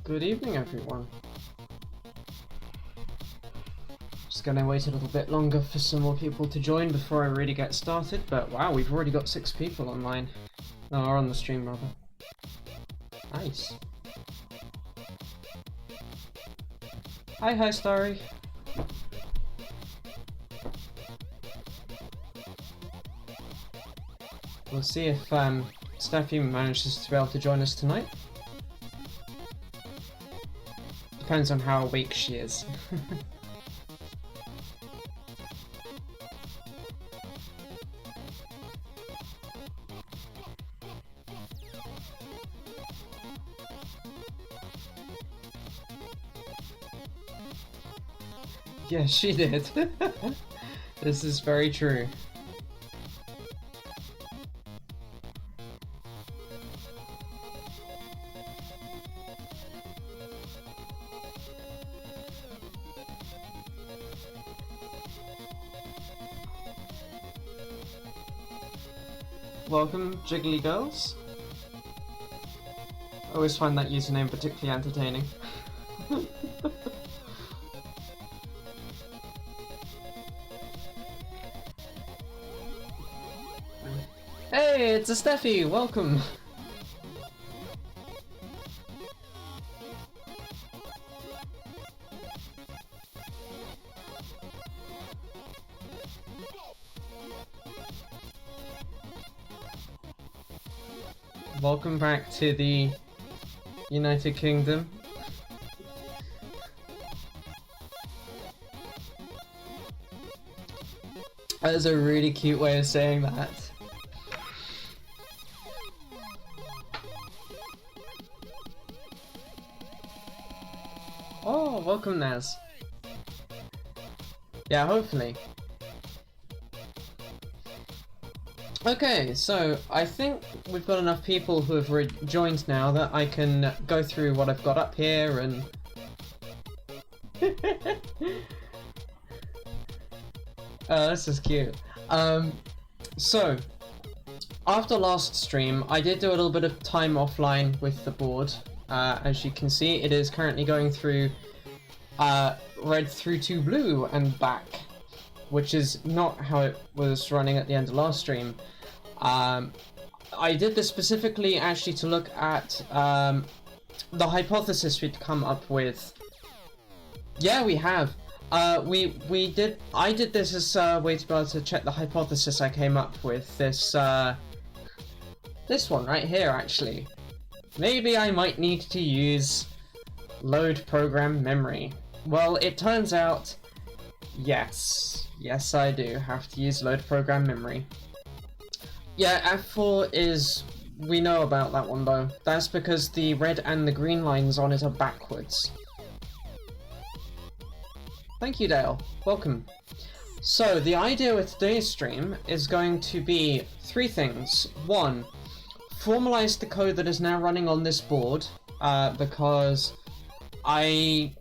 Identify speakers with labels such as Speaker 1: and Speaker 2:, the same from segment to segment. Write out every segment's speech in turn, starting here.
Speaker 1: Good evening, everyone. Just gonna wait a little bit longer for some more people to join before I really get started, but wow, we've already got 6 people online. No, or on the stream, rather. Nice. Hi, Starry. We'll see if Steffi manages to be able to join us tonight. Depends on how awake she is. Yeah, she did. This is very true. Welcome, Jiggly Girls. I always find that username particularly entertaining. Hey, it's a Steffi! Welcome! Welcome back to the United Kingdom. That is a really cute way of saying that. Oh, welcome, Naz. Yeah, hopefully. Okay, so I think we've got enough people who have joined now that I can go through what I've got up here and... this is cute. So, after last stream, I did do a little bit of time offline with the board. As you can see, it is currently going through red through to blue and back, which is not how it was running at the end of last stream. I did this specifically actually to look at the hypothesis we'd come up with. Yeah, we have. I did this as a way to be able to check the hypothesis I came up with. This one right here, actually. Maybe I might need to use load program memory. Well, it turns out, yes, I do have to use load program memory. Yeah, F4 is... we know about that one though. That's because the red and the green lines on it are backwards. Thank you, Dale. Welcome. So, the idea with today's stream is going to be 3 things. 1, formalize the code that is now running on this board, because I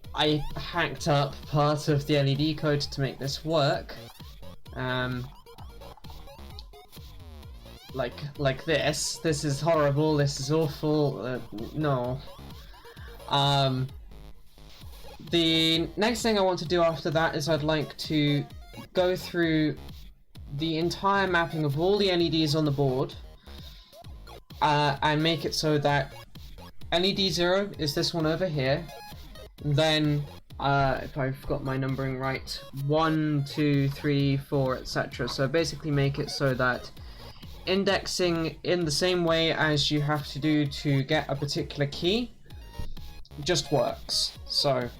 Speaker 1: hacked up part of the LED code to make this work. Like this. This is horrible, this is awful, no. The next thing I want to do after that is I'd like to go through the entire mapping of all the LEDs on the board, and make it so that LED 0 is this one over here, then, if I've got my numbering right, 1, 2, 3, 4, etc. So basically make it so that indexing in the same way as you have to do to get a particular key just works. So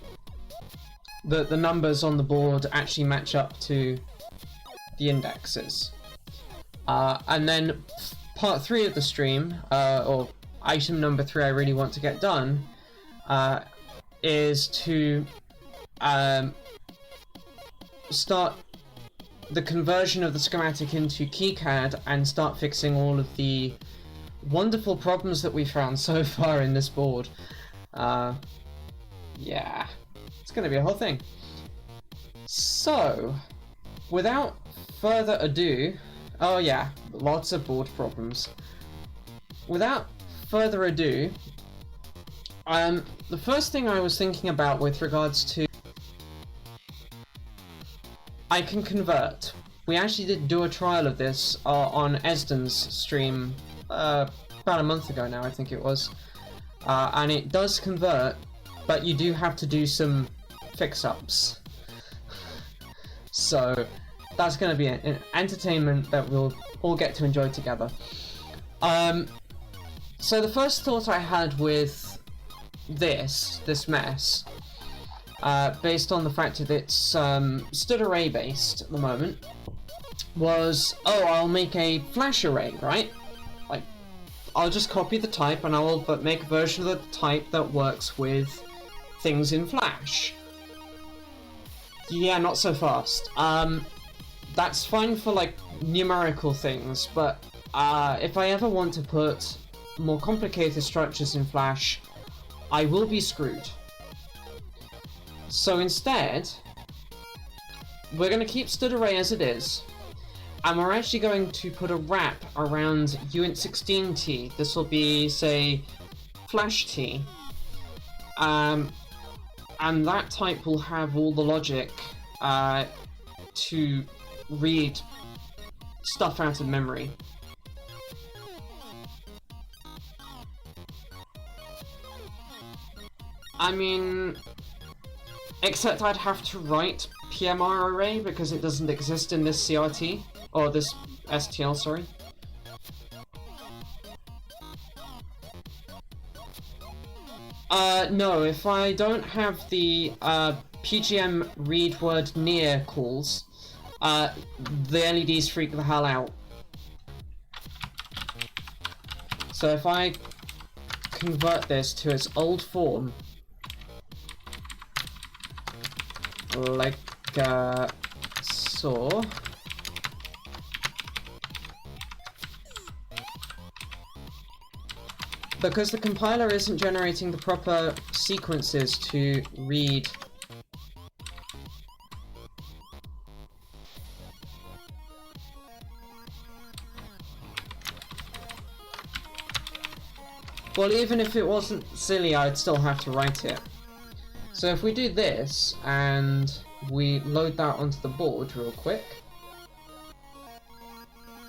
Speaker 1: the numbers on the board actually match up to the indexes. And then part 3 of the stream, or item number 3 I really want to get done, is to start the conversion of the schematic into KiCAD and start fixing all of the wonderful problems that we found so far in this board. Yeah, it's gonna be a whole thing. So, without further ado, oh yeah, lots of board problems. Without further ado, The first thing I was thinking about with regards to... I can convert. We actually did do a trial of this on Esden's stream about a month ago now, I think it was. And it does convert, but you do have to do some fix-ups. So that's going to be an entertainment that we'll all get to enjoy together. So the first thought I had with this mess, based on the fact that it's stud array based at the moment, was, oh, I'll make a flash array, right? Like, I'll just copy the type and I will make a version of the type that works with things in Flash. Yeah, not so fast. That's fine for like numerical things, but if I ever want to put more complicated structures in Flash, I will be screwed. So instead, we're going to keep stud array as it is, and we're actually going to put a wrap around uint16t. This will be, say, Flash T. And that type will have all the logic to read stuff out of memory. I mean, except I'd have to write PMR array because it doesn't exist in this CRT, or this STL, sorry. No, if I don't have the PGM read word near calls, the LEDs freak the hell out. So if I convert this to its old form, like so, because the compiler isn't generating the proper sequences to read well, even if it wasn't silly, I'd still have to write it. So if we do this, and we load that onto the board real quick.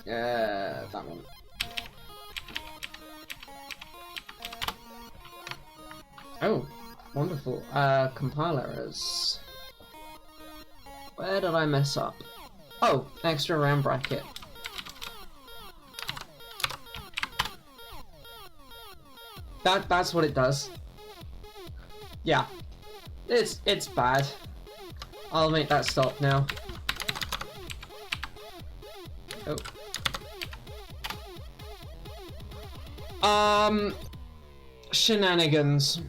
Speaker 1: That one. Oh, wonderful. Compiler errors. Where did I mess up? Oh, extra RAM bracket. That's what it does. Yeah. It's bad. I'll make that stop now. Oh. Shenanigans.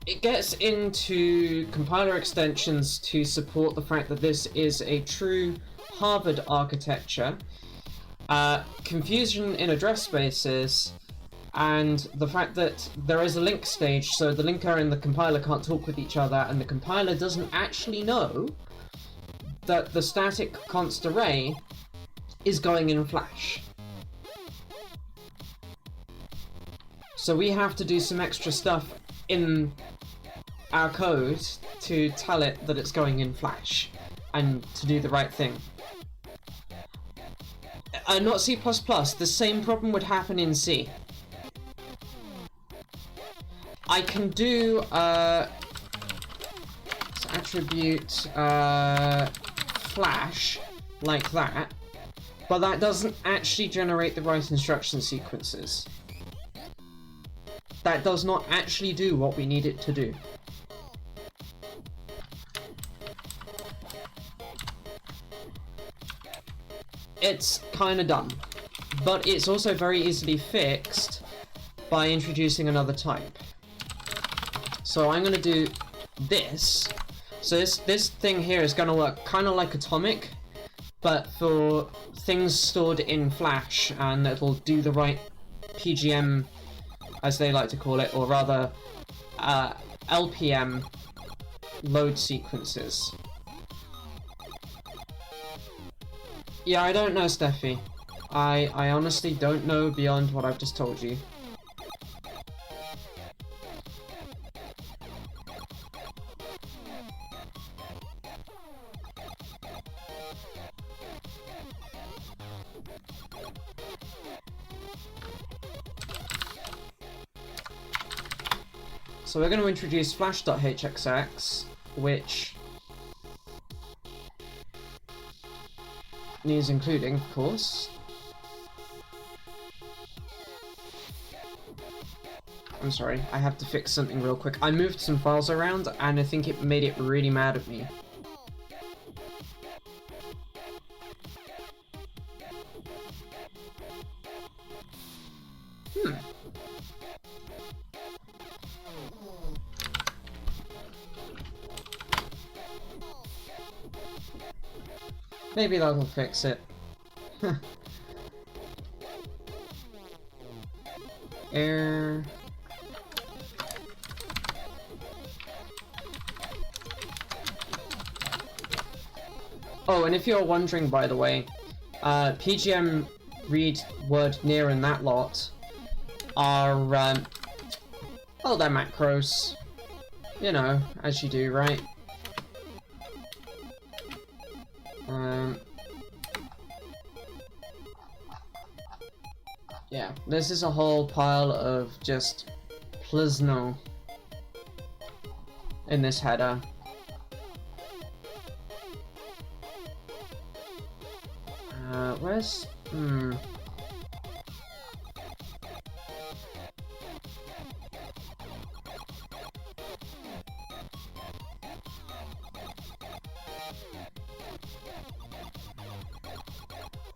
Speaker 1: It gets into compiler extensions to support the fact that this is a true Harvard architecture. Confusion in address spaces, and the fact that there is a link stage, so the linker and the compiler can't talk with each other, and the compiler doesn't actually know that the static const array is going in Flash. So we have to do some extra stuff in our code to tell it that it's going in Flash, and to do the right thing. Not C++, the same problem would happen in C. I can do attribute Flash like that, but that doesn't actually generate the right instruction sequences. That does not actually do what we need it to do. It's kinda dumb, but it's also very easily fixed by introducing another type. So I'm gonna do this. So this thing here is gonna work kinda like Atomic, but for things stored in Flash, and it'll do the right PGM, as they like to call it, or rather LPM load sequences. Yeah, I don't know, Steffi. I honestly don't know beyond what I've just told you. So we're going to introduce flash.hxx, which needs including, of course. I'm sorry, I have to fix something real quick. I moved some files around, and I think it made it really mad at me. Maybe that'll fix it. Error. Oh, and if you're wondering, by the way, PGM, read, word, near, and that lot are, well, they're macros. You know, as you do, right? Yeah, this is a whole pile of just plisno in this header. Where's...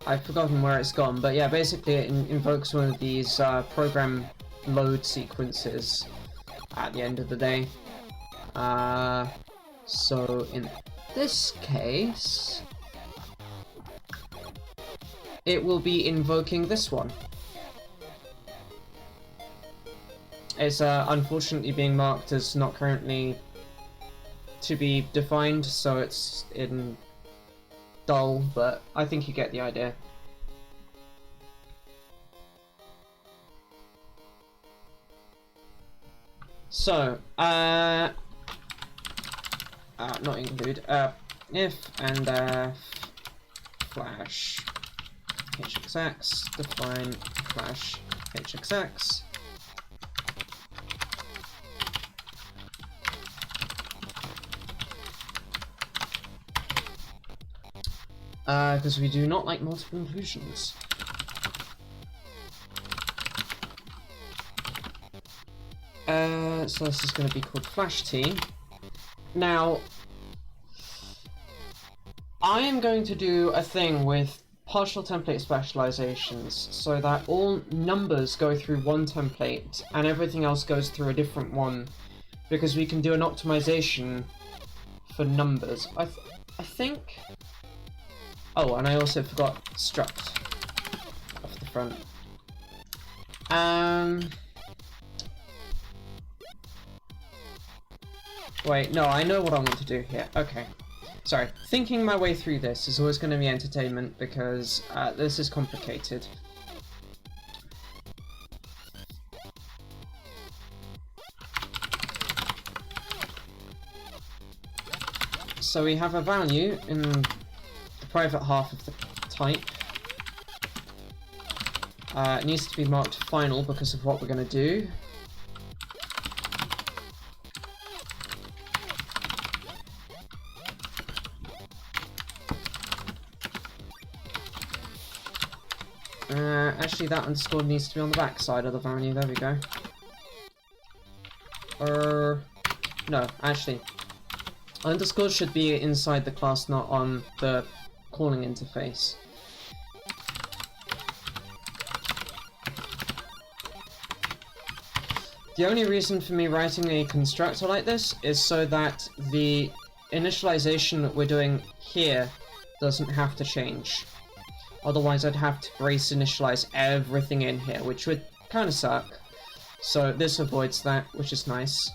Speaker 1: I've forgotten where it's gone, but yeah, basically it invokes one of these program load sequences at the end of the day. So in this case, it will be invoking this one. It's unfortunately being marked as not currently to be defined, so it's in dull, but I think you get the idea. So, not include, if and flash hxx, define flash hxx. Because we do not like multiple inclusions. So this is going to be called flash t. Now, I am going to do a thing with partial template specializations so that all numbers go through one template and everything else goes through a different one, because we can do an optimization for numbers. I think... Oh, and I also forgot struct off the front. Wait, no, I know what I want to do here. Okay. Sorry. Thinking my way through this is always going to be entertainment because this is complicated. So we have a value in the private half of the type. It needs to be marked final because of what we're going to do. Actually, that underscore needs to be on the back side of the value. There we go. No, actually, underscore should be inside the class, not on the calling interface. The only reason for me writing a constructor like this is so that the initialization that we're doing here doesn't have to change. Otherwise I'd have to brace initialize everything in here, which would kind of suck. So this avoids that, which is nice.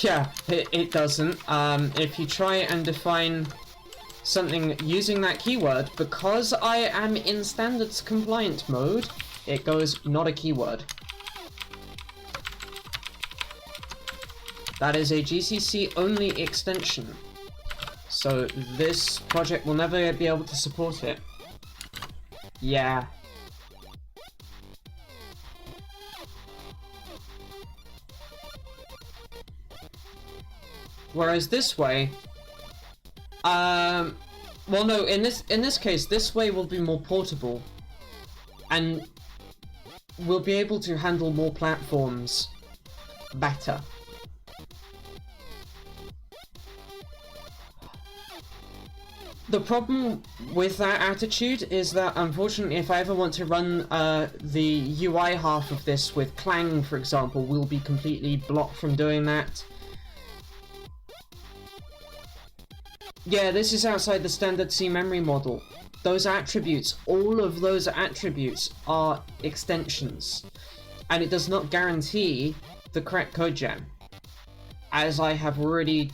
Speaker 1: Yeah, it doesn't. If you try and define something using that keyword, because I am in standards compliant mode, it goes not a keyword. That is a GCC only extension. So this project will never be able to support it. Yeah. Whereas this way, well, no, in this case, this way will be more portable, and we'll be able to handle more platforms better. The problem with that attitude is that, unfortunately, if I ever want to run the UI half of this with Clang, for example, we'll be completely blocked from doing that. Yeah, this is outside the standard C memory model. Those attributes, all of those attributes are extensions, and it does not guarantee the correct code gen, as I have already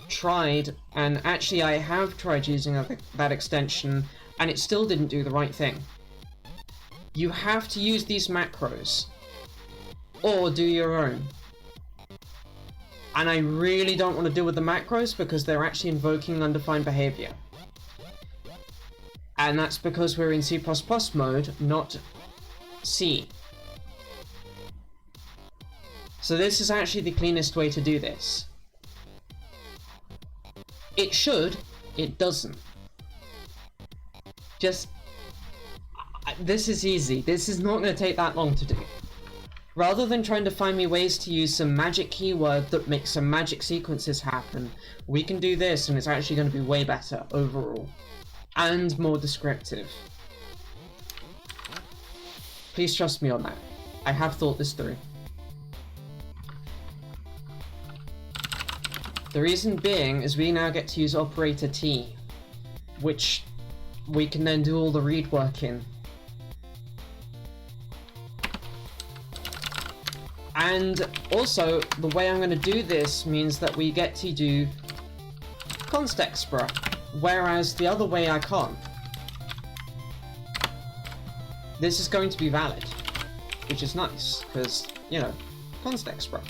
Speaker 1: tried, and actually I have tried using that extension, and it still didn't do the right thing. You have to use these macros, or do your own. And I really don't want to deal with the macros because they're actually invoking undefined behavior. And that's because we're in C++ mode, not C. So this is actually the cleanest way to do this. It should, it doesn't. Just, this is easy. This is not going to take that long to do. Rather than trying to find me ways to use some magic keyword that makes some magic sequences happen, we can do this and it's actually going to be way better overall. And more descriptive. Please trust me on that. I have thought this through. The reason being is we now get to use operator T, which we can then do all the read work in. And also, the way I'm going to do this means that we get to do const expra, whereas the other way I can't. This is going to be valid, which is nice, because, you know, const expra.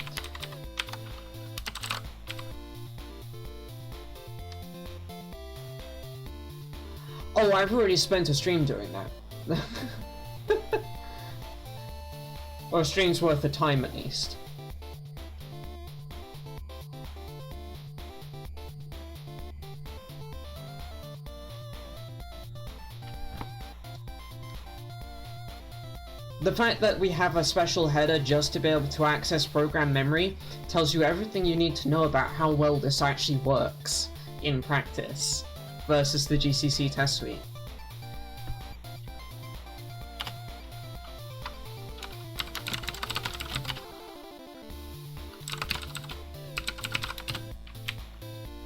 Speaker 1: Oh, I've already spent a stream doing that. Or a stream's worth of time, at least. The fact that we have a special header just to be able to access program memory tells you everything you need to know about how well this actually works in practice versus the GCC test suite.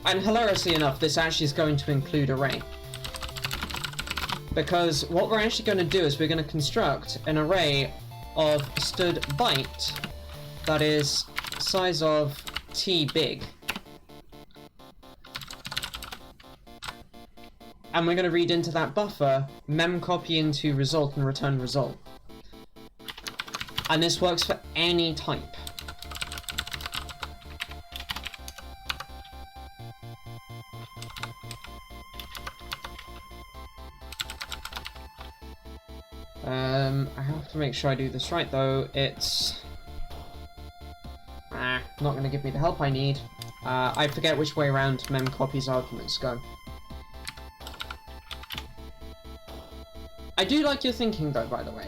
Speaker 1: And hilariously enough, this actually is going to include array. Because what we're actually going to do is we're going to construct an array of stud byte that is size of t big. And we're going to read into that buffer mem copy into result and return result. And this works for any type. I have to make sure I do this right though. It's not going to give me the help I need. I forget which way around mem copy's arguments go. I do like your thinking though, by the way.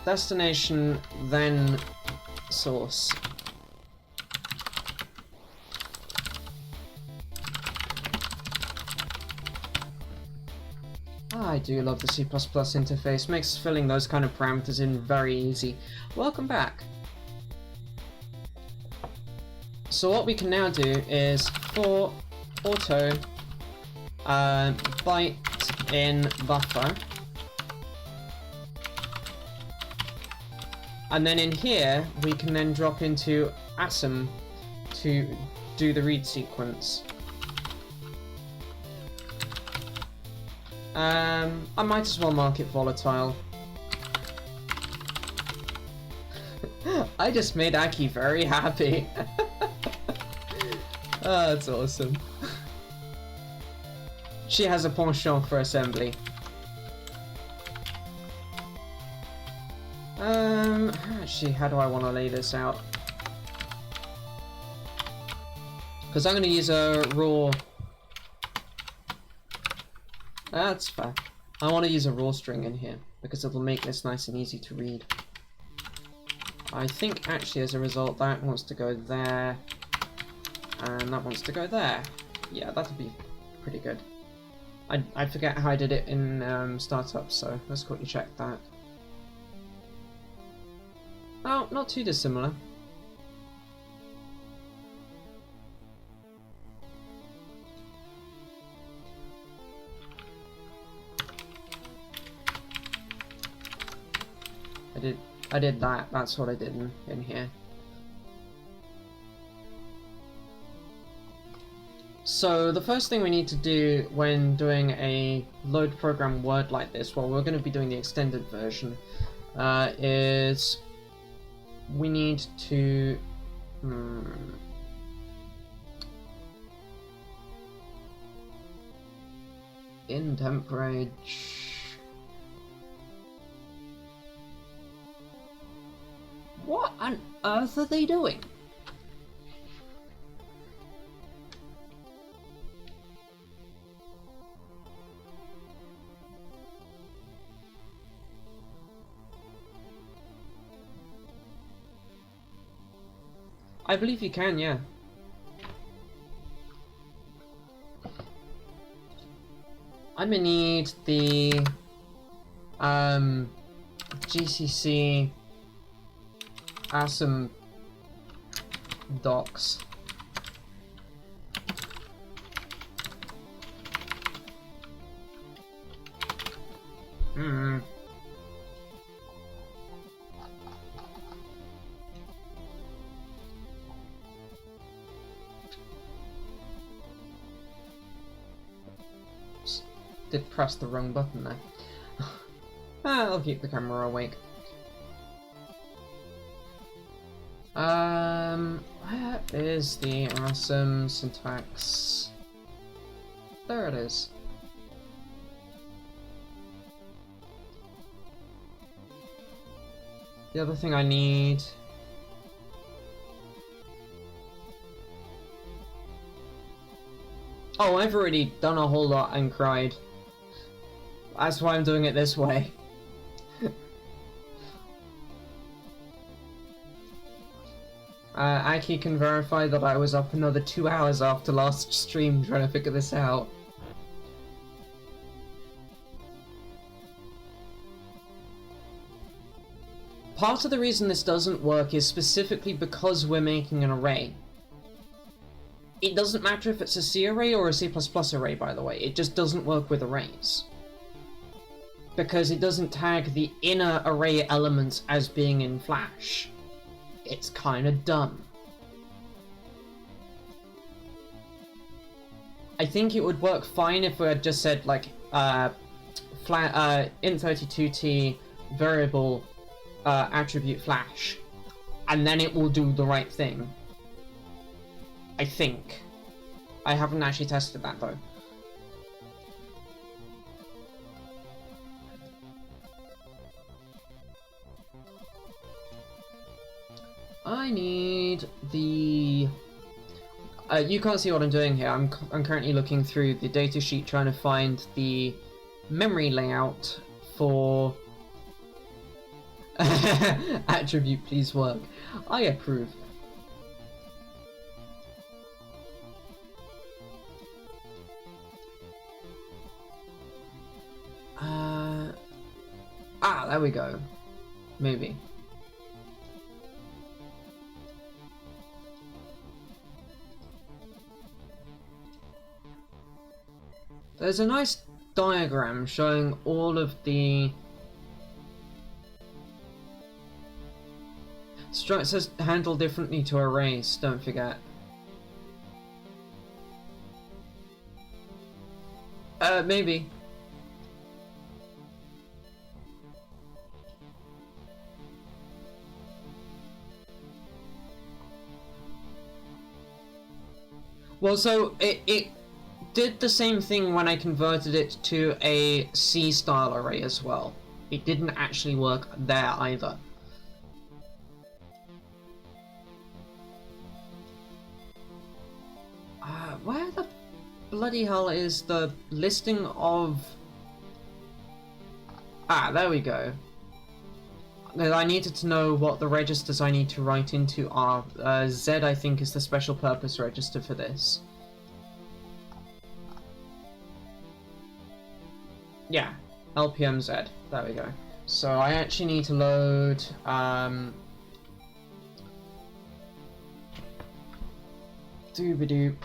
Speaker 1: Destination, then source. I do love the C++ interface, makes filling those kind of parameters in very easy. Welcome back. So what we can now do is for auto byte in buffer, and then in here we can then drop into asm to do the read sequence. I might as well mark it volatile. I just made Aki very happy. Oh, that's awesome. She has a penchant for assembly. Actually, how do I want to lay this out? Because I'm going to use a raw... That's fair. I want to use a raw string in here, because it'll make this nice and easy to read. I think, actually, as a result, that wants to go there, and that wants to go there. Yeah, that'll be pretty good. I forget how I did it in startup, so let's quickly check that. Oh, not too dissimilar. I did that. That's what I did in here. So the first thing we need to do when doing a load program word like this, well, we're going to be doing the extended version, is we need to intemperage. What on earth are they doing? I believe you can, yeah. I'm gonna need the GCC ASM docs. Did press the wrong button there. I'll keep the camera awake. Where is the awesome syntax? There it is. The other thing I need... Oh, I've already done a whole lot and cried. That's why I'm doing it this way. Aki can verify that I was up another 2 hours after last stream trying to figure this out. Part of the reason this doesn't work is specifically because we're making an array. It doesn't matter if it's a C array or a C++ array, by the way. It just doesn't work with arrays. Because it doesn't tag the inner array elements as being in Flash. It's kind of dumb. I think it would work fine if we had just said, like, int32t variable attribute Flash, and then it will do the right thing. I think. I haven't actually tested that, though. I need the... you can't see what I'm doing here. I'm currently looking through the datasheet trying to find the memory layout for... Attribute please work. I approve. There we go. Maybe. There's a nice diagram showing all of the structures handled differently to arrays, don't forget. Maybe. Well, so it did the same thing when I converted it to a C-style array as well. It didn't actually work there either. Where the bloody hell is the listing of... Ah, there we go. I needed to know what the registers I need to write into are. Z, I think, is the special purpose register for this. Yeah, LPMZ. There we go. So I actually need to load... Doobadoop.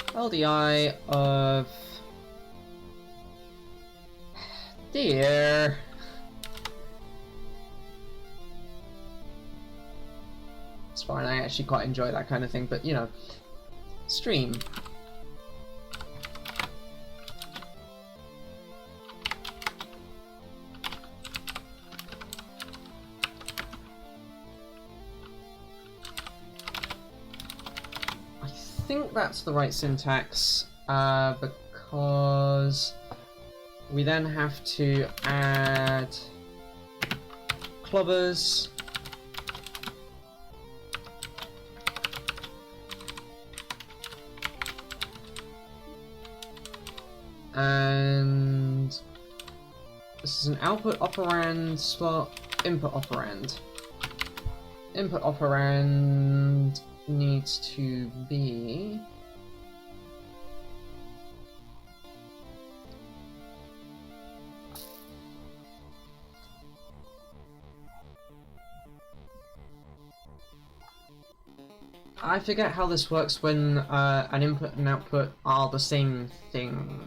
Speaker 1: LDI of... Dear. It's fine, I actually quite enjoy that kind of thing, but you know. Stream. I think that's the right syntax, because we then have to add clubbers, and this is an output operand slot, input operand. Input operand needs to be... I forget how this works when an input and output are the same thing.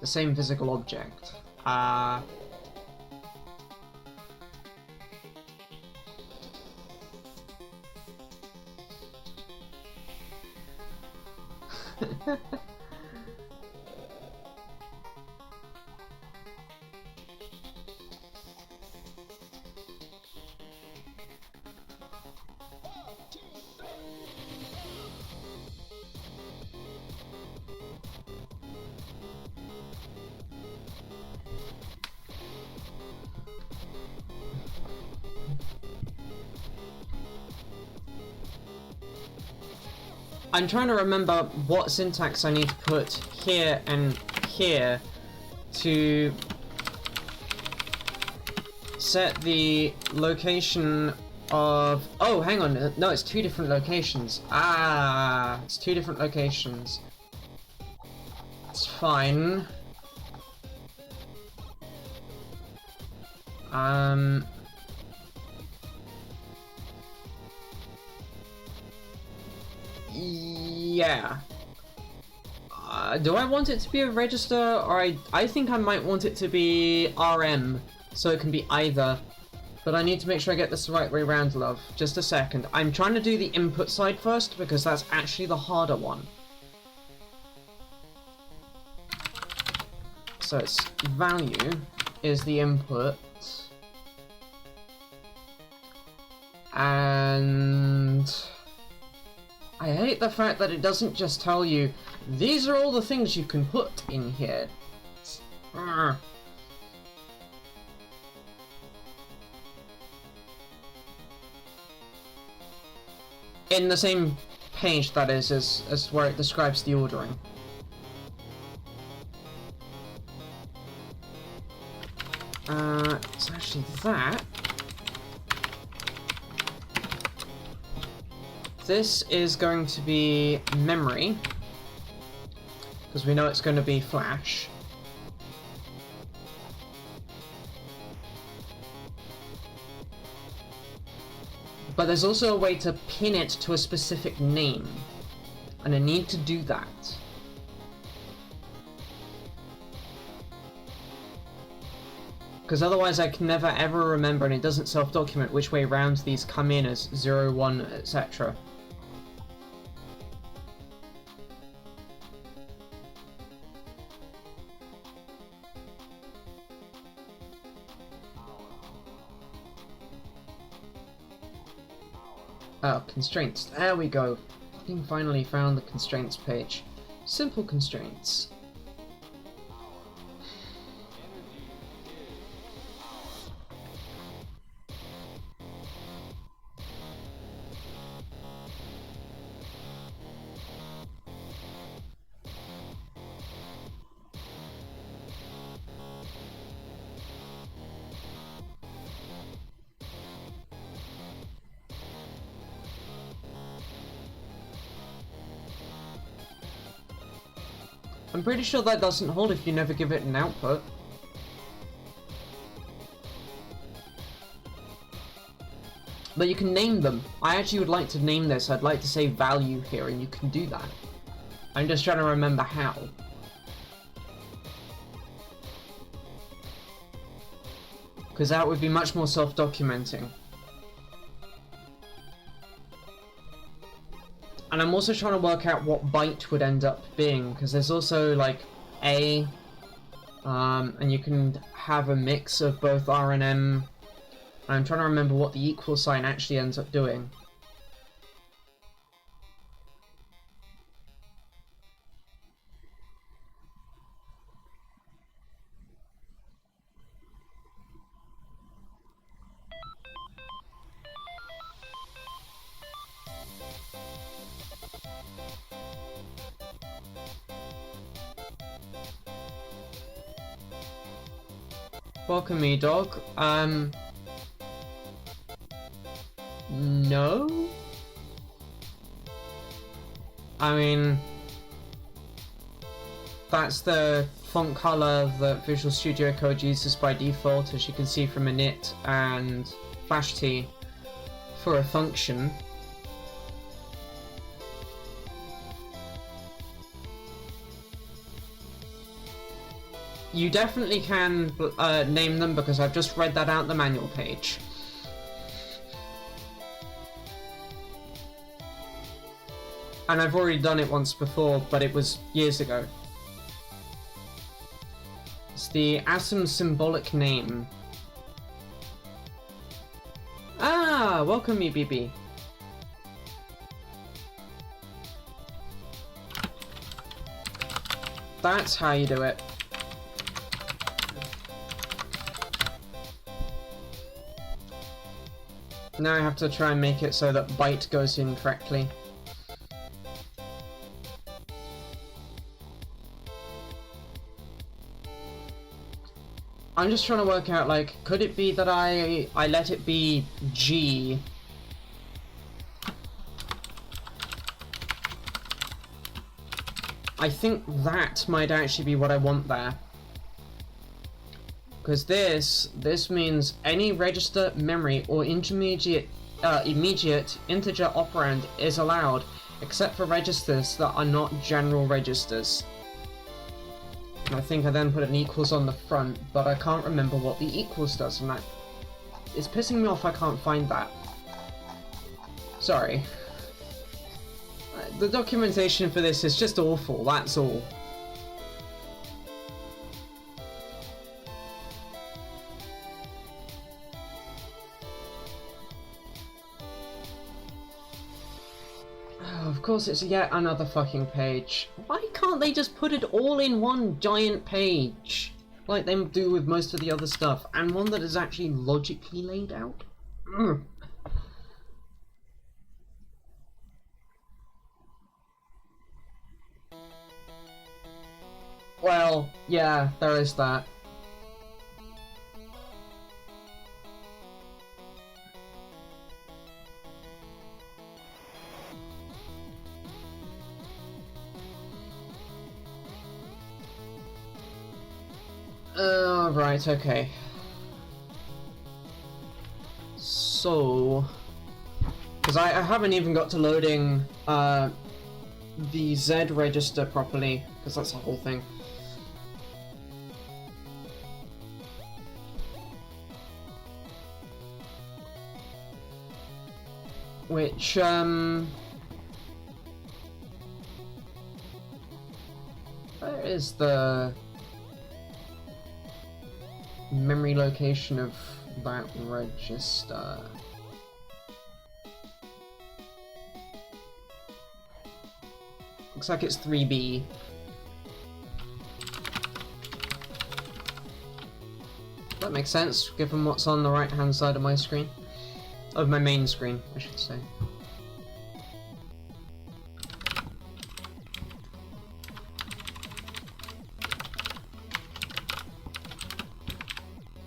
Speaker 1: The same physical object. I'm trying to remember what syntax I need to put here and here to set the location of... Oh, hang on. No, it's two different locations. Ah, it's two different locations. It's fine. Yeah. Do I want it to be a register, or I think I might want it to be RM, so it can be either. But I need to make sure I get this the right way around, love. Just a second. I'm trying to do the input side first, because that's actually the harder one. So it's value is the input. And... I hate the fact that it doesn't just tell you, these are all the things you can put in here. In the same page, that is, as where it describes the ordering. It's actually that. This is going to be memory, because we know it's going to be flash. But there's also a way to pin it to a specific name, and I need to do that. Because otherwise I can never ever remember, and it doesn't self-document which way round these come in as 0, 1, etc. Oh, constraints. There we go. I finally found the constraints page. Simple constraints. I'm pretty sure that doesn't hold if you never give it an output. But you can name them. I actually would like to name this. I'd like to say value here, and you can do that. I'm just trying to remember how. Because that would be much more self-documenting. And I'm also trying to work out what byte would end up being, because there's also like A, and you can have a mix of both R and M. I'm trying to remember what the equal sign actually ends up doing. Welcome me, dog. No? I mean, that's the font color that Visual Studio Code uses by default, as you can see from init and flash T for a function. You definitely can name them, because I've just read that out the manual page. And I've already done it once before, but it was years ago. It's the Atom symbolic name. Ah, welcome me, BB. That's how you do it. Now I have to try and make it so that byte goes in correctly. I'm just trying to work out, like, could it be that I let it be G? I think that might actually be what I want there. Because this means any register, memory, or immediate integer operand is allowed, except for registers that are not general registers. And I think I then put an equals on the front, but I can't remember what the equals does, and that is pissing me off. I can't find that. Sorry. The documentation for this is just awful, that's all. Of course it's yet another fucking page. Why can't they just put it all in one giant page? Like they do with most of the other stuff, and one that is actually logically laid out? Ugh. Well, yeah, there is that. Right, okay. So... because I haven't even got to loading the Z register properly, because that's the whole thing. Which, where is the memory location of that register? Looks like it's 3B. That makes sense, given what's on the right-hand side of my screen. Of my main screen, I should say.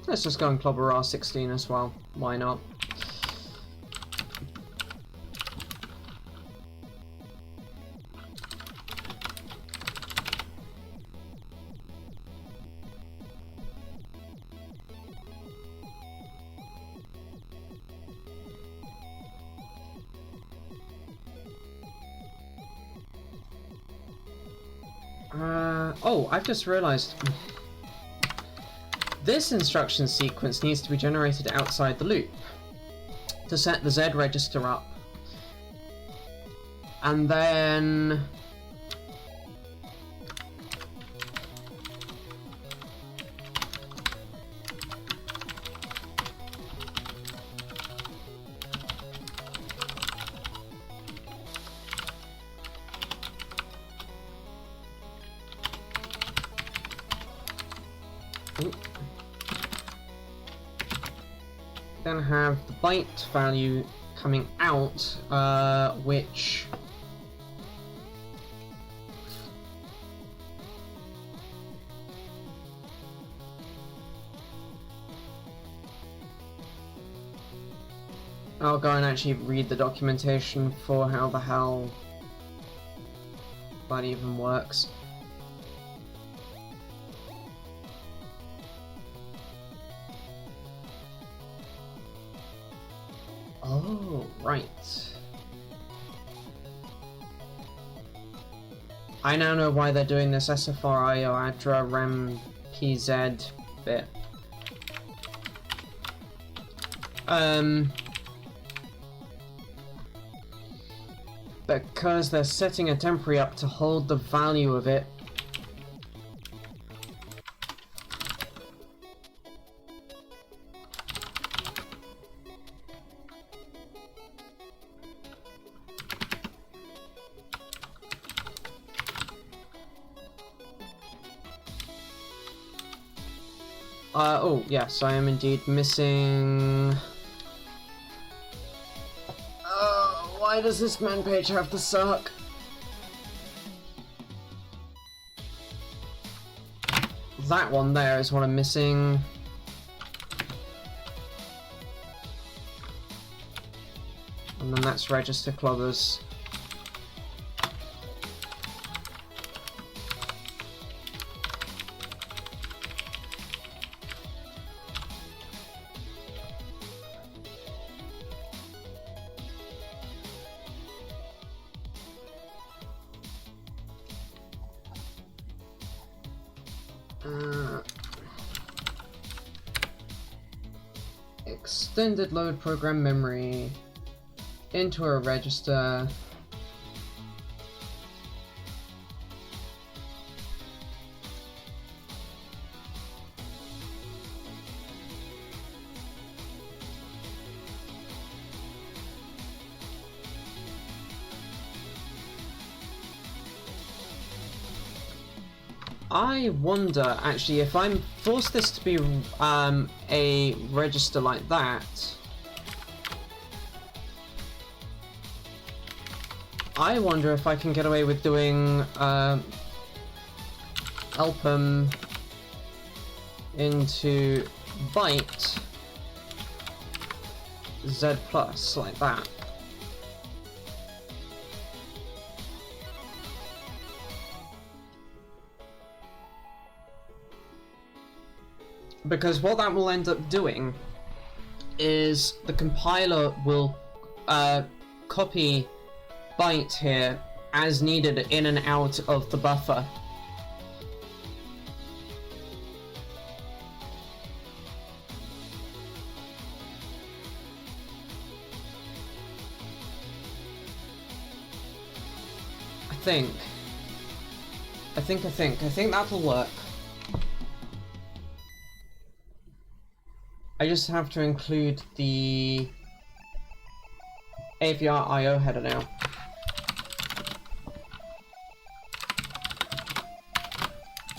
Speaker 1: Let's just go and clobber R16 as well. Why not? Oh, I've just realized this instruction sequence needs to be generated outside the loop to set the Z register up. And then have the byte value coming out, which I'll go and actually read the documentation for how the hell that even works. Oh, right. I now know why they're doing this SFRIO ADRA REM PZ bit. Because they're setting a temporary up to hold the value of it. Oh, yes, I am indeed missing... why does this man page have to suck? That one there is what I'm missing. And then that's register clobbers. Extended load program memory into a register. I wonder, actually, if I'm forced this to be a register like that, I wonder if I can get away with doing Elpum into byte Z plus like that. Because what that will end up doing is the compiler will copy byte here as needed in and out of the buffer. I think that'll work. I just have to include the AVR IO header now.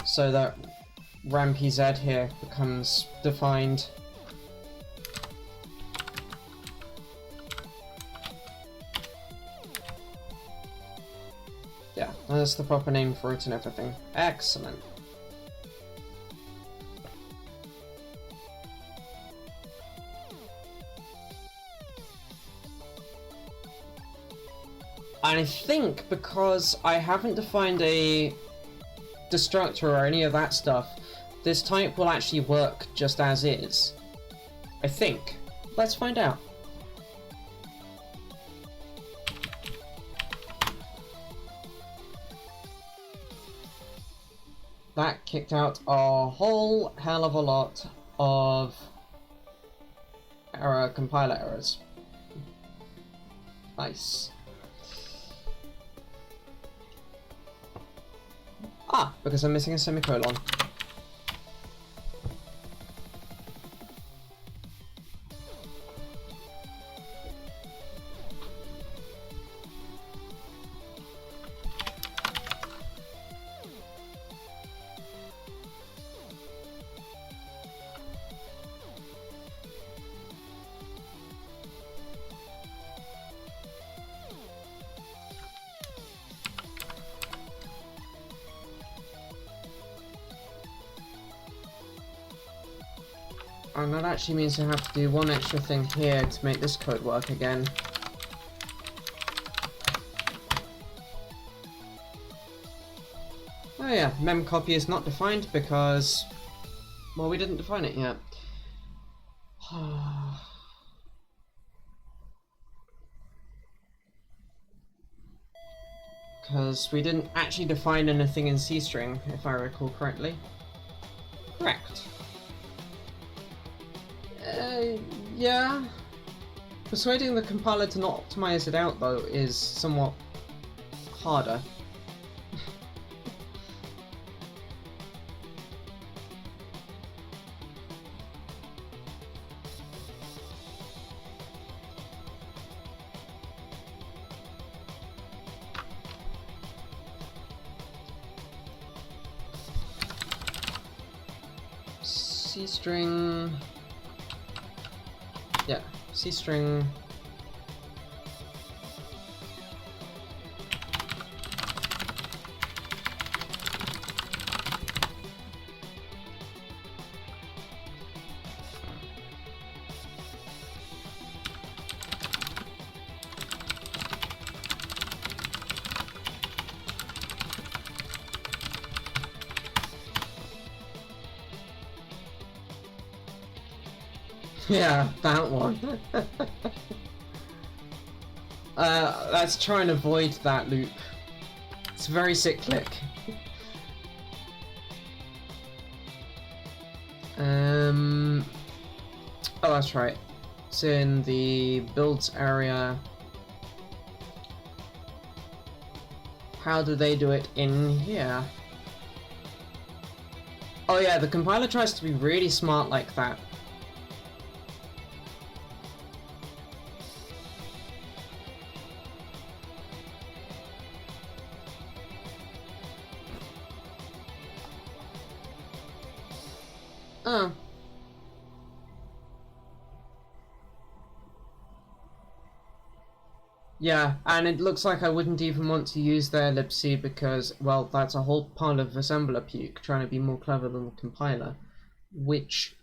Speaker 1: So that RAM PZ here becomes defined. Yeah, that's the proper name for it and everything. Excellent. And I think because I haven't defined a destructor or any of that stuff, this type will actually work just as is. I think. Let's find out. that kicked out a whole hell of a lot of compiler errors. Nice. Ah, because I'm missing a semicolon. And that actually means I have to do one extra thing here to make this code work again. Oh yeah, memcopy is not defined because, well, we didn't define it yet. Because we didn't actually define anything in C-string, if I recall correctly. Correct. Yeah. Persuading the compiler to not optimize it out, though, is somewhat harder. C-string... Yeah, C-string... Yeah, that one. Let's try and avoid that loop. It's very cyclic. Oh, that's right. It's in the builds area. How do they do it in here? Oh yeah, the compiler tries to be really smart like that. Oh. Yeah, and it looks like I wouldn't even want to use their libc because, well, that's a whole pile of assembler puke trying to be more clever than the compiler, which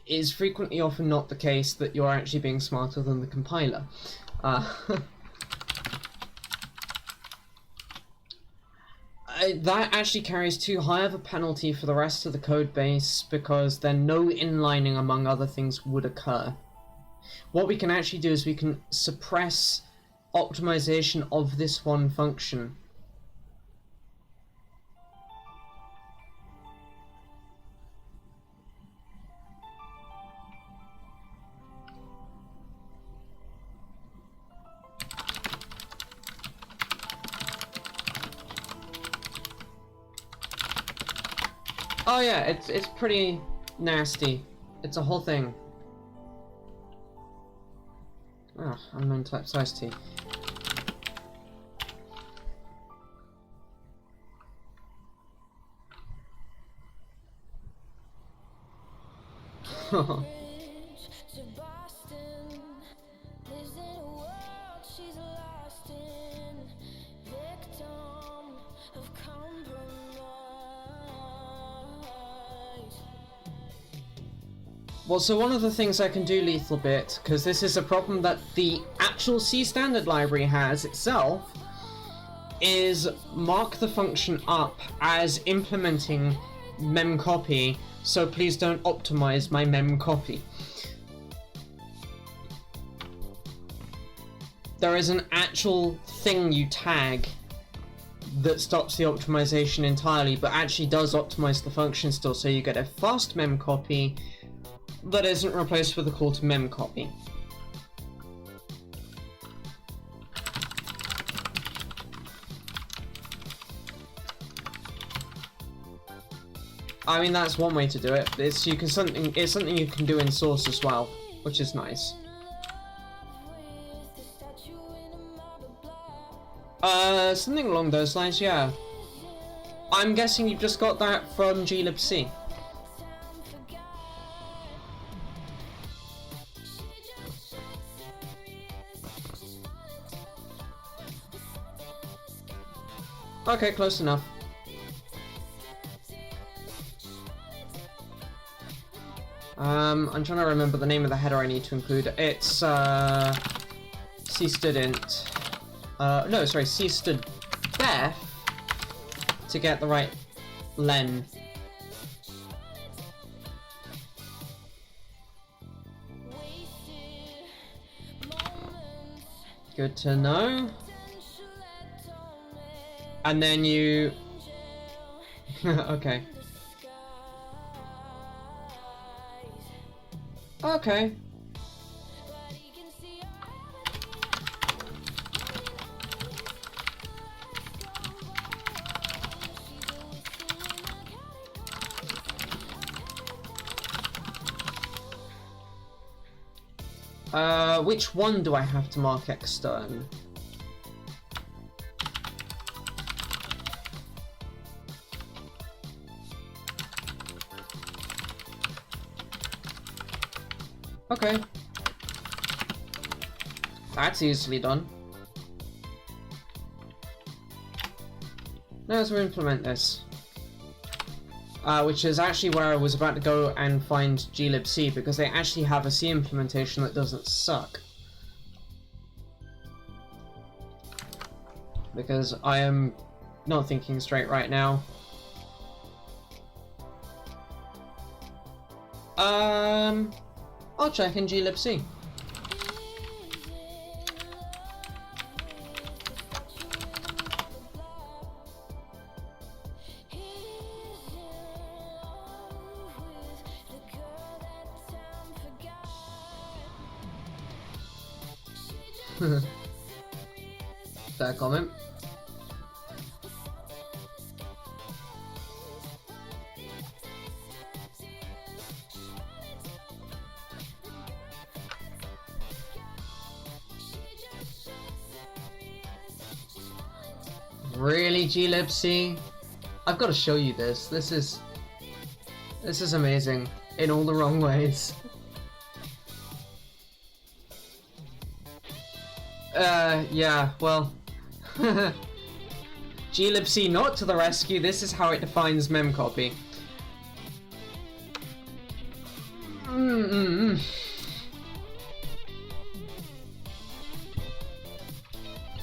Speaker 1: is frequently often not the case that you're actually being smarter than the compiler. That actually carries too high of a penalty for the rest of the code base because then no inlining among other things would occur. What we can actually do is we can suppress optimization of this one function. Oh yeah, it's pretty nasty. It's a whole thing. Ah, unknown type size T. Well, so one of the things I can do, Lethal Bit, because this is a problem that the actual C standard library has itself, is mark the function up as implementing memcopy, so please don't optimize my memcopy. There is an actual thing you tag that stops the optimization entirely, but actually does optimize the function still, so you get a fast mem copy that isn't replaced with a call to mem copy. I mean, that's one way to do it. It's something you can do in Source as well, which is nice. Something along those lines, yeah. I'm guessing you just got that from glibc. Okay, close enough. I'm trying to remember the name of the header I need to include. It's C student. No, sorry, C stood def to get the right len. Good to know. And then you... okay. Okay. Which one do I have to mark extern? Okay. That's easily done. Now let's implement this. Which is actually where I was about to go and find glibc, because they actually have a C implementation that doesn't suck. Because I am not thinking straight right now. I'll check in glibc. That comment. Really, glibc? I've got to show you this. This is amazing in all the wrong ways. Yeah, well, glibc not to the rescue. This is how it defines memcopy.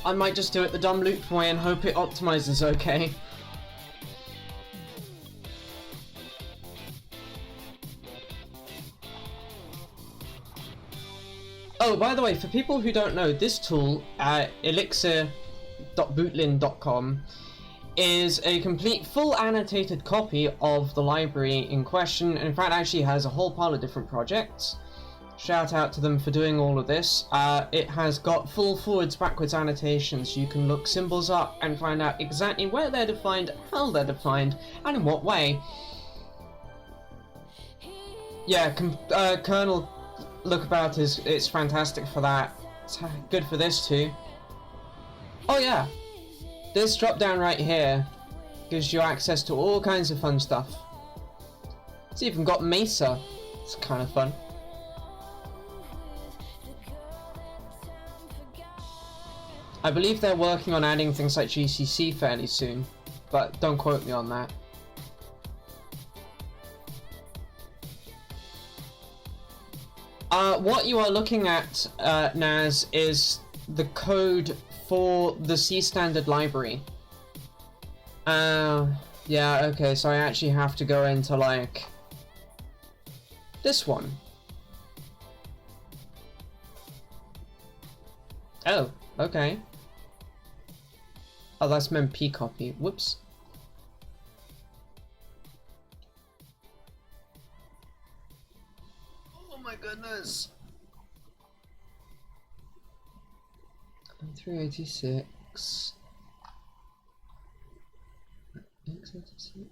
Speaker 1: I might just do it the dumb loop way and hope it optimizes okay. Oh, by the way, for people who don't know, this tool, elixir.bootlin.com, is a complete full annotated copy of the library in question, and in fact actually has a whole pile of different projects. Shout out to them for doing all of this. It has got full forwards, backwards annotations. You can look symbols up and find out exactly where they're defined, how they're defined, and in what way. Yeah, kernel lookabout it's fantastic for that. It's good for this too. Oh yeah, this drop down right here gives you access to all kinds of fun stuff. It's even got Mesa. It's kind of fun. I believe they're working on adding things like GCC fairly soon, but don't quote me on that. What you are looking at, Naz, is the code for the C standard library. Yeah, okay, so I actually have to go into, like, this one. Oh, okay. Oh, that's meant P copy. Whoops. Oh my goodness. 386. X86.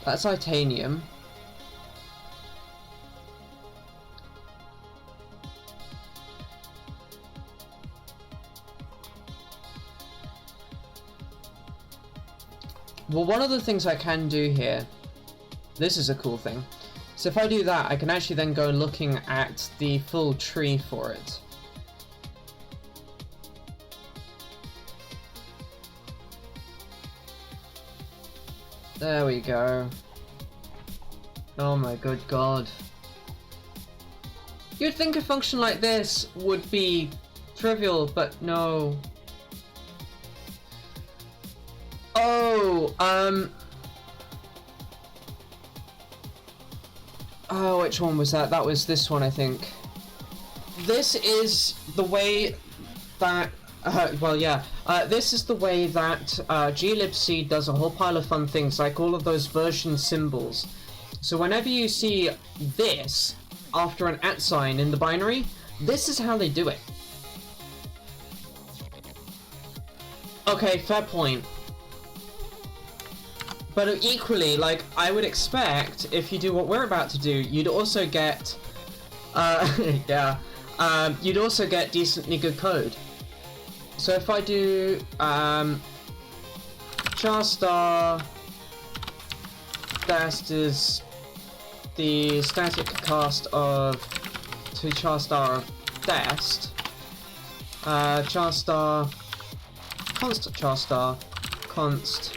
Speaker 1: That's titanium. Well, one of the things I can do here, this is a cool thing. So if I do that, I can actually then go looking at the full tree for it. There we go. Oh my good god. You'd think a function like this would be trivial, but no. Oh, oh, which one was that? That was this one, I think. This is the way that, well, yeah. This is the way that glibc does a whole pile of fun things, like all of those version symbols. So whenever you see this after an @ sign in the binary, this is how they do it. Okay, fair point. But equally, like, I would expect, if you do what we're about to do, you'd also get, yeah, you'd also get decently good code. So if I do, char star dest is the static cast of to char star of dest, char star, const char star, const.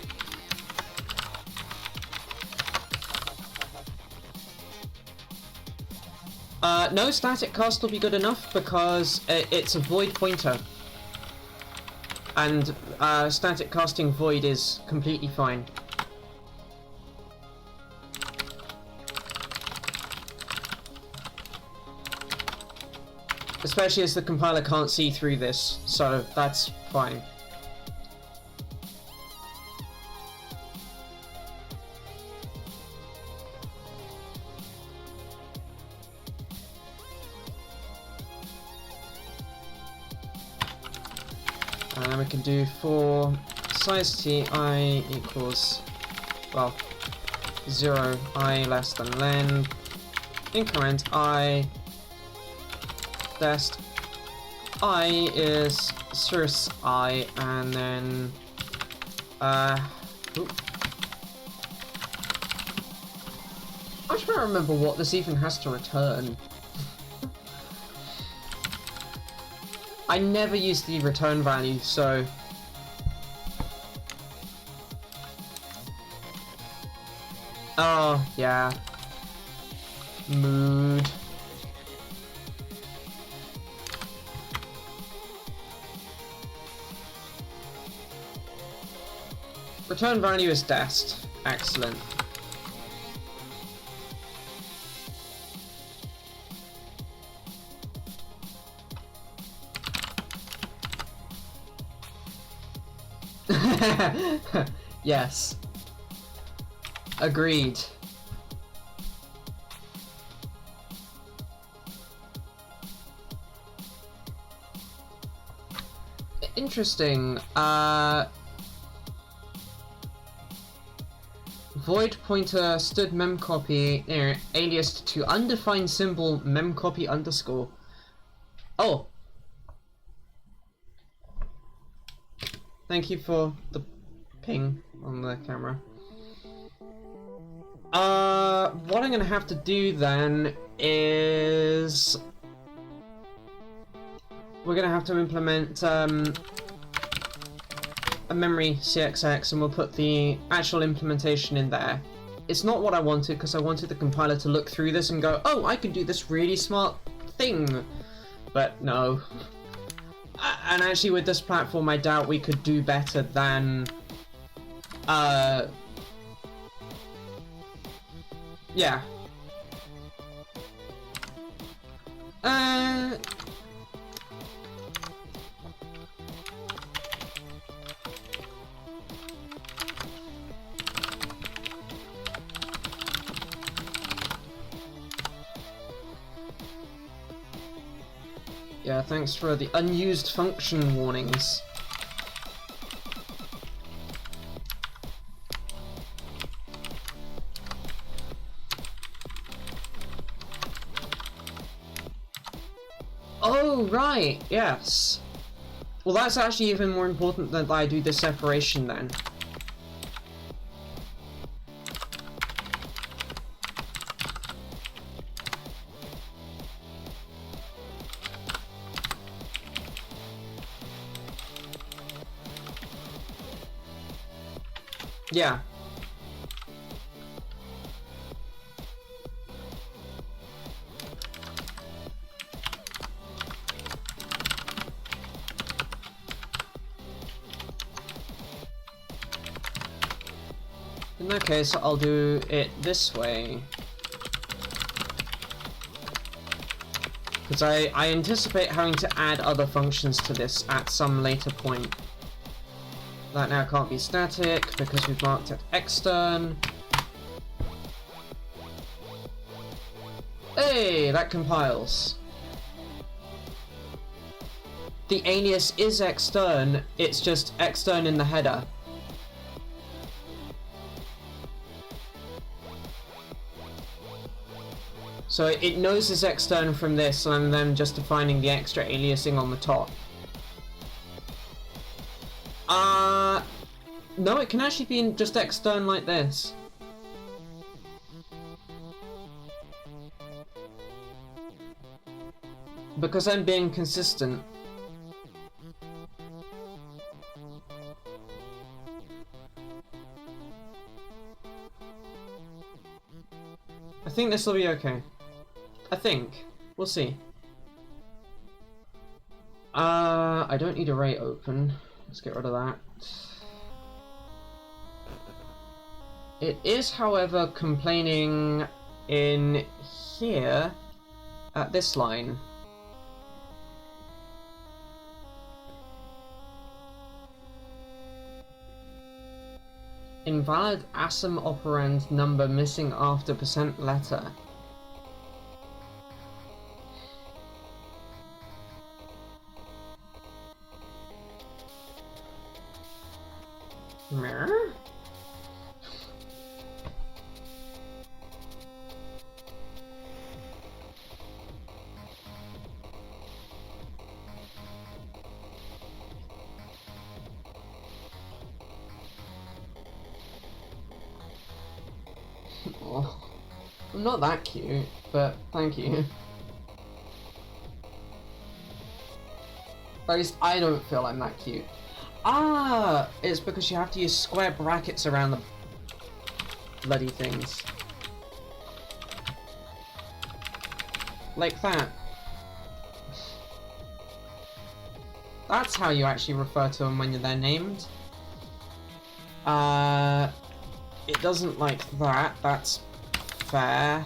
Speaker 1: No, static cast will be good enough because it's a void pointer. And static casting void is completely fine. Especially as the compiler can't see through this, so that's fine. And we can do for size t I equals, well, 0 I less than len, increment I, dest I is source I, and then, oop. I'm trying to remember what this even has to return. I never use the return value, so... Oh, yeah. Mood. Return value is dest. Excellent. Yes. Agreed. Interesting. Void pointer stood memcopy aliased to undefined symbol memcopy underscore. Oh. Thank you for the ping on the camera. What I'm gonna have to do then is we're gonna have to implement a memory CXX, and we'll put the actual implementation in there. It's not what I wanted, because I wanted the compiler to look through this and go, oh, I can do this really smart thing. But no. And actually with this platform, I doubt we could do better than Yeah. Yeah, thanks for the unused function warnings. Oh, right, yes. Well, that's actually even more important that I do the separation then. Yeah. In that case, I'll do it this way. Because I anticipate having to add other functions to this at some later point. That now can't be static because we've marked it extern. Hey, that compiles. The alias is extern, it's just extern in the header. So it knows it's extern from this, and I'm then just defining the extra aliasing on the top. No, it can actually be just extern like this. Because I'm being consistent. I think this will be okay. I think. We'll see. I don't need array open. Let's get rid of that. It is, however, complaining in here at this line. Invalid ASM operand number missing after % letter. Mirror? Oh, I'm not that cute, but thank you. Or at least I don't feel I'm that cute. Ah, it's because you have to use square brackets around the bloody things. Like that. That's how you actually refer to them when they're named. It doesn't like that, that's fair.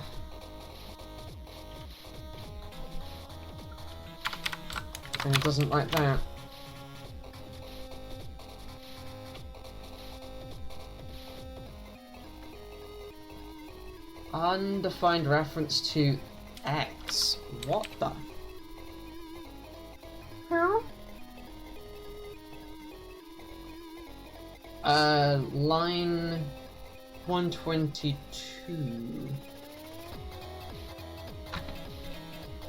Speaker 1: And it doesn't like that. Undefined reference to X. What the? Huh? Line 122.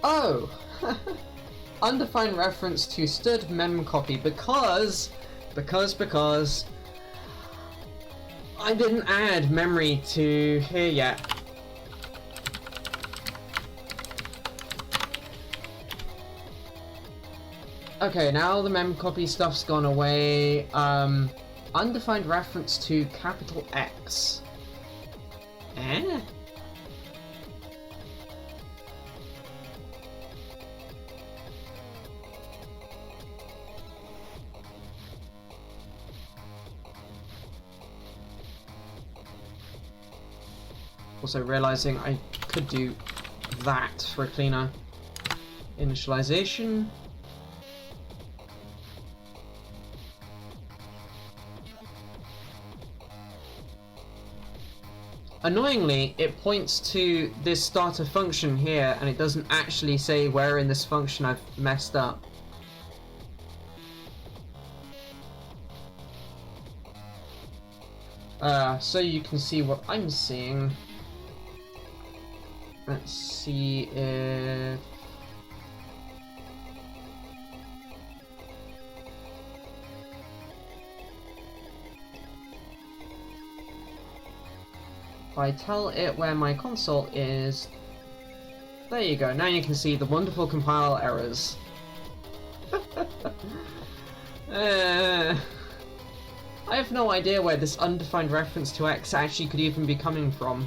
Speaker 1: Oh! Undefined reference to std mem copy because I didn't add memory to here yet. Okay, now the mem copy stuff's gone away. Undefined reference to capital X. Eh? Also realizing I could do that for a cleaner initialization. Annoyingly, it points to this starter function here, and it doesn't actually say where in this function I've messed up. So you can see what I'm seeing. Let's see if... if I tell it where my console is... there you go, now you can see the wonderful compile errors. I have no idea where this undefined reference to X actually could even be coming from.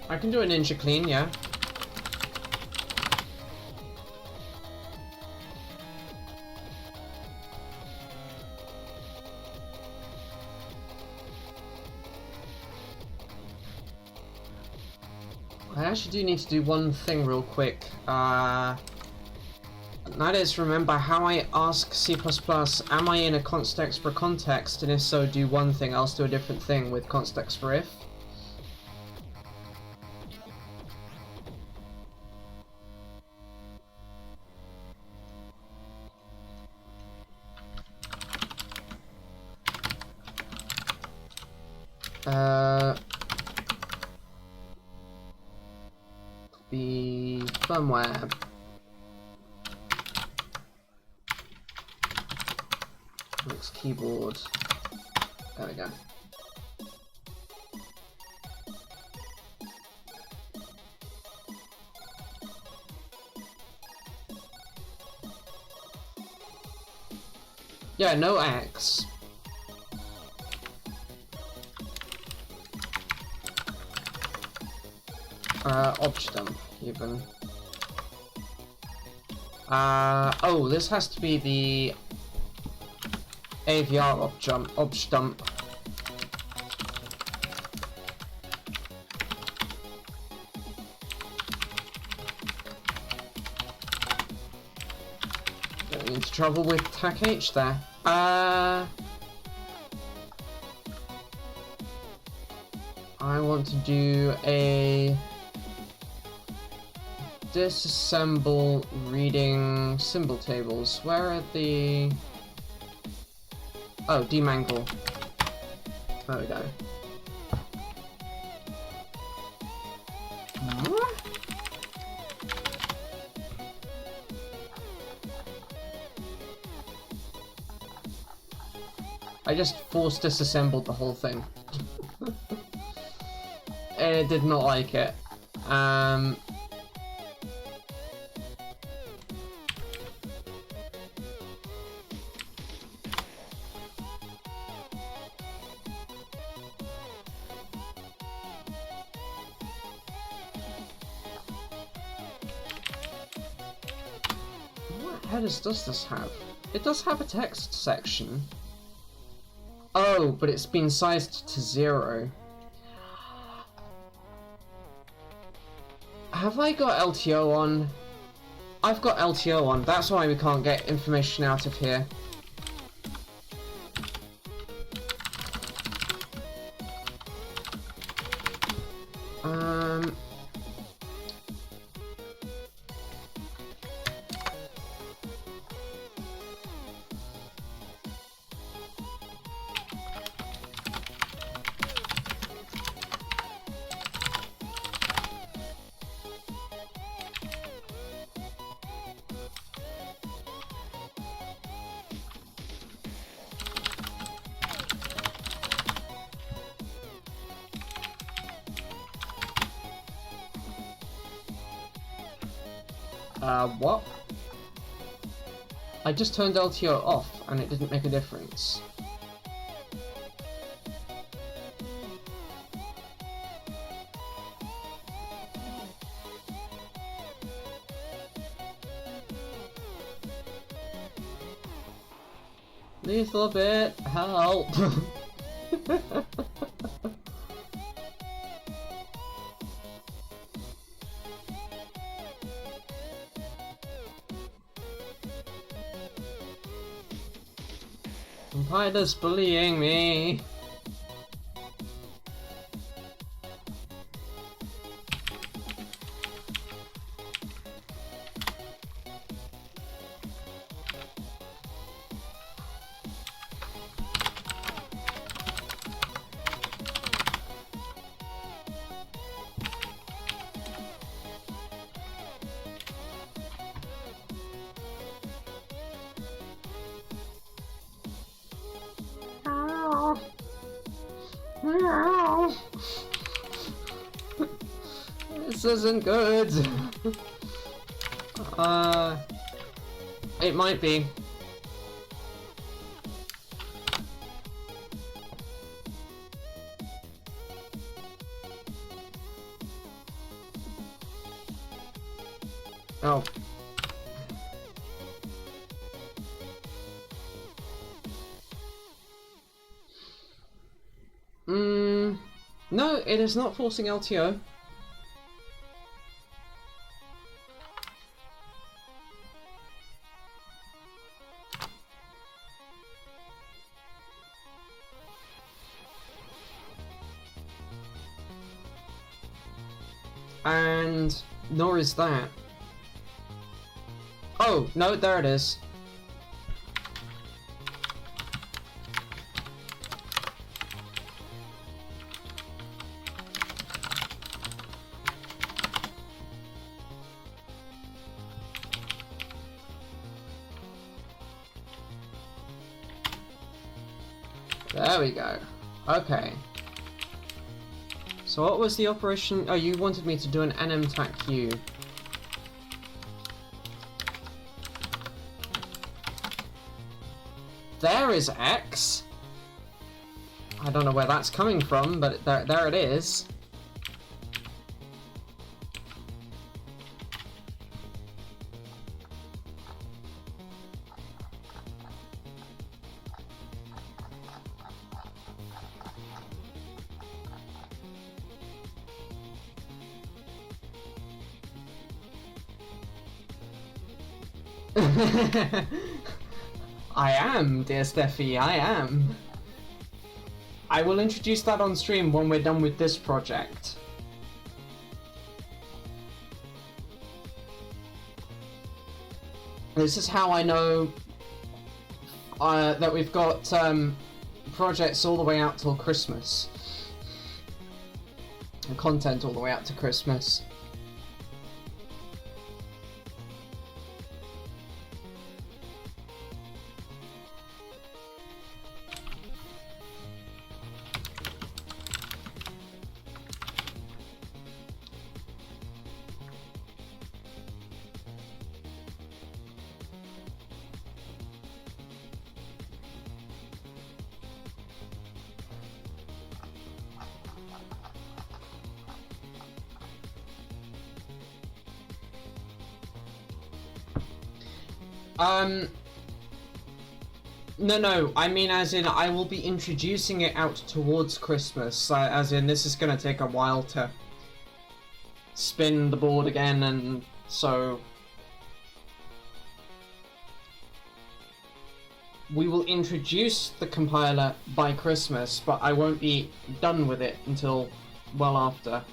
Speaker 1: I can do a ninja clean, yeah. I actually do need to do one thing real quick. That is, remember how I ask C++, am I in a const for context, and if so, do one thing, else do a different thing with const for if. The firmware. MXKeyboard. There we go. Yeah, no X. Obj dump, even. Oh, this has to be the AVR obj dump. Getting into trouble with TAC H there. I want to do a disassemble reading symbol tables. Where are the... oh, demangle. There we go. I just force disassembled the whole thing. It did not like it. What headers does this have? It does have a text section. Oh, but it's been sized to 0. Have I got LTO on? I've got LTO on, that's why we can't get information out of here. What? I just turned LTO off and it didn't make a difference. Lethal bit, help! Compiler's bullying me. This isn't good. It might be. Oh. No, it is not forcing LTO. And nor is that. Oh, no, there it is. There we go. Okay. So what was the operation? Oh, you wanted me to do an NMTAQ. There is X. I don't know where that's coming from, but there it is. I am, dear Steffi, I am. I will introduce that on stream when we're done with this project. This is how I know that we've got projects all the way out till Christmas. And content all the way out to Christmas. No, I mean as in I will be introducing it out towards Christmas, as in this is going to take a while to spin the board again, and so we will introduce the compiler by Christmas, but I won't be done with it until well after.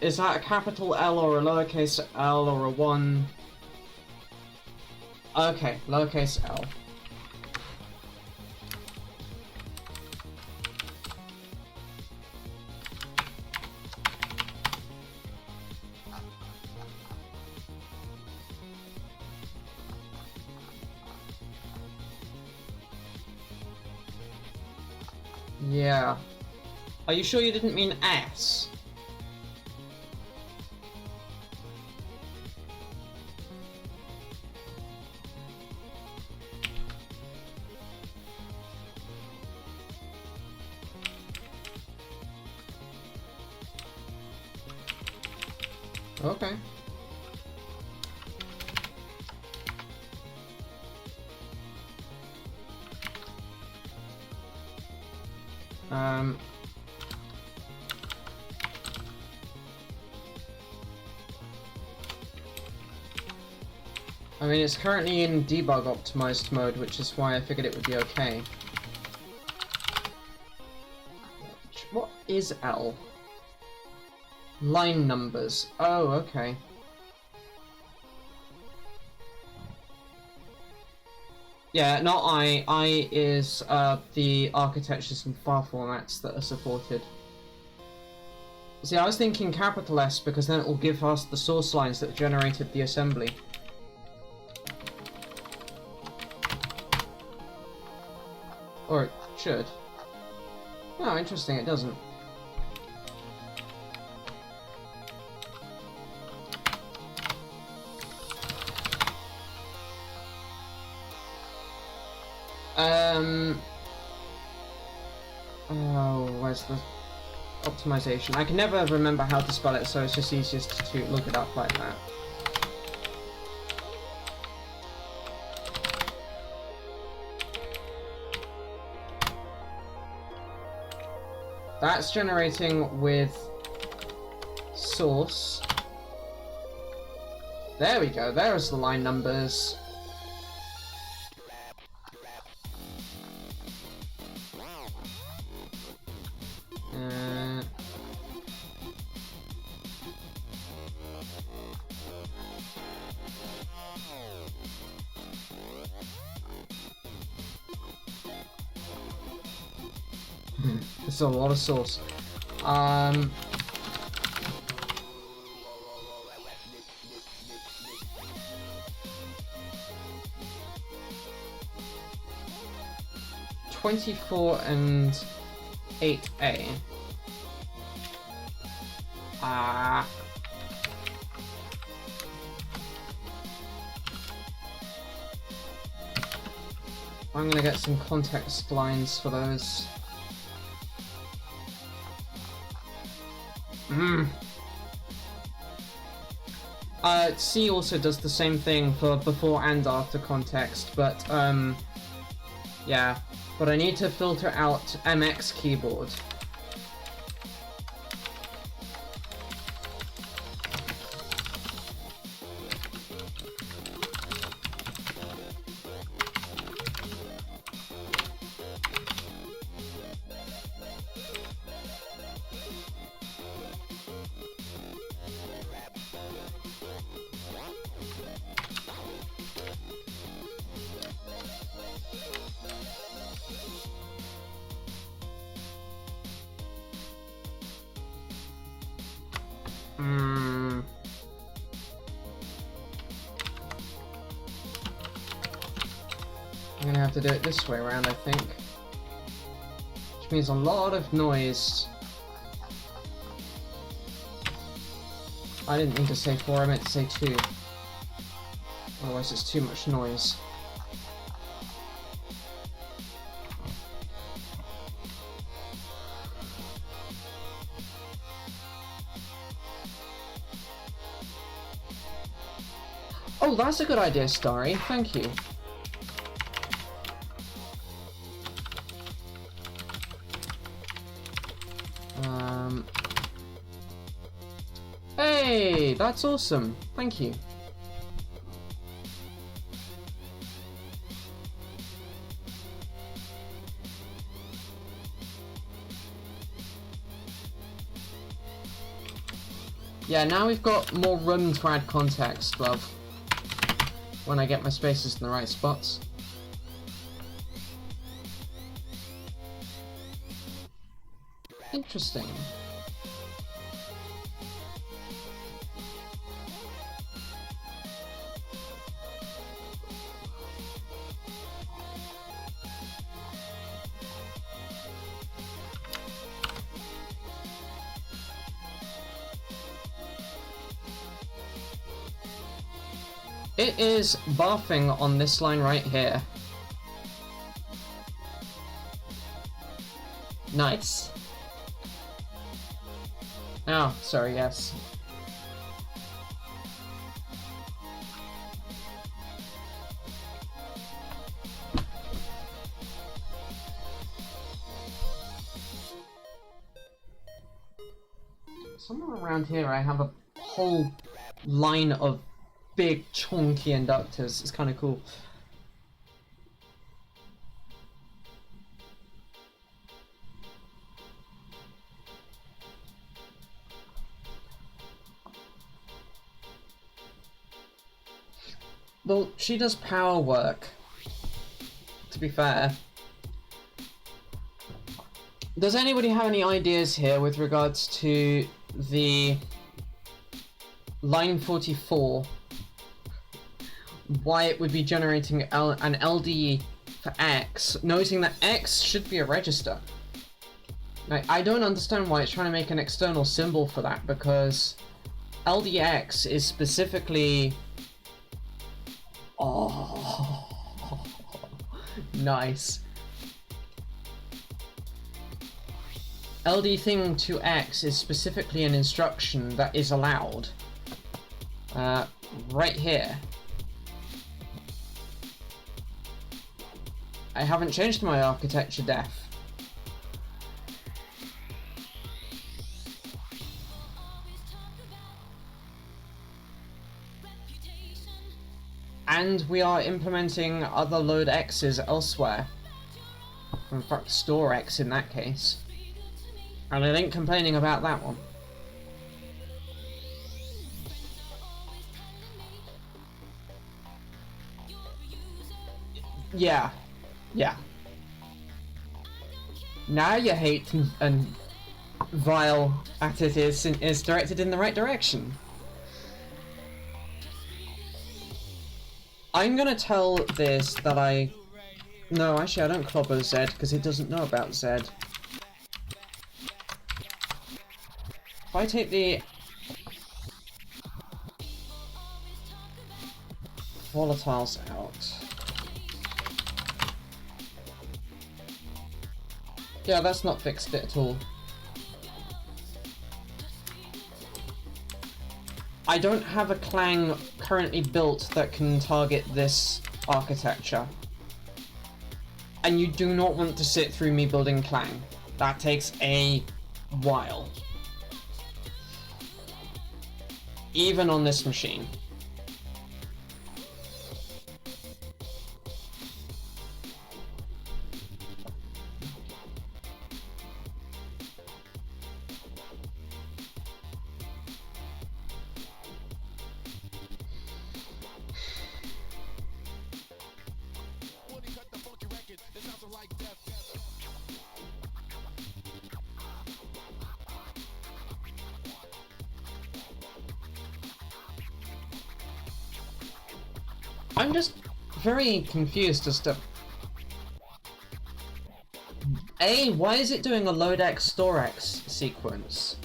Speaker 1: Is that a capital L or a lowercase l or a 1? Okay, lowercase l. Yeah. Are you sure you didn't mean S? Okay. I mean, it's currently in debug optimized mode, which is why I figured it would be okay. What is L? Line numbers. Oh, okay. Yeah, not I. I is the architectures and file formats that are supported. See, I was thinking capital S because then it will give us the source lines that generated the assembly. Or it should. Oh, interesting, it doesn't. Oh, where's the optimization? I can never remember how to spell it, so it's just easiest to look it up like that. That's generating with source. There we go, there's the line numbers. This is a lot of sauce. 24 and 8A. I'm gonna get some context lines for those. C also does the same thing for before and after context, but yeah. But I need to filter out MXKeyboard. I'm gonna have to do it this way around, I think. Which means a lot of noise. I didn't mean to say 4, I meant to say 2. Otherwise it's too much noise. Oh, that's a good idea, Starry. Thank you. Hey, that's awesome. Thank you. Yeah, now we've got more room to add context, love. When I get my spaces in the right spots. Interesting. It is barfing on this line right here. Nice. Oh, sorry, yes. around here I have a whole line of big chunky inductors. It's kind of cool. Well, she does power work, to be fair. Does anybody have any ideas here with regards to the line 44? Why it would be generating an LDE for X, noting that X should be a register. Like, I don't understand why it's trying to make an external symbol for that, because LDX is specifically... Oh, nice. LD thing to X is specifically an instruction that is allowed. Right here. I haven't changed my architecture def. And we are implementing other load X's elsewhere. In fact, store X in that case. And I ain't complaining about that one. Yeah. Yeah. Now your hate and vile at it is directed in the right direction. I'm gonna tell this that I... No, actually I don't clobber Z, because it doesn't know about Z. If I take the... volatiles out... Yeah, that's not fixed it at all. I don't have a Clang currently built that can target this architecture. And you do not want to sit through me building Clang. That takes a while. Even on this machine. I'm just very confused as to... A, why is it doing a load X, store X sequence?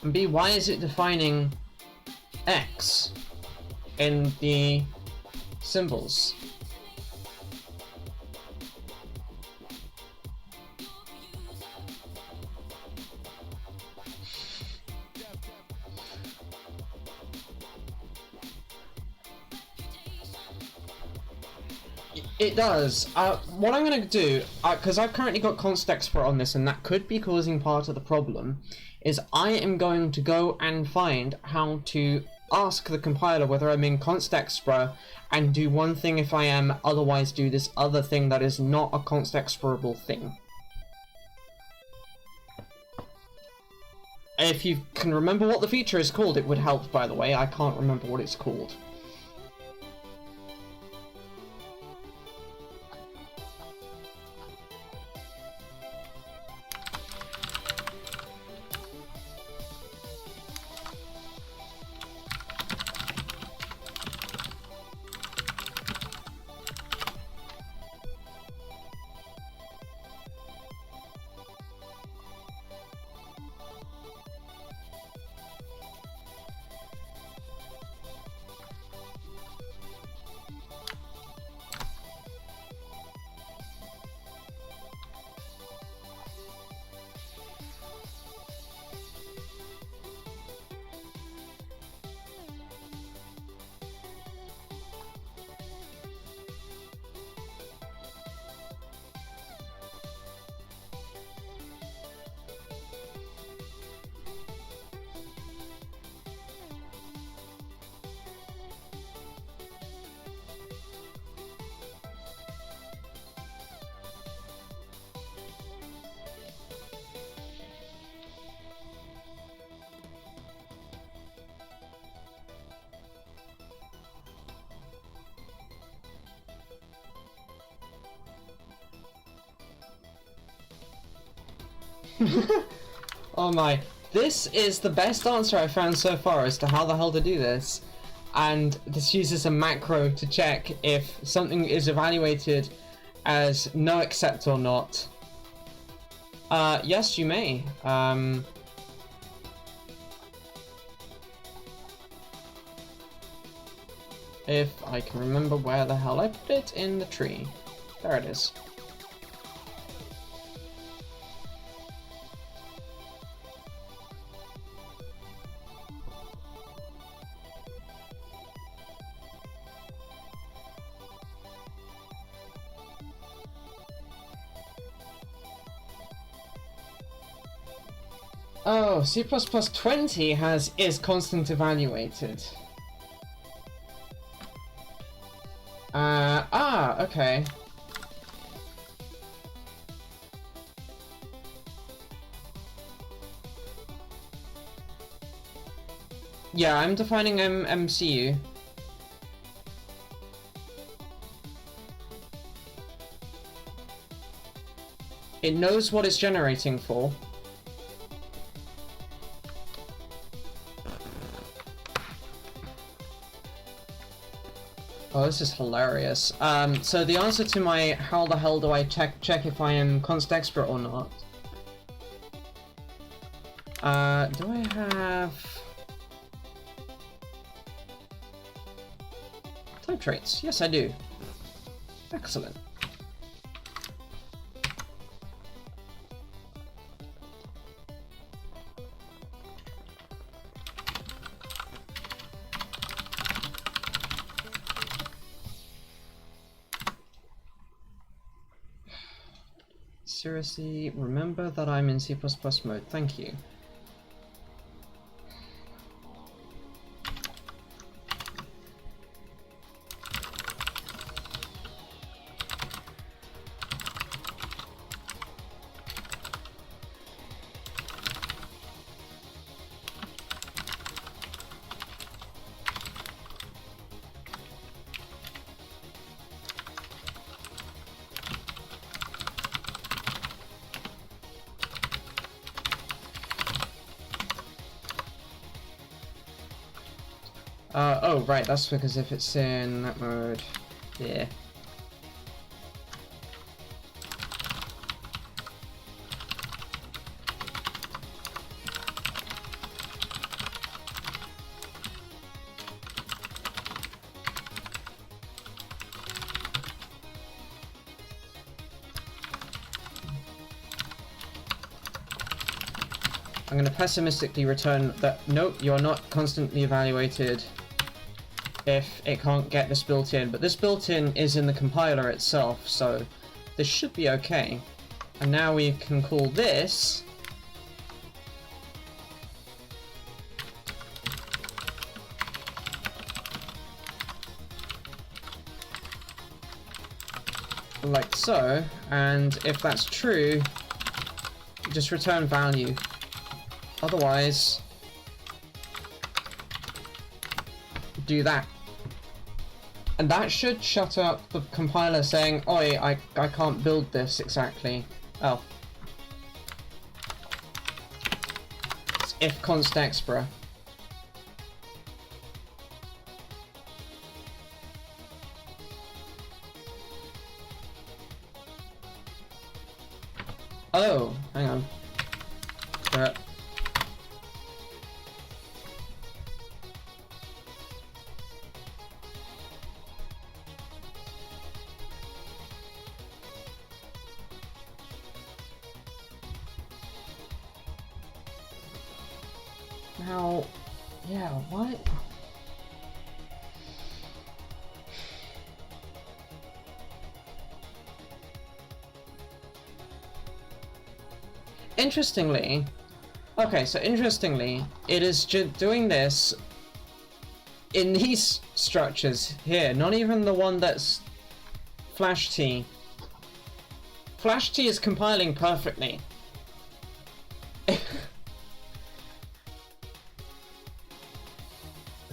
Speaker 1: And B, why is it defining X in the symbols? It does. What I'm going to do, because I've currently got const export on this and that could be causing part of the problem, is I am going to go and find how to ask the compiler whether I'm in const export and do one thing if I am, otherwise do this other thing that is not a const exportable thing. If you can remember what the feature is called, it would help, by the way. I can't remember what it's called. Oh my. This is the best answer I've found so far as to how the hell to do this. And this uses a macro to check if something is evaluated as no accept or not. Yes, you may. If I can remember where the hell I put it in the tree. There it is. Oh, C++20 is constant evaluated. Okay. Yeah, I'm defining MCU. It knows what it's generating for. Oh, this is hilarious. So the answer to my how the hell do I check if I am const expert or not? Do I have type traits? Yes, I do. Excellent. Seriously, remember that I'm in C++ mode. Thank you. Oh, right, that's because if it's in that mode, yeah. I'm going to pessimistically return that, nope, you're not constantly evaluated if it can't get this built-in, but this built-in is in the compiler itself, so this should be okay. And now we can call this like so, and if that's true, just return value. Otherwise, do that. And that should shut up the compiler saying, oi, I can't build this exactly. Oh. It's if const expr. Oh, hang on. Now, yeah, what? Interestingly, okay, so interestingly, it is doing this in these structures here, not even the one that's Flash T. Flash T is compiling perfectly.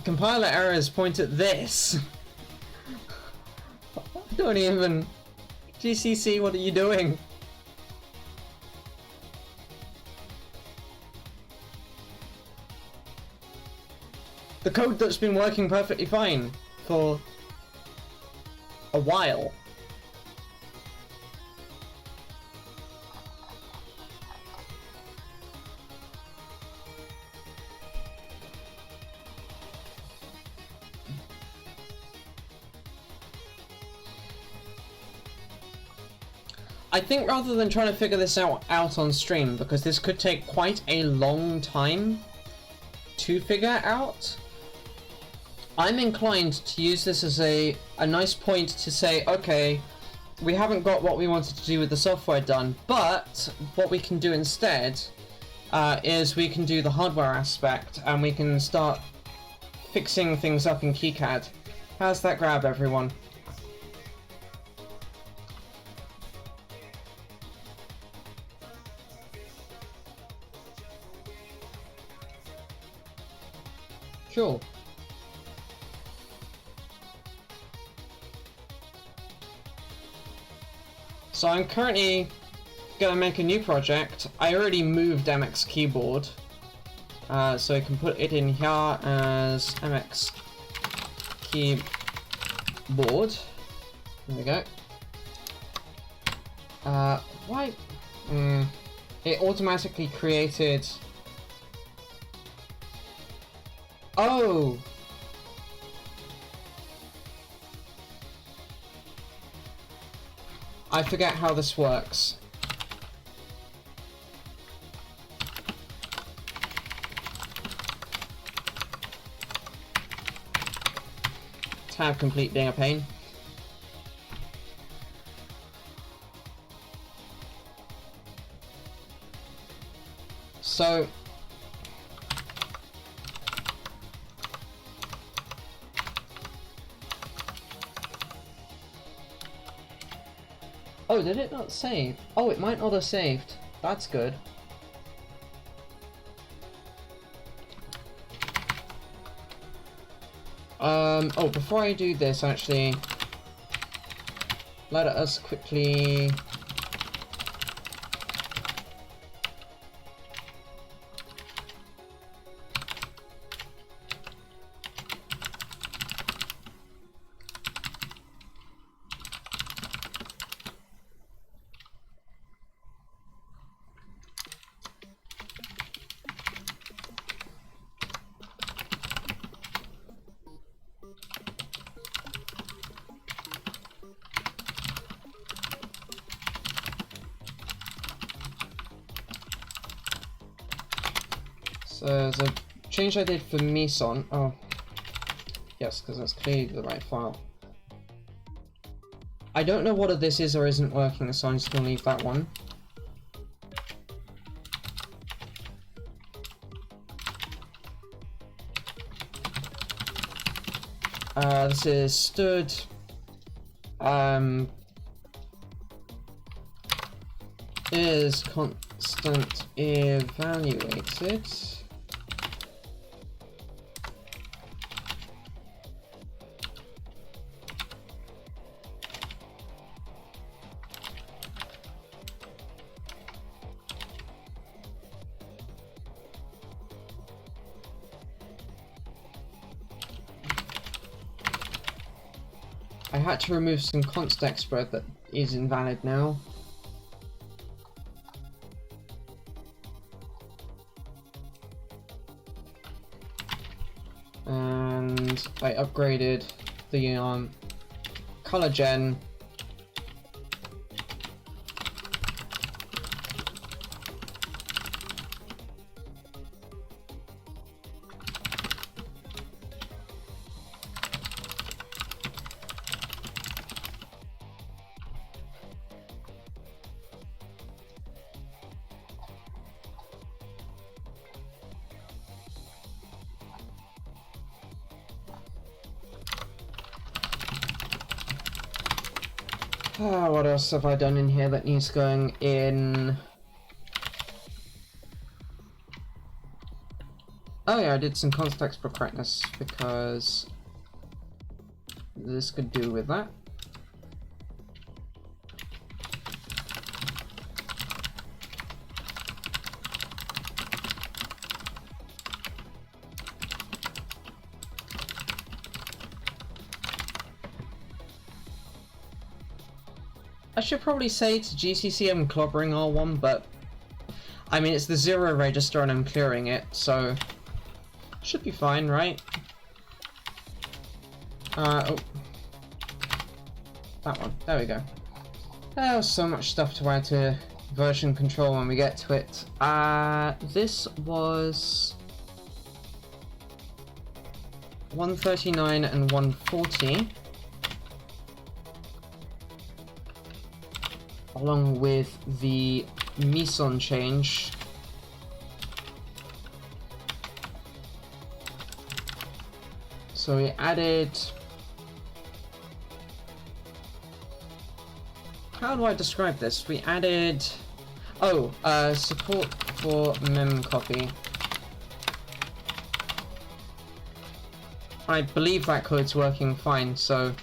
Speaker 1: Compiler errors point at this. I don't even... GCC, what are you doing? The code that's been working perfectly fine for a while. I think rather than trying to figure this out on stream, because this could take quite a long time to figure out, I'm inclined to use this as a nice point to say, okay, we haven't got what we wanted to do with the software done, but what we can do instead is we can do the hardware aspect, and we can start fixing things up in KiCAD. How's that grab, everyone? Sure. So I'm currently gonna make a new project. I already moved MXKeyboard, so I can put it in here as MXKeyboard. There we go. Why? It automatically created. Oh! I forget how this works. Tab complete being a pain. So oh, did it not save? Oh, it might not have saved. That's good. Oh, before I do this, actually, let us quickly... So there's a change I did for Meson. Oh, yes, because that's clearly the right file. I don't know what this is or isn't working, so I'm just going to leave that one. This is stood. Is constant evaluated. I had to remove some context spread that is invalid now. And I upgraded the color gen. What else have I done in here that needs going in? Oh yeah, I did some context for correctness because this could do with that. I should probably say to GCC I'm clobbering R1, but I mean it's the 0 register and I'm clearing it, so should be fine, right? Oh. That one. There we go. There's so much stuff to add to version control when we get to it. This was 139 and 140. Along with the meson change. So we added... How do I describe this? We added... Oh, support for memcopy. I believe that code's working fine, so...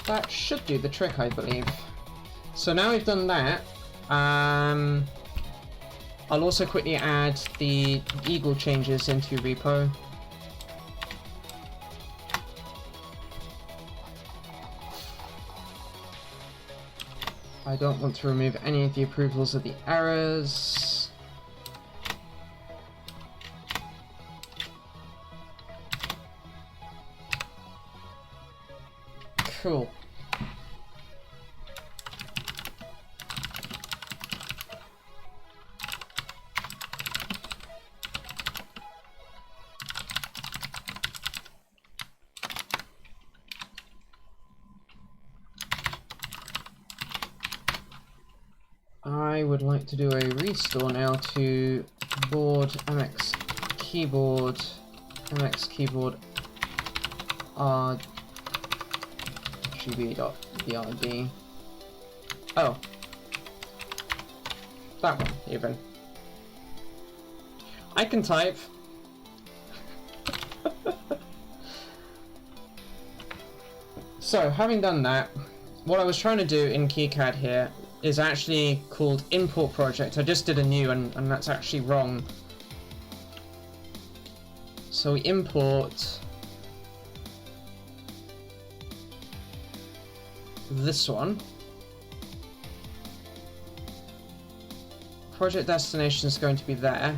Speaker 1: That should do the trick, I believe. So now we've done that, I'll also quickly add the eagle changes into repo. I don't want to remove any of the approvals of the errors. Cool. I would like to do a restore now to board MXKeyboard RGB.brd. Oh, that one even. I can type. So, having done that, what I was trying to do in KiCAD here is actually called import project. I just did a new and that's actually wrong. So we import this one. Project destination is going to be there.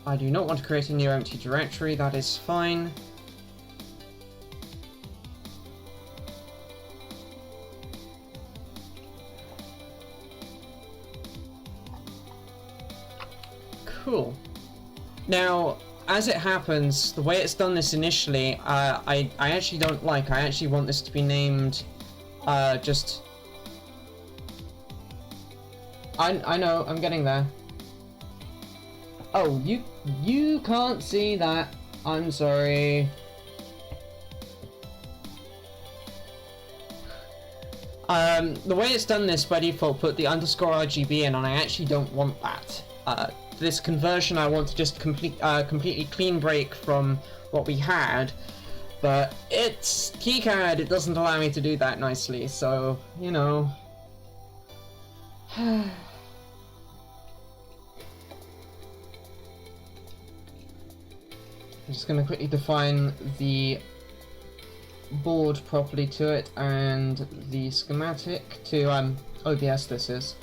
Speaker 1: I do not want to create a new empty directory, that is fine. Cool. Now, as it happens, the way it's done this initially, I actually don't like. I actually want this to be named, just... I know, I'm getting there. Oh, you can't see that. I'm sorry. The way it's done this by default put the underscore RGB in, and I actually don't want that. This conversion I want to just completely clean break from what we had, but it's KiCAD, it doesn't allow me to do that nicely, so, you know. I'm just going to quickly define the board properly to it and the schematic to OBS this is.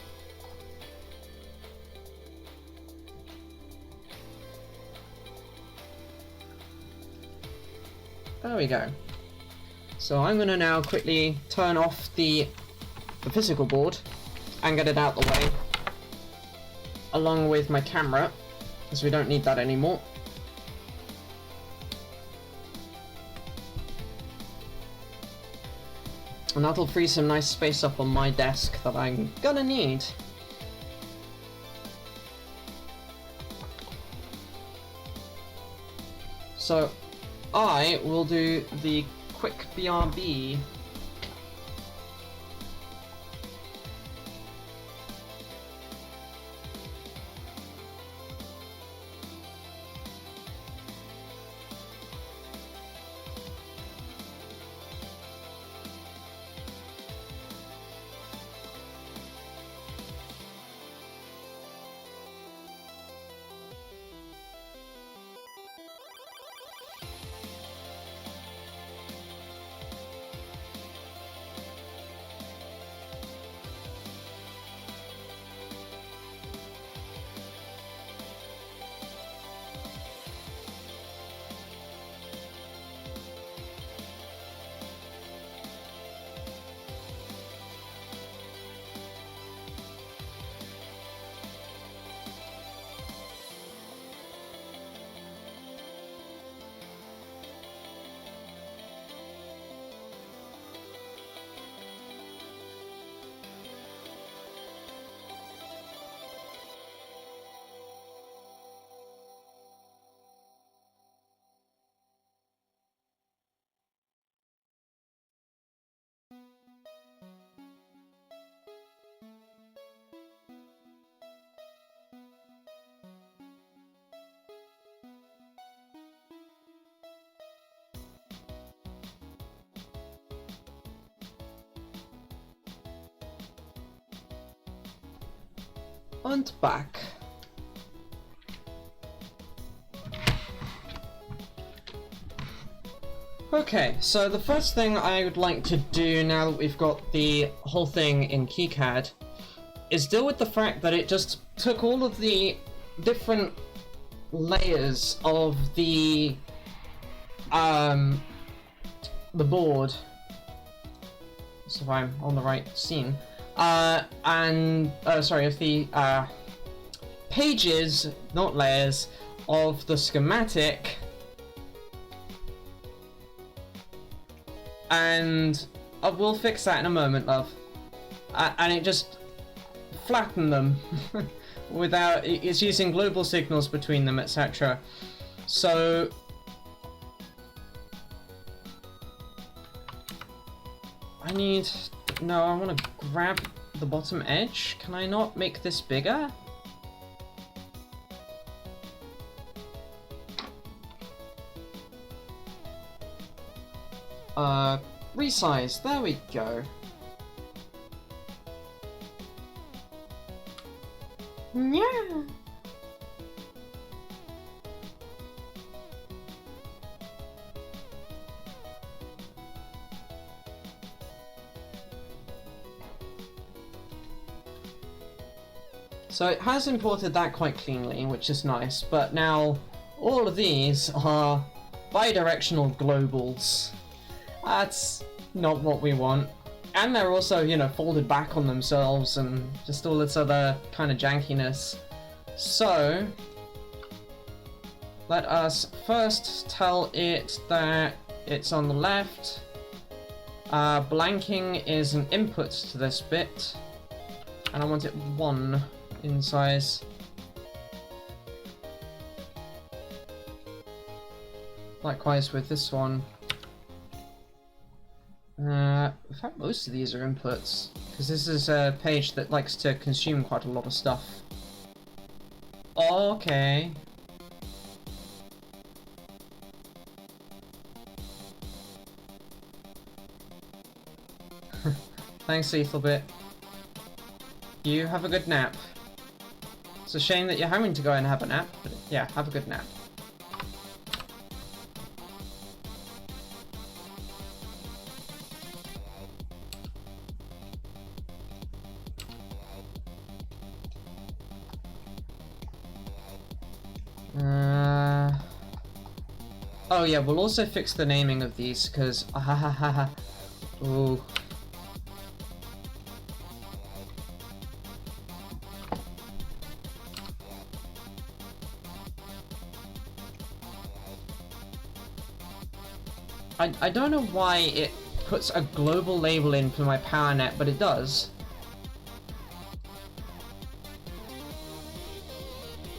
Speaker 1: There we go. So I'm going to now quickly turn off the physical board and get it out the way, along with my camera, because we don't need that anymore. And that'll free some nice space up on my desk that I'm gonna need. So, I will do the quick BRB. And back. Okay, so the first thing I would like to do now that we've got the whole thing in KiCAD is deal with the fact that it just took all of the different layers of the board, so if I'm on the right scene, sorry, of the pages, not layers, of the schematic, and we'll fix that in a moment, love. And it just flattened them without, it's using global signals between them, etc. So I want to grab the bottom edge. Can I not make this bigger? Resize, there we go. Yeah. So it has imported that quite cleanly, which is nice, but now all of these are bidirectional globals. That's not what we want. And they're also, you know, folded back on themselves and just all this other kind of jankiness. So let us first tell it that it's on the left. Blanking is an input to this bit, and I want it 1 in size. Likewise with this one. In fact, most of these are inputs, because this is a page that likes to consume quite a lot of stuff. Okay. Thanks, Ethelbit. You have a good nap. It's a shame that you're having to go and have a nap, but yeah, have a good nap. Oh yeah, we'll also fix the naming of these, because ooh. I don't know why it puts a global label in for my power net, but it does.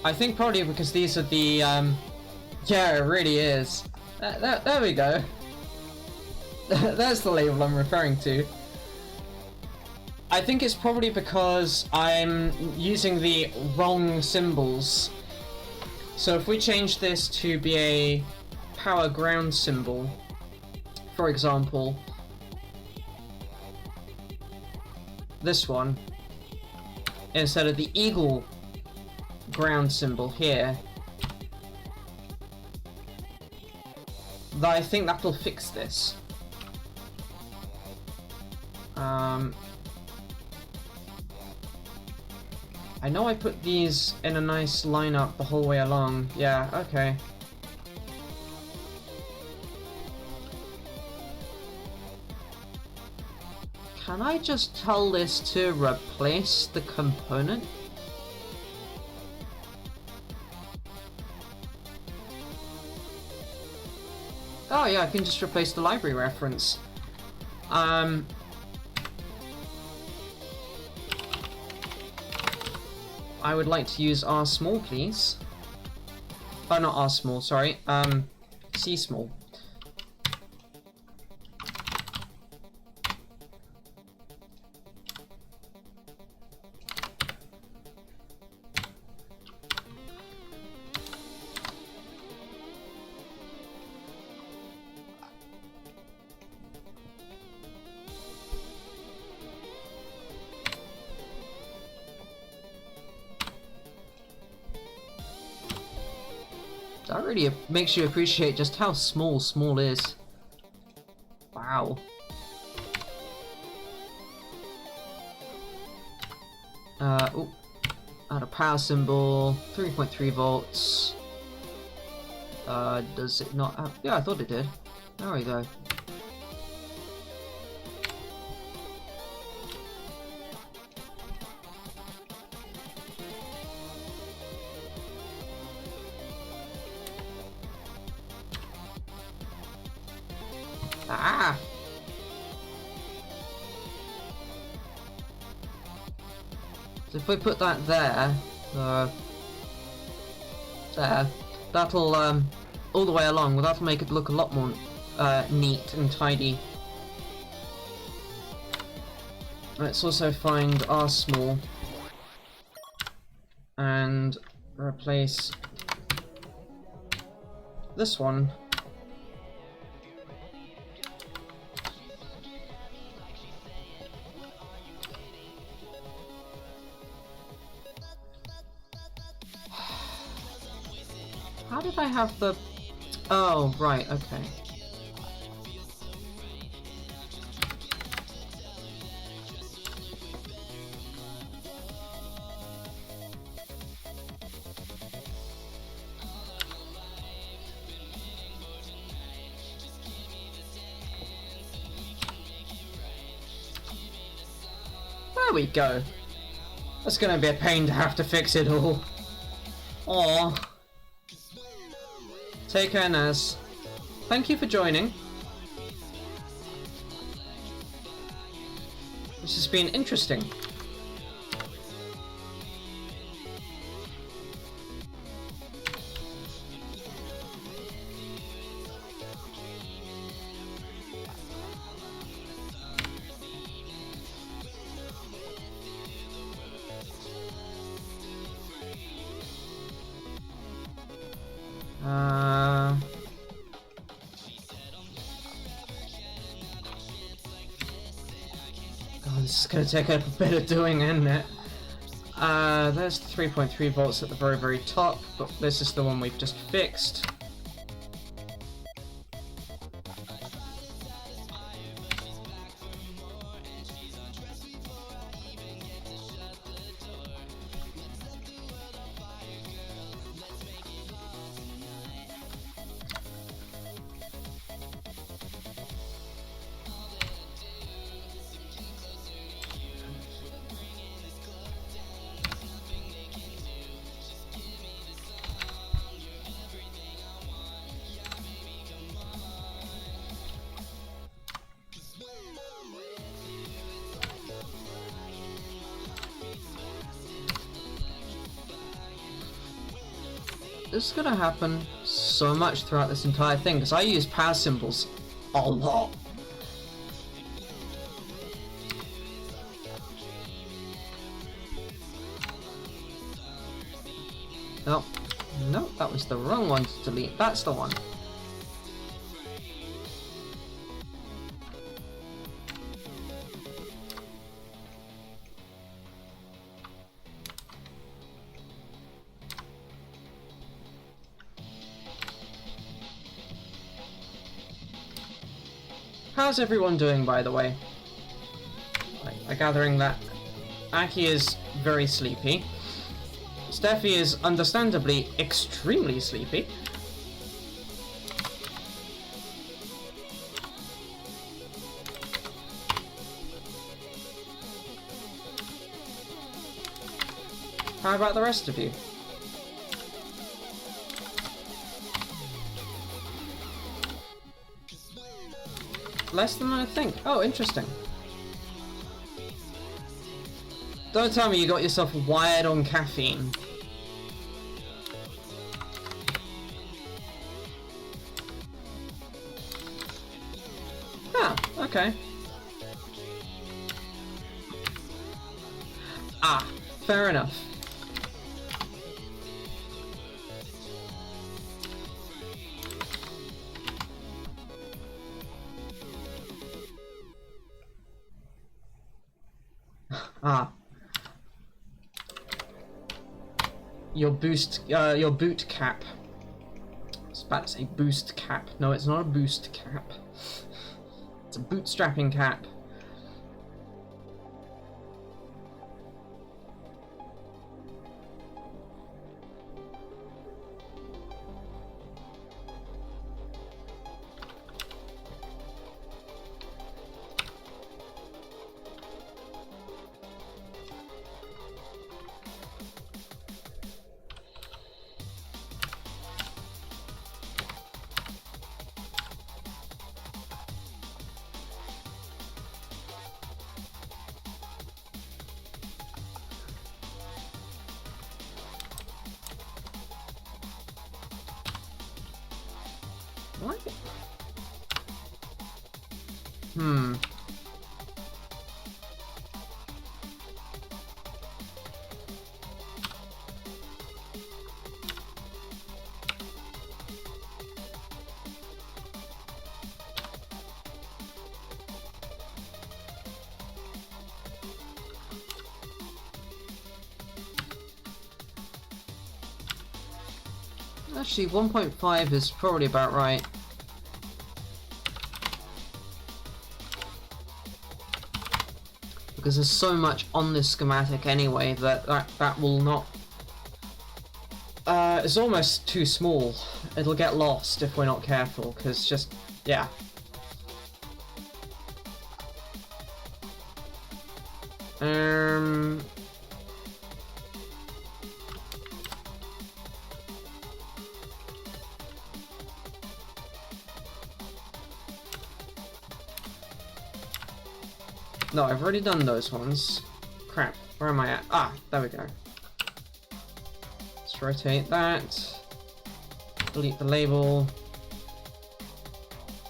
Speaker 1: I think probably because these are the, yeah, it really is. There we go. That's the label I'm referring to. I think it's probably because I'm using the wrong symbols. So if we change this to be a power ground symbol, for example, this one, instead of the eagle ground symbol here, I think that'll fix this. I know I put these in a nice lineup the whole way along. Yeah, okay. Can I just tell this to replace the component? Oh yeah, I can just replace the library reference. I would like to use R small, please. Oh, not R small, sorry. C small. That really makes you appreciate just how small is. Wow. Ooh. Add a power symbol, 3.3 volts. Does it not have... Yeah, I thought it did. There we go. Ah! So if we put that there, that'll all the way along. Well, that'll make it look a lot more neat and tidy. Let's also find R small and replace this one. How did I have the... Oh, right, okay. There we go. That's gonna be a pain to have to fix it all. Aww. Take care, Naz. Thank you for joining. This has been interesting. God, this is gonna take a bit of doing, isn't it? There's 3.3 volts at the very top, but this is the one we've just fixed. This is gonna happen so much throughout this entire thing, because I use power symbols a lot. Oh, no, that was the wrong one to delete. That's the one. How's everyone doing, by the way? I'm gathering that Aki is very sleepy. Steffi is understandably extremely sleepy. How about the rest of you? Less than I think. Oh, interesting. Don't tell me you got yourself wired on caffeine. Ah, okay. Ah, fair enough. Ah. Your boot cap. I was about to say boost cap. No, it's not a boost cap. It's a bootstrapping cap. What? Actually, 1.5 is probably about right. Because there's so much on this schematic anyway that will not... it's almost too small. It'll get lost if we're not careful, because just... yeah. No, I've already done those ones. Crap, where am I at? Ah, there we go. Let's rotate that. Delete the label.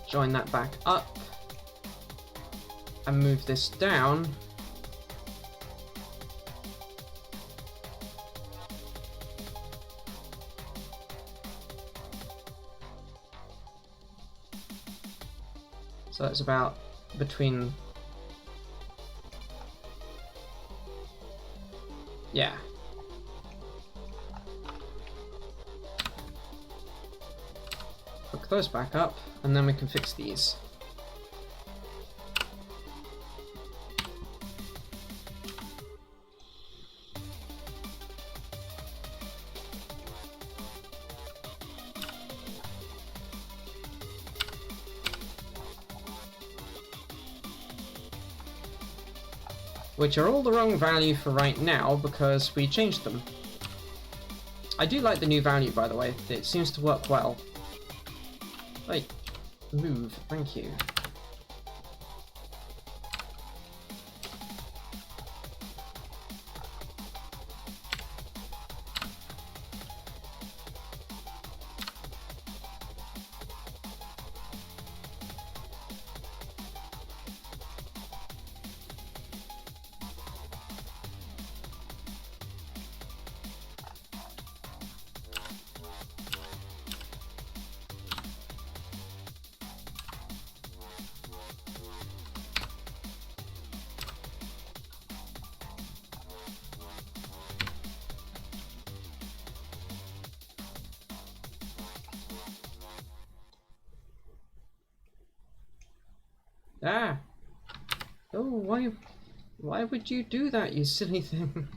Speaker 1: Join that back up. And move this down. So it's about between... yeah. Hook those back up, and then we can fix these. Which are all the wrong value for right now because we changed them. I do like the new value, by the way. It seems to work well. Wait, move, thank you. Ah! Oh, why would you do that, you silly thing?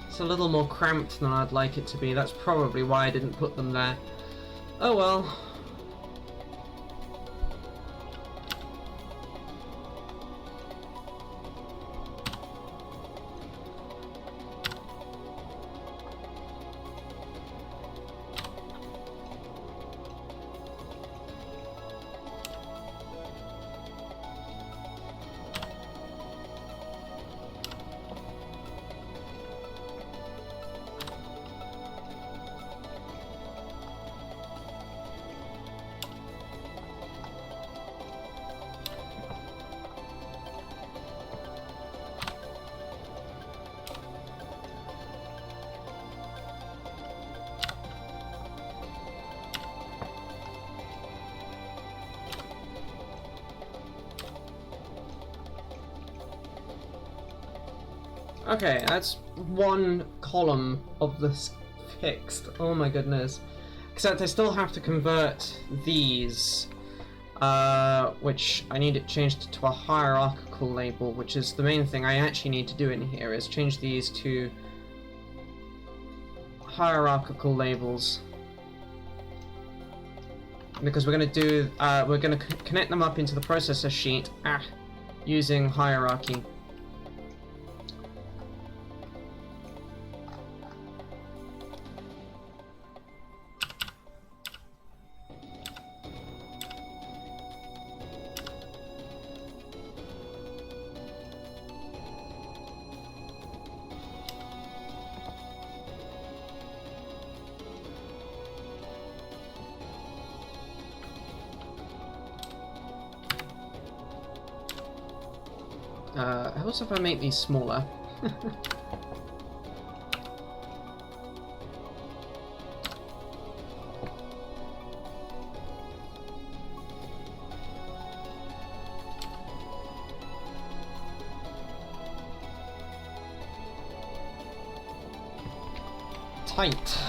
Speaker 1: It's a little more cramped than I'd like it to be. That's probably why I didn't put them there. Oh well. Okay, that's one column of this fixed. Oh my goodness. Except I still have to convert these, which I need it changed to a hierarchical label, which is the main thing I actually need to do in here, is change these to hierarchical labels. Because we're going to do, we're going to connect them up into the processor sheet, using hierarchy. How else if I make these smaller? Tight.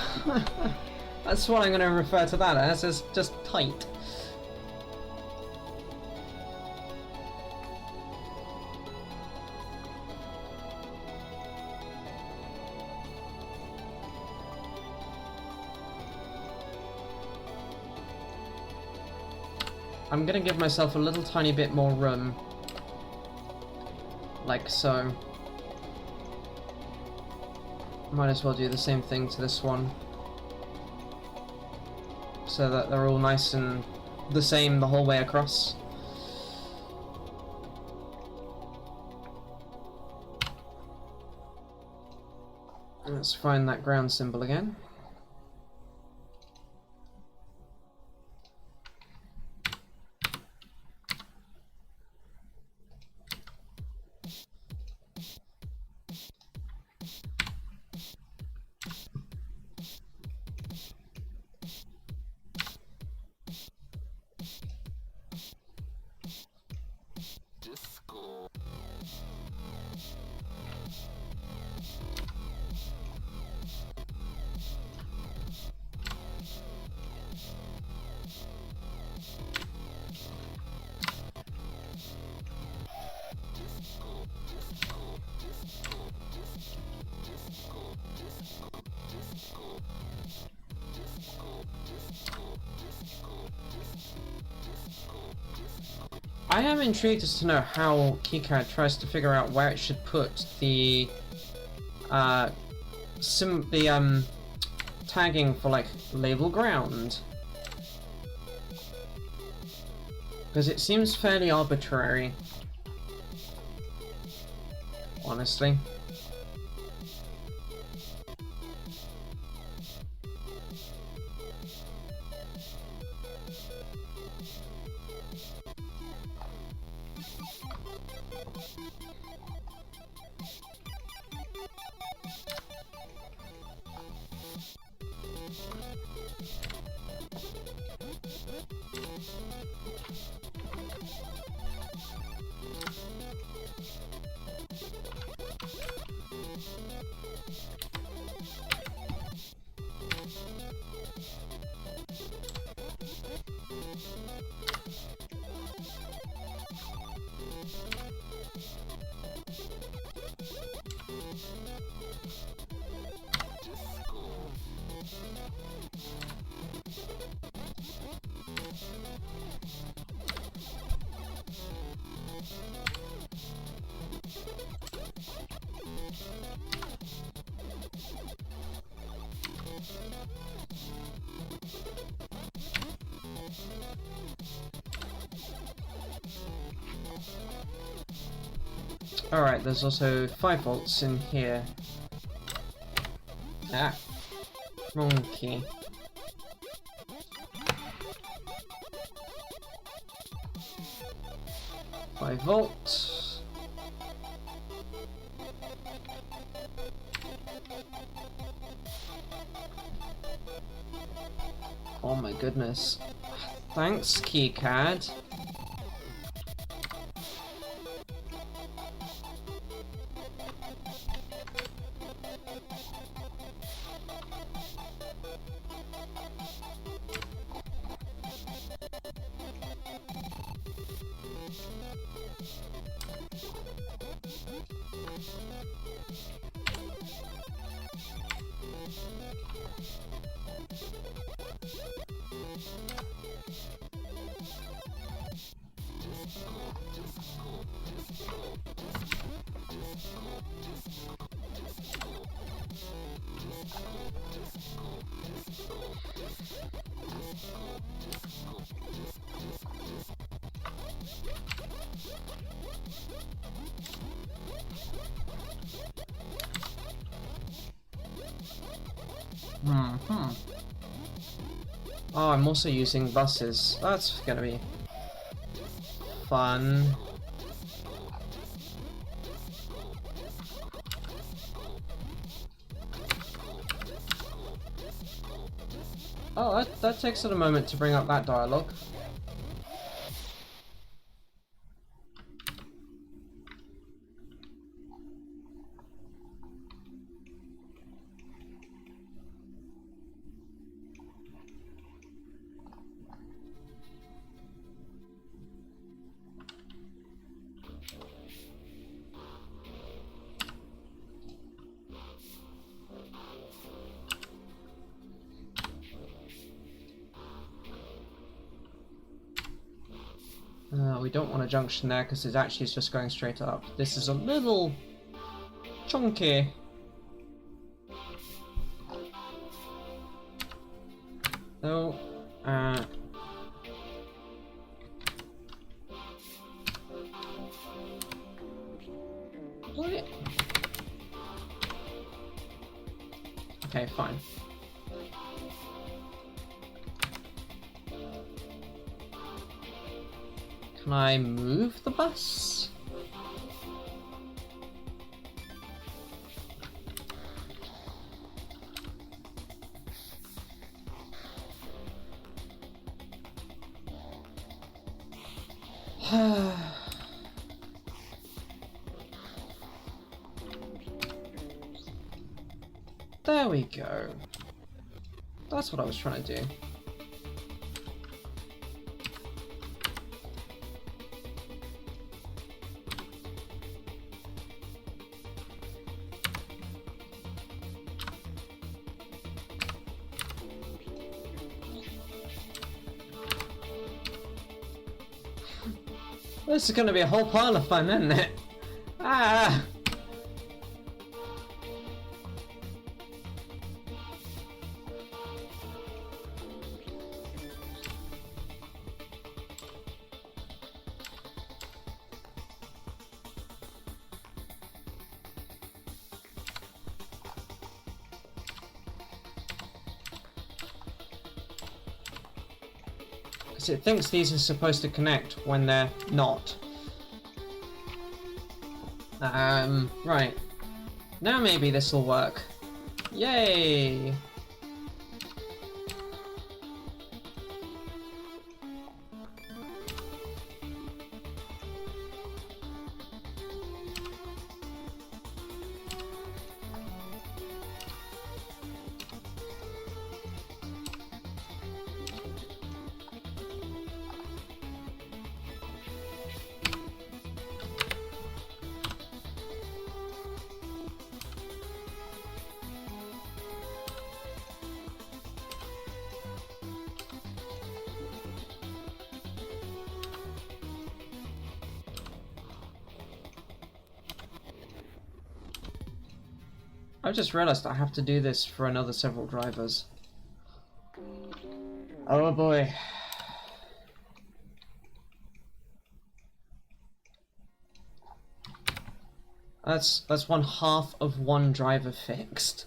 Speaker 1: That's what I'm going to refer to that as just tight. I'm gonna give myself a little tiny bit more room. Like so. Might as well do the same thing to this one. So that they're all nice and the same the whole way across. Let's find that ground symbol again. I am intrigued as to know how KiCAD tries to figure out where it should put the tagging for like label ground, because it seems fairly arbitrary, honestly. Alright, there's also 5 volts in here. Ah, wrong key. $5 volt. Oh my goodness. Thanks, KiCAD. Oh, I'm also using buses. That's gonna be fun. Oh, that takes it a moment to bring up that dialogue. We don't want a junction there because it actually is just going straight up. This is a little chunky. So, what? Okay, fine. Can I move the bus? There we go. That's what I was trying to do. This is gonna be a whole pile of fun, isn't it? Ah! Because it thinks these are supposed to connect when they're not. Right. Now maybe this will work. Yay! I just realized I have to do this for another several drivers. Oh boy. That's 1/2 of one driver fixed.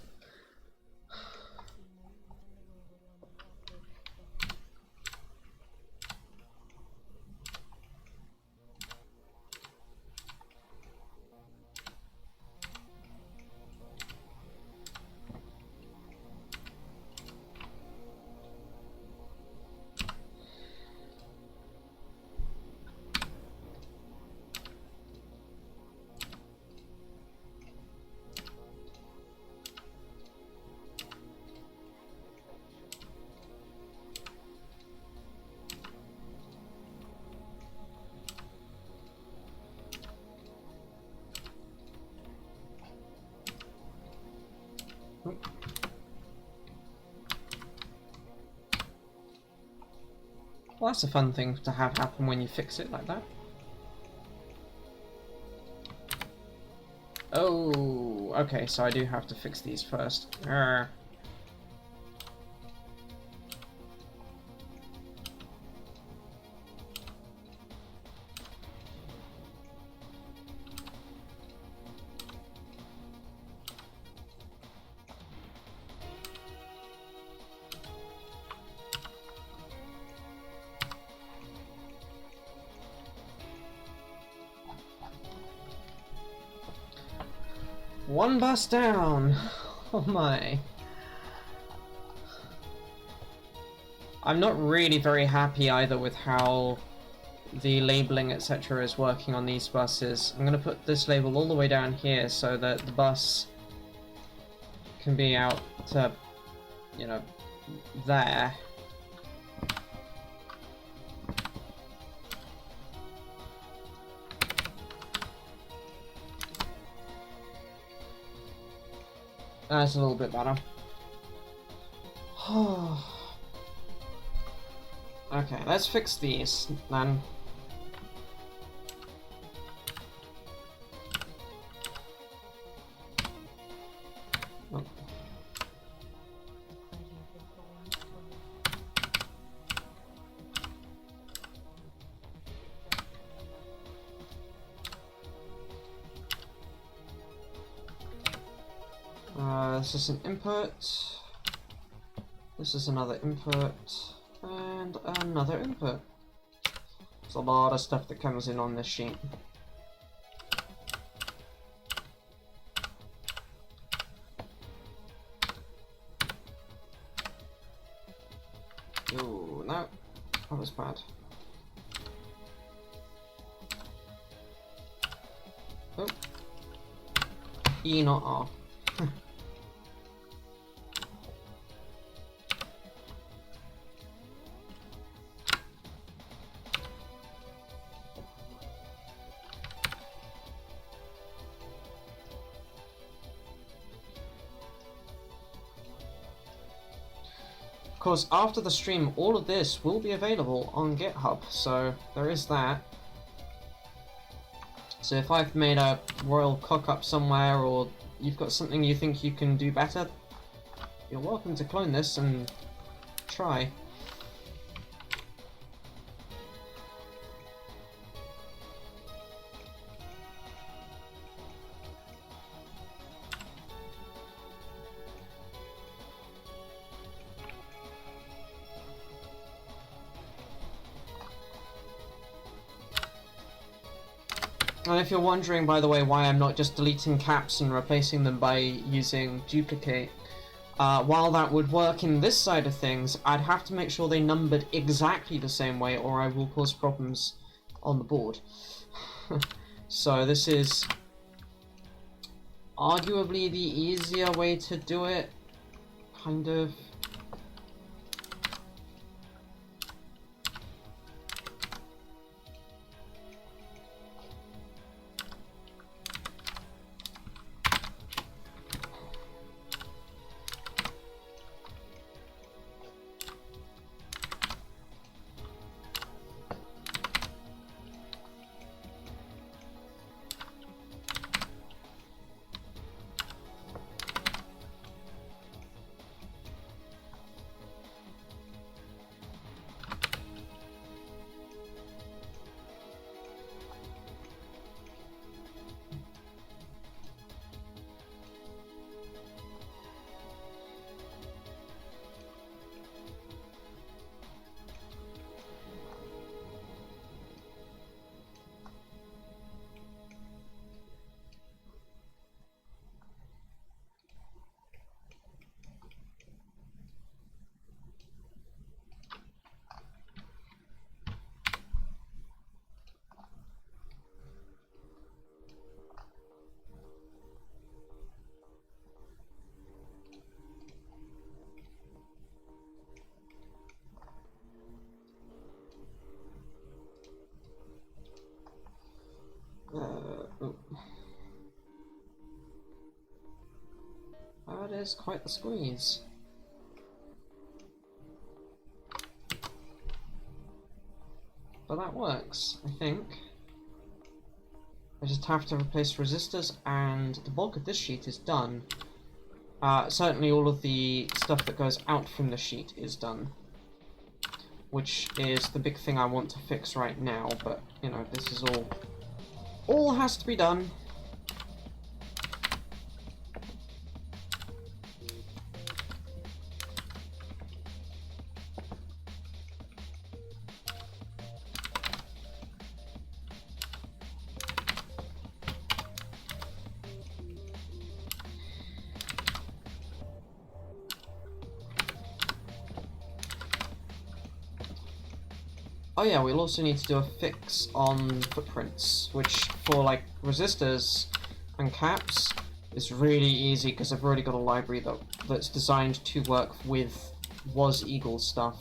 Speaker 1: Well, that's a fun thing to have happen when you fix it like that. Oh, okay, so I do have to fix these first. Arrgh. One bus down! Oh my. I'm not really very happy either with how the labeling etc. is working on these buses. I'm going to put this label all the way down here so that the bus can be out to, you know, there. That's a little bit better. Okay, let's fix these then. Oh. This is an input, this is another input, and another input. There's a lot of stuff that comes in on this sheet. Oh, no, that was bad. Oh, E not R. Of course, after the stream, all of this will be available on GitHub, so there is that. So if I've made a royal cock-up somewhere, or you've got something you think you can do better, you're welcome to clone this and try. And if you're wondering, by the way, why I'm not just deleting caps and replacing them by using duplicate, while that would work in this side of things, I'd have to make sure they numbered exactly the same way, or I will cause problems on the board. So this is arguably the easier way to do it, kind of. That is quite the squeeze. But that works, I think. I just have to replace resistors, and the bulk of this sheet is done. Certainly all of the stuff that goes out from the sheet is done, which is the big thing I want to fix right now, but, you know, this is all has to be done. Oh yeah, we'll also need to do a fix on footprints, which for like resistors and caps is really easy because I've already got a library that's designed to work with was Eagle stuff.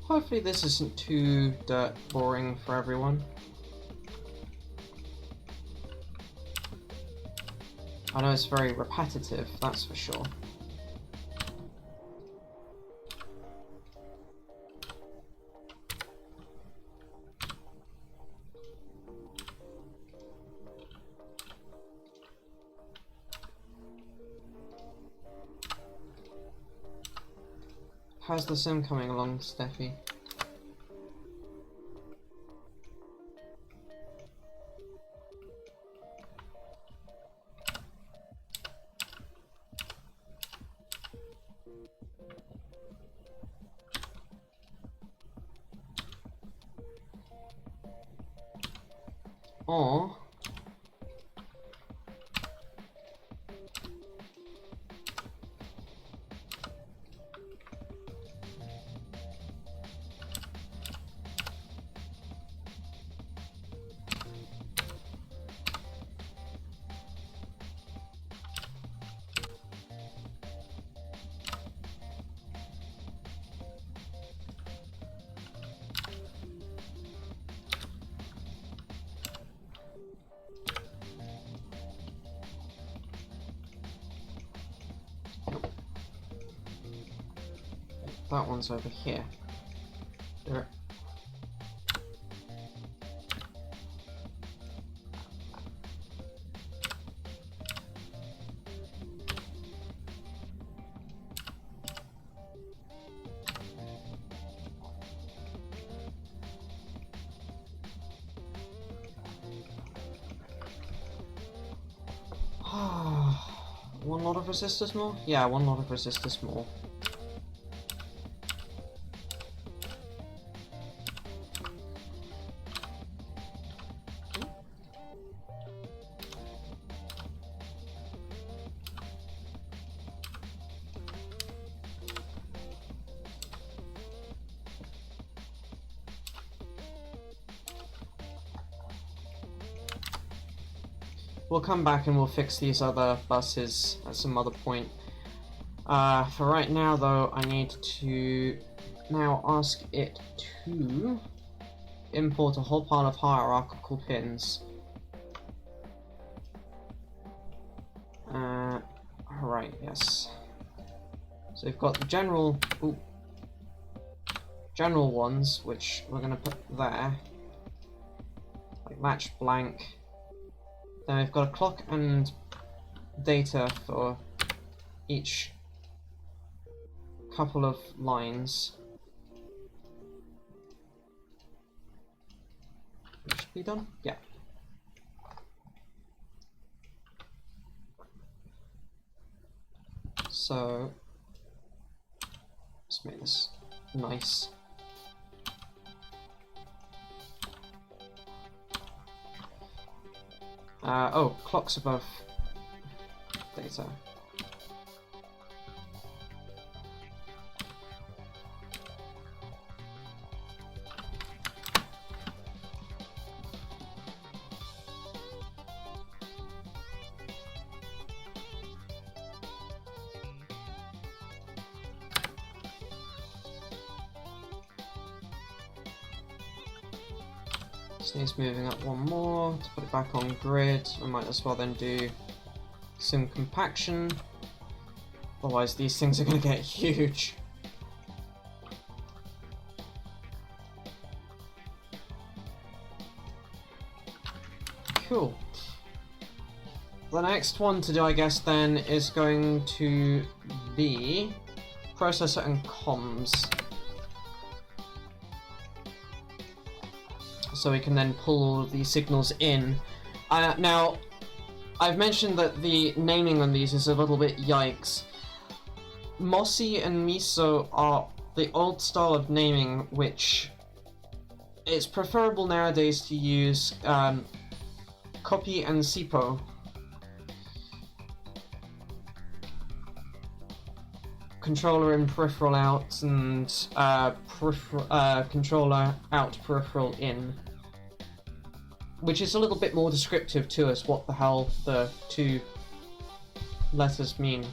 Speaker 1: Hopefully this isn't too dirt boring for everyone. I know it's very repetitive, that's for sure. How's the sim coming along, Steffi? Or that one's over here. There. One lot of resistors more? Yeah, one lot of resistors more. We'll come back and we'll fix these other buses at some other point. For right now though, I need to now ask it to import a whole pile of hierarchical pins. Right, yes. So we've got the general ones, which we're going to put there. Like match blank. Then we've got a clock and data for each couple of lines. It should be done? Yeah. So let's make this nice. Oh, clocks above data. This needs moving up one more to put it back on grid. I might as well then do some compaction, otherwise these things are going to get huge. Cool. The next one to do, I guess, then is going to be processor and comms. So we can then pull all of these signals in. Now, I've mentioned that the naming on these is a little bit yikes. Mossy and Miso are the old style of naming, which it's preferable nowadays to use copy and SIPO. Controller in, peripheral out, and controller out, peripheral in. Which is a little bit more descriptive to us what the hell the two letters mean.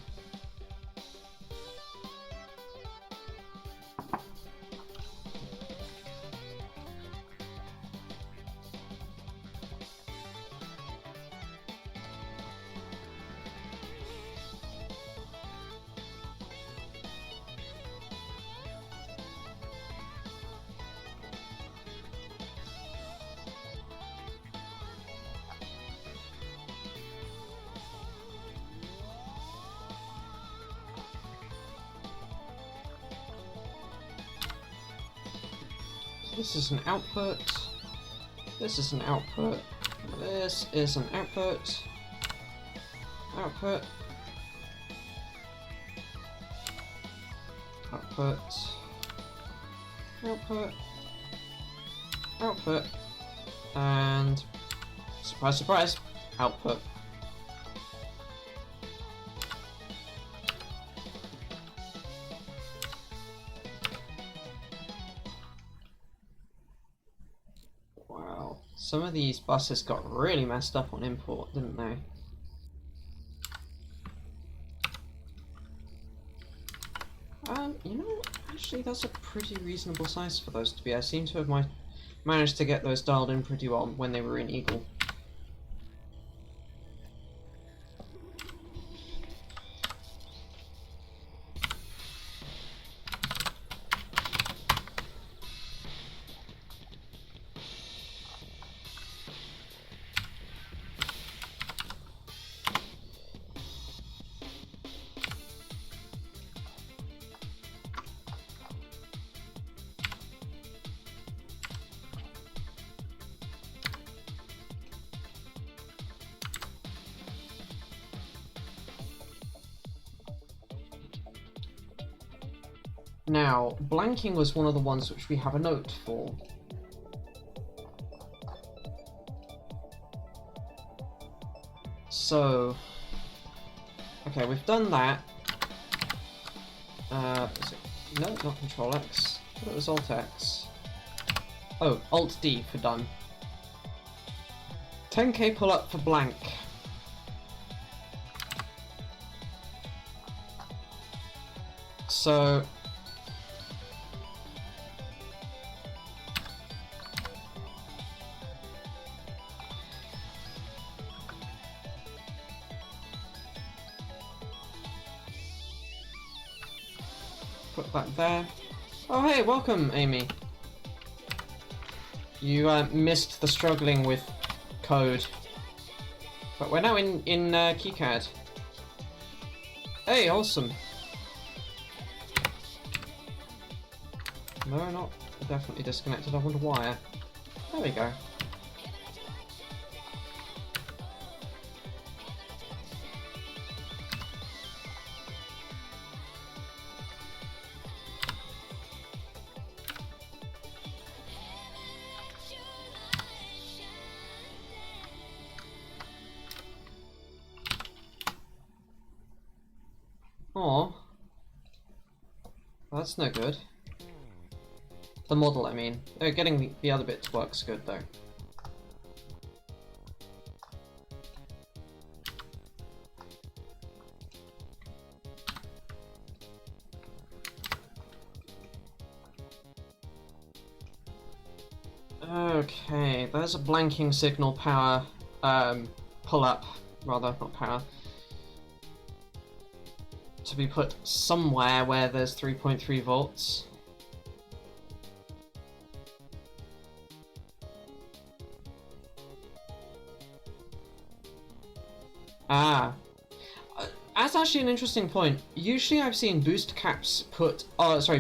Speaker 1: This is an output, this is an output, this is an output, output, output, output, output, and surprise, surprise, output. Some of these buses got really messed up on import, didn't they? You know, actually that's a pretty reasonable size for those to be. I seem to have managed to get those dialed in pretty well when they were in Eagle. Now, blanking was one of the ones which we have a note for. So, okay, we've done that. Is it? No, not Control X. I thought it was Alt X. Oh, Alt D for done. 10k pull up for blank. So put that there. Oh hey, welcome Amy. You missed the struggling with code. But we're now in KiCAD. Hey, awesome. No, not definitely disconnected. I wonder why. There we go. Oh, that's no good. The model, I mean. Getting the other bit to work's good, though. Okay, there's a blanking signal power, pull-up, rather, not power, to be put somewhere where there's 3.3 volts. Ah, that's actually an interesting point. Usually I've seen boot caps put onto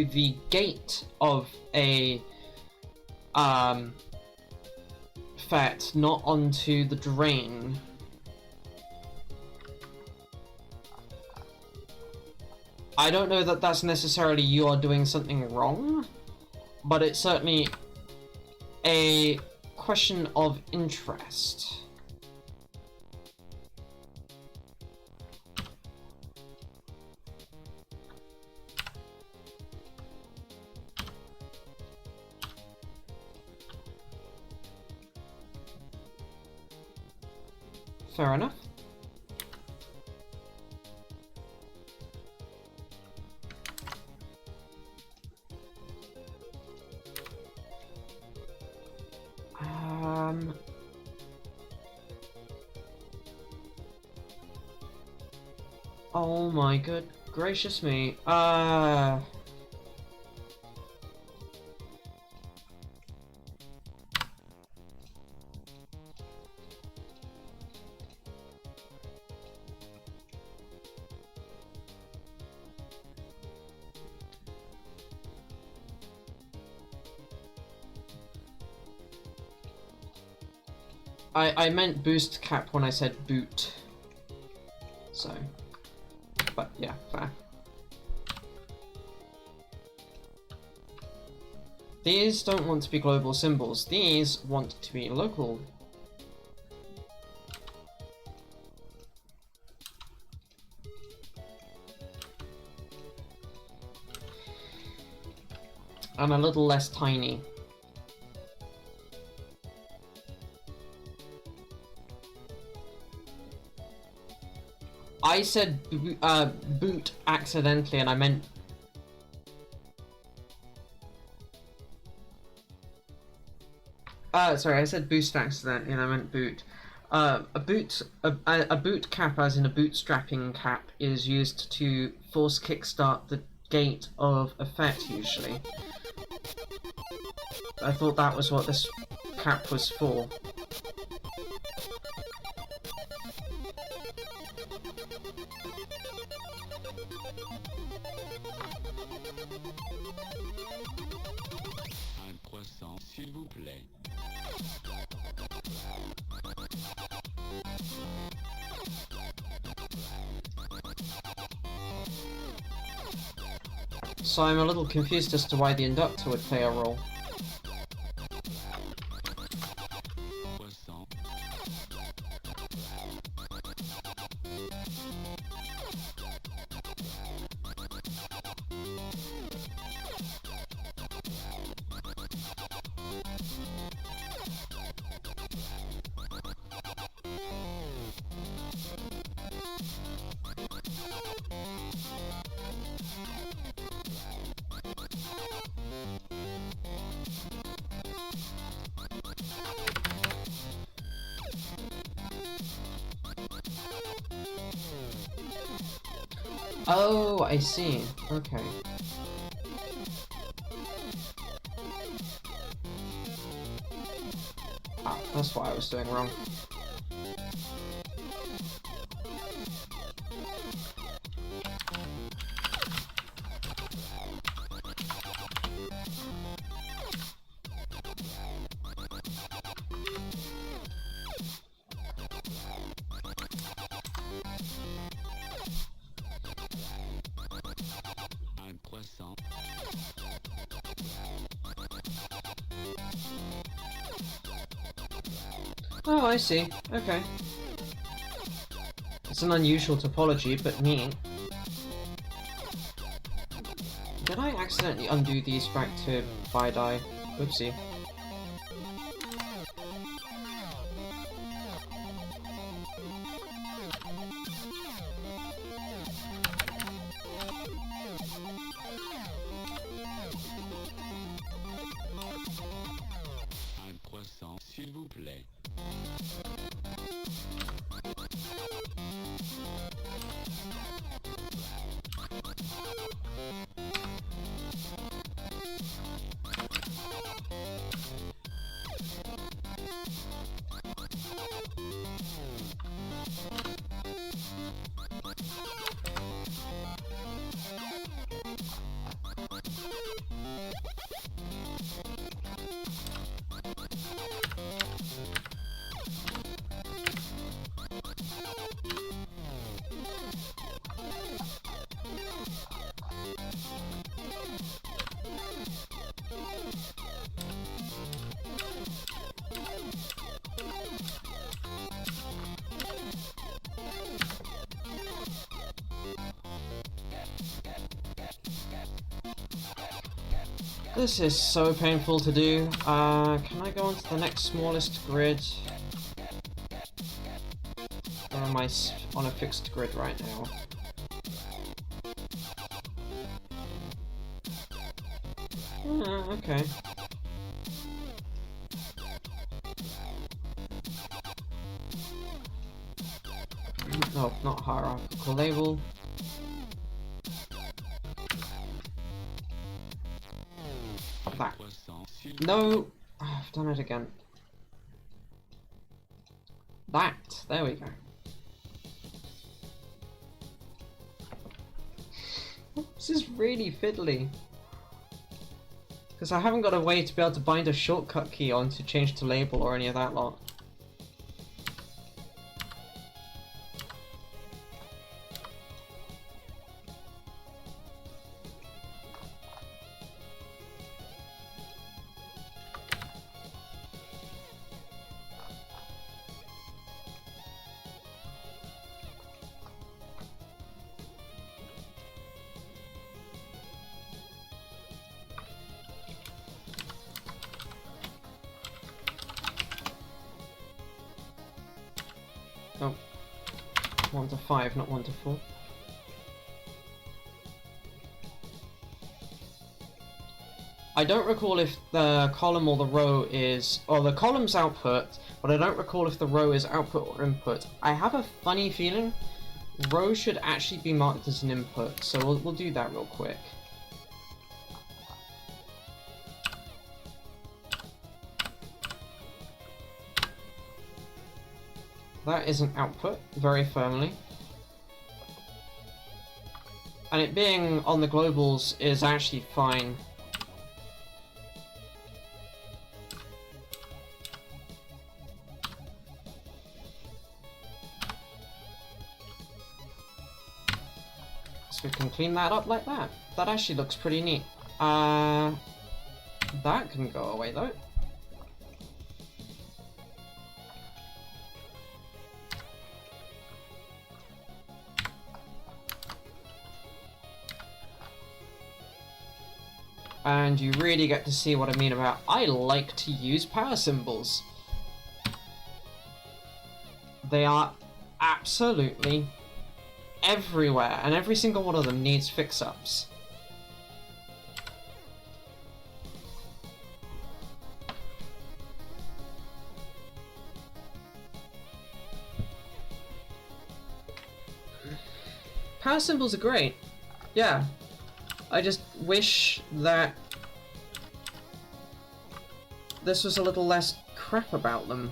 Speaker 1: the gate of a FET, not onto the drain. I don't know that that's necessarily you are doing something wrong, but it's certainly a question of interest. Fair enough. Oh my good gracious me. I meant boost cap when I said boot. So, but yeah, fair. These don't want to be global symbols. These want to be local. And a little less tiny. I said boot accidentally, and I meant... sorry, I said boost accidentally, and I meant boot. A boot cap, as in a bootstrapping cap, is used to force kickstart the gate of a FET, usually. I thought that was what this cap was for.
Speaker 2: S'il vous plaît.
Speaker 1: So I'm a little confused as to why the inductor would play a role.
Speaker 2: Croissant.
Speaker 1: Oh, I see. Okay. Ah, that's what I was doing wrong.
Speaker 2: Un croissant.
Speaker 1: Oh, I see. Okay. It's an unusual topology, but neat. Did I accidentally undo these back to bi-die? Oopsie.
Speaker 2: Un croissant, s'il vous plaît.
Speaker 1: This is so painful to do. Can I go on to the next smallest grid? Or am I on a fixed grid right now? Okay. No, not hierarchical label. That.
Speaker 2: Croissant, s'il
Speaker 1: No! Oh, I've done it again. That! There we go. This is really fiddly. Because I haven't got a way to be able to bind a shortcut key on to change to label or any of that lot. Oh. 1 to 5, not 1 to 4. I don't recall if the column or the row is... or the column's output, but I don't recall if the row is output or input. I have a funny feeling row should actually be marked as an input, so we'll do that real quick. That is an output, very firmly. And it being on the globals is actually fine. So we can clean that up like that. that actually looks pretty neat. That can go away though. And you really get to see what I mean about I like to use power symbols. They are absolutely everywhere, and every single one of them needs fix-ups. Power symbols are great. Yeah. I just wish that this was a little less crap about them.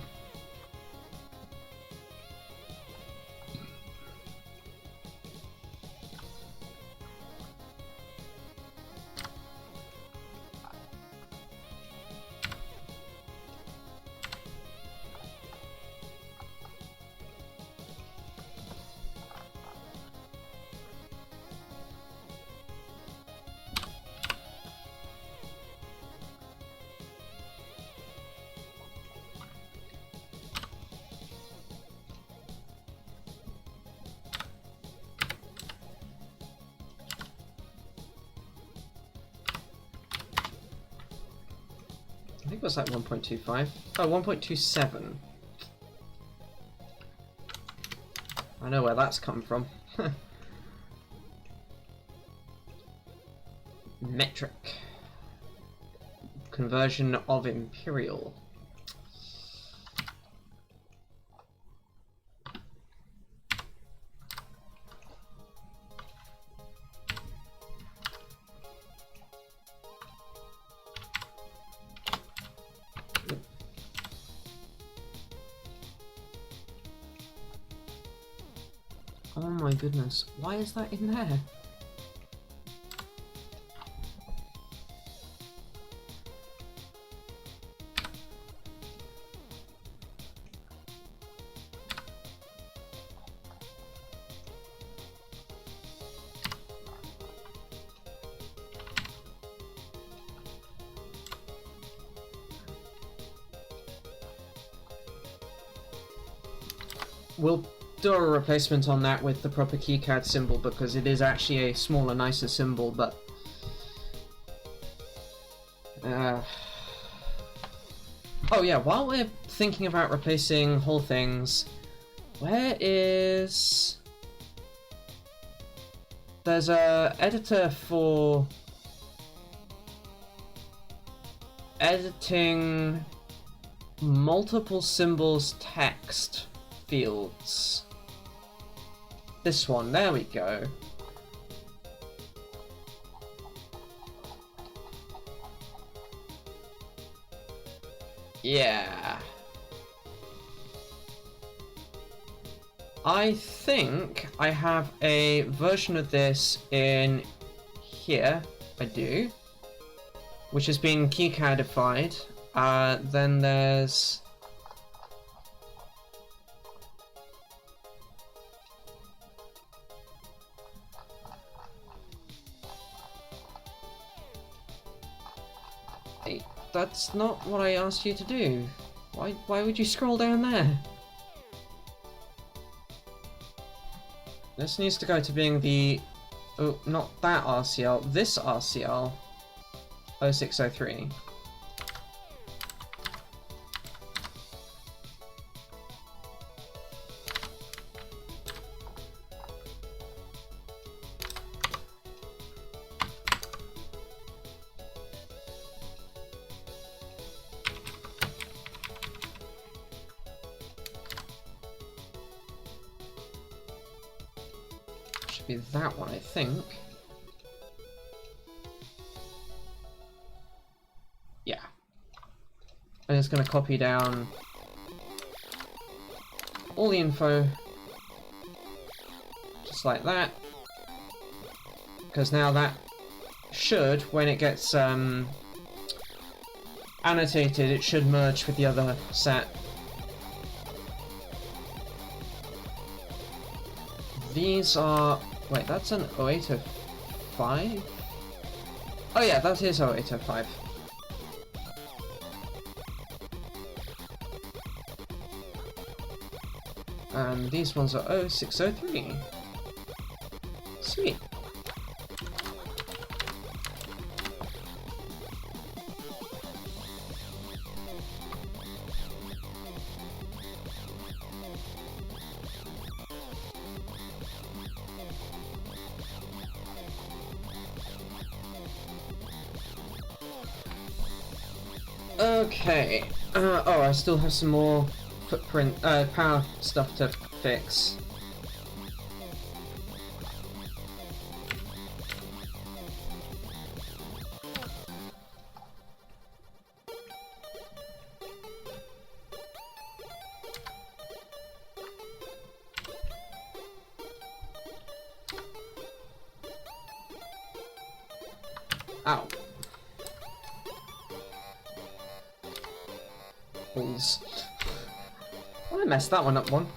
Speaker 1: I think it was like 1.25. Oh, 1.27. I know where that's come from. Metric. Conversion of imperial. Oh my goodness, why is that in there? We'll do a replacement on that with the proper KiCAD symbol because it is actually a smaller, nicer symbol, but oh yeah, while we're thinking about replacing whole things, where is... There's a editor for editing multiple symbols text fields. This one, there we go. Yeah. I think I have a version of this in here. I do. Which has been KiCADified. Then there's... That's not what I asked you to do. Why would you scroll down there? This needs to go to being the... Oh, not that RCL. This RCL. 0603. Be that one, I think. Yeah. I'm just going to copy down all the info, just like that. Because now that should, when it gets annotated, it should merge with the other set. These are... Wait, that's an 0805? Oh yeah, that is 0805. And these ones are 0603. Sweet. Okay. Oh, I still have some more power stuff to fix. Ow. Balls. Well, I messed that one up one.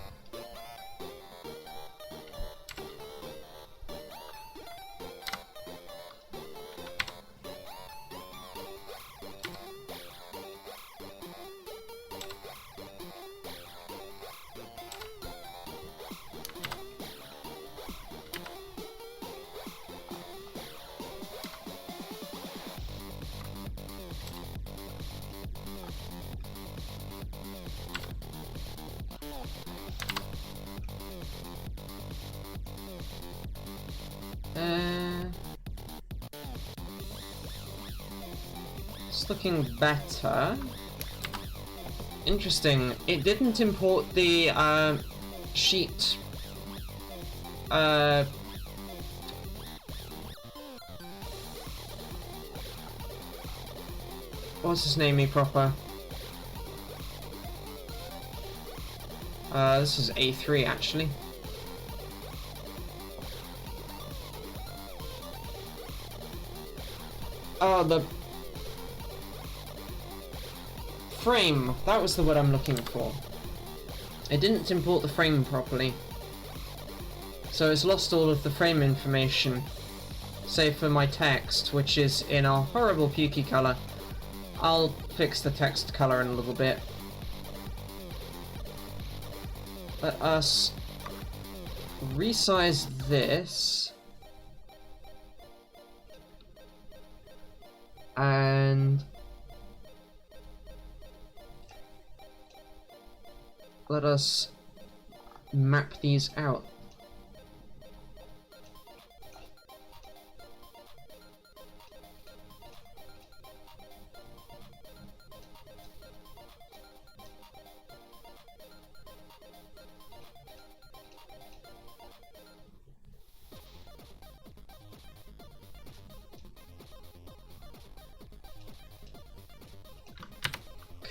Speaker 1: It's looking better. Interesting. It didn't import the sheet. What's his name? Proper. This is A3 actually. Oh, the frame. That was the word I'm looking for. It didn't import the frame properly. So it's lost all of the frame information. Save for my text, which is in a horrible pukey color. I'll fix the text color in a little bit. Let us resize this. And let us map these out.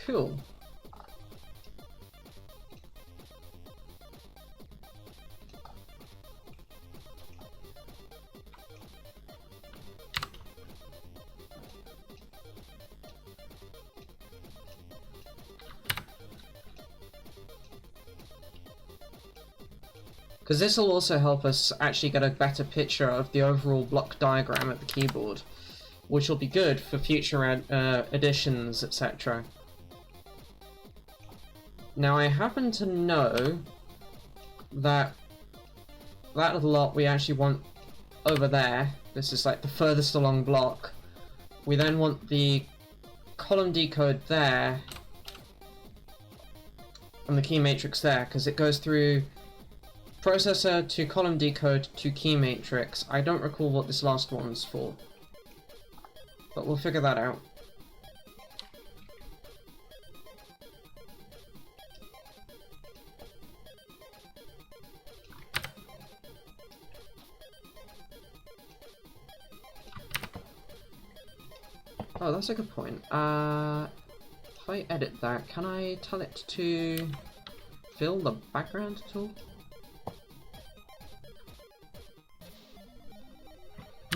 Speaker 1: Cool. Because this will also help us actually get a better picture of the overall block diagram of the keyboard, which will be good for future editions, etc. Now I happen to know that that little lot we actually want over there. This is like the furthest along block. We then want the column decode there and the key matrix there, because it goes through processor to column decode to key matrix. I don't recall what this last one's for, but we'll figure that out. Oh, that's a good point. If I edit that, can I tell it to fill the background at all?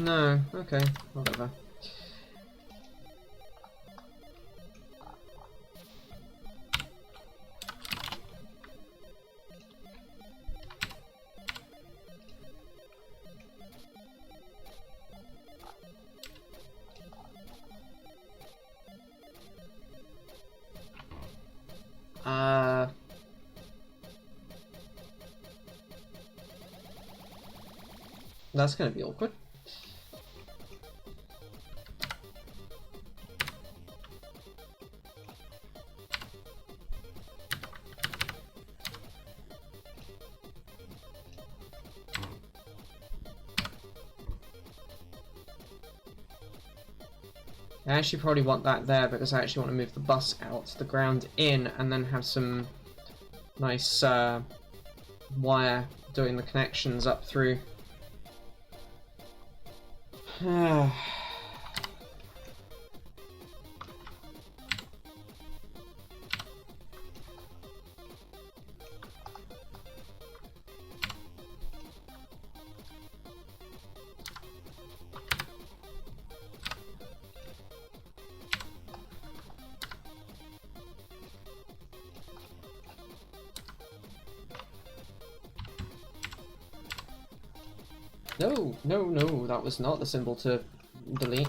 Speaker 1: No, okay, whatever. That's gonna be awkward. I actually probably want that there because I actually want to move the bus out, the ground in, and then have some nice wire doing the connections up through. No, no, no, that was not the symbol to delete.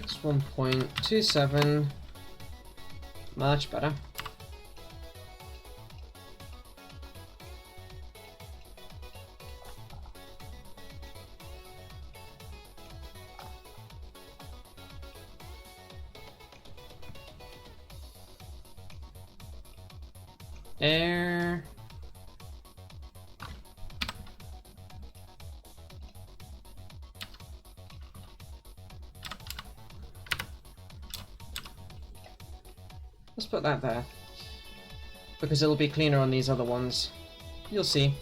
Speaker 1: It's 1.27. Much better. Air. Let's put that there. Because it'll be cleaner on these other ones. You'll see.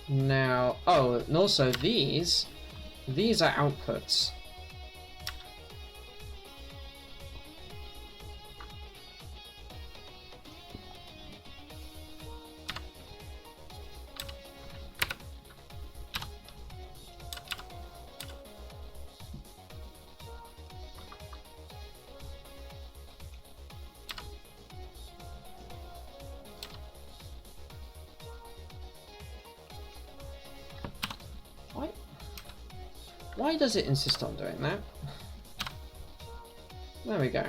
Speaker 1: Now, oh, and also these are outputs. Why does it insist on doing that? There we go.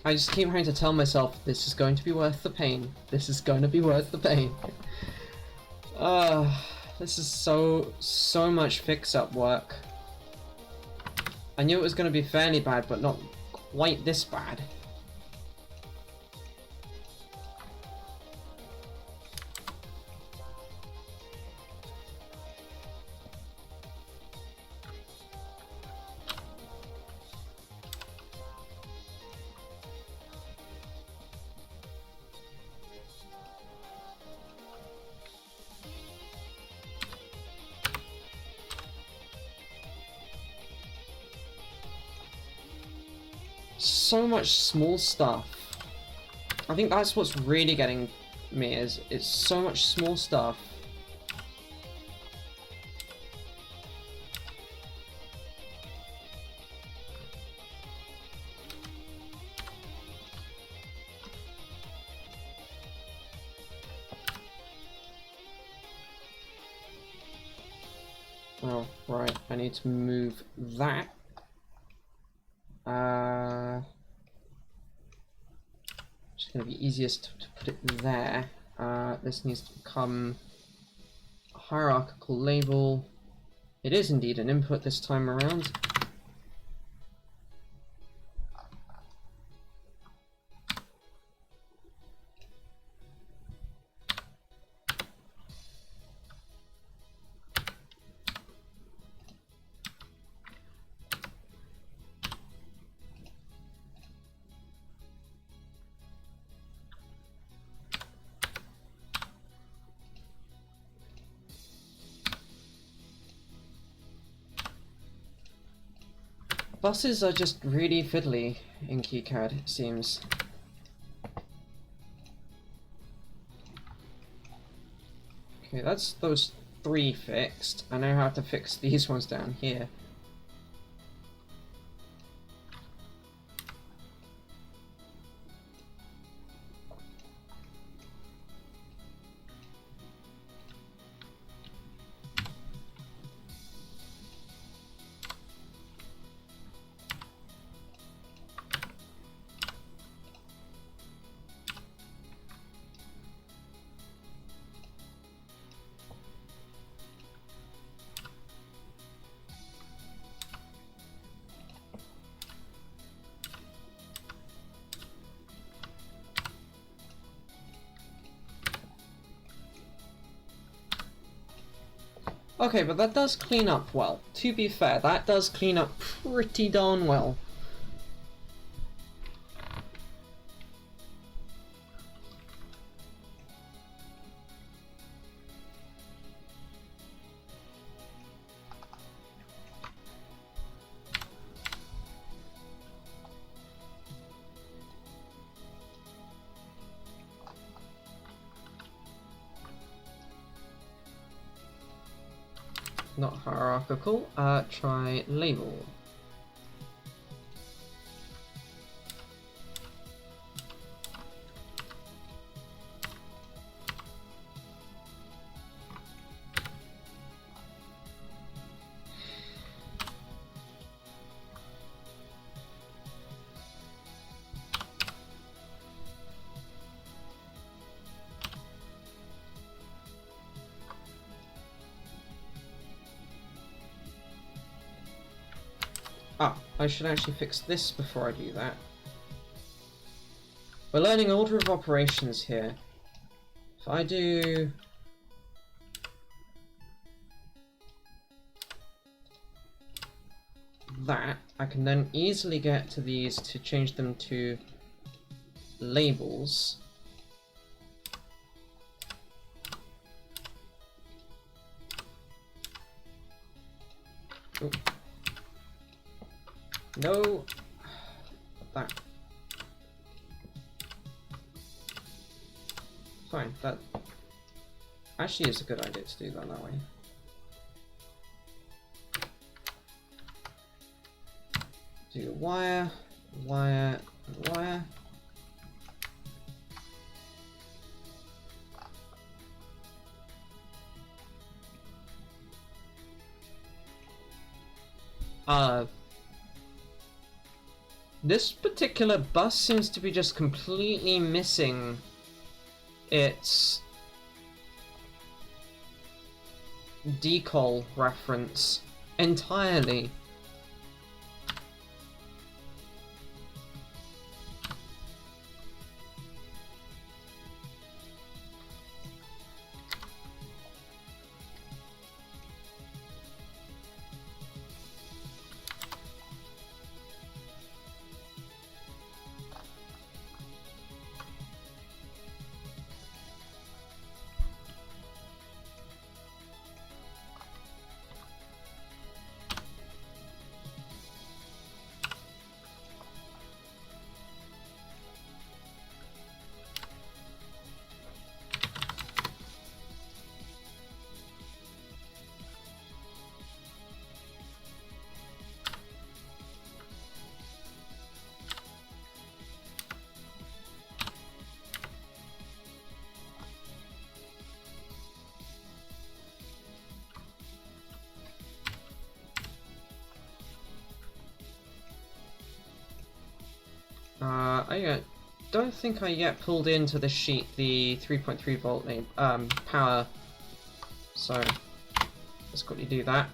Speaker 1: I just keep having to tell myself this is going to be worth the pain. This is going to be worth the pain. This is so much fix-up work. I knew it was going to be fairly bad, but not quite this bad. so much small stuff. I think that's what's really getting me, is it's so much small stuff. Oh, right, I need to move that. It's going to be easiest to put it there. This needs to become a hierarchical label. It is indeed an input this time around. Buses are just really fiddly in KiCAD, it seems. Okay, that's those 3 fixed. I know how to fix these ones down here. Okay, but that does clean up well. To be fair, that does clean up pretty darn well. Not hierarchical, try label. Ah, I should actually fix this before I do that. We're learning order of operations here. If I do... that, I can then easily get to these to change them to labels. Ooh. No, that. Fine, that actually is a good idea to do that way. Do wire, wire, and wire. This particular bus seems to be just completely missing its decol reference entirely. I don't think I yet pulled into the sheet the 3.3 volt power, so let's quickly do that.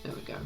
Speaker 1: There we go.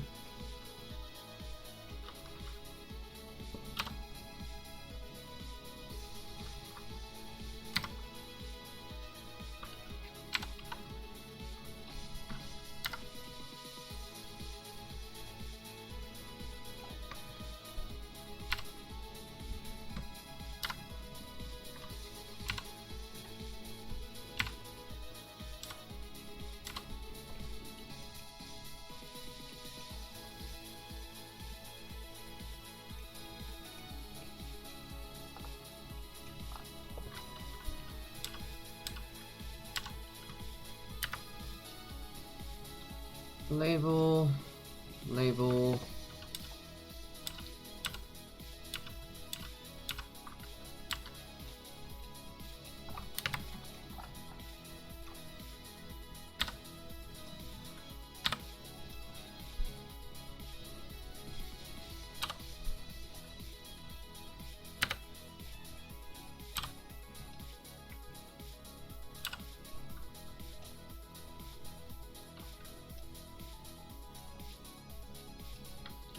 Speaker 1: Label, label.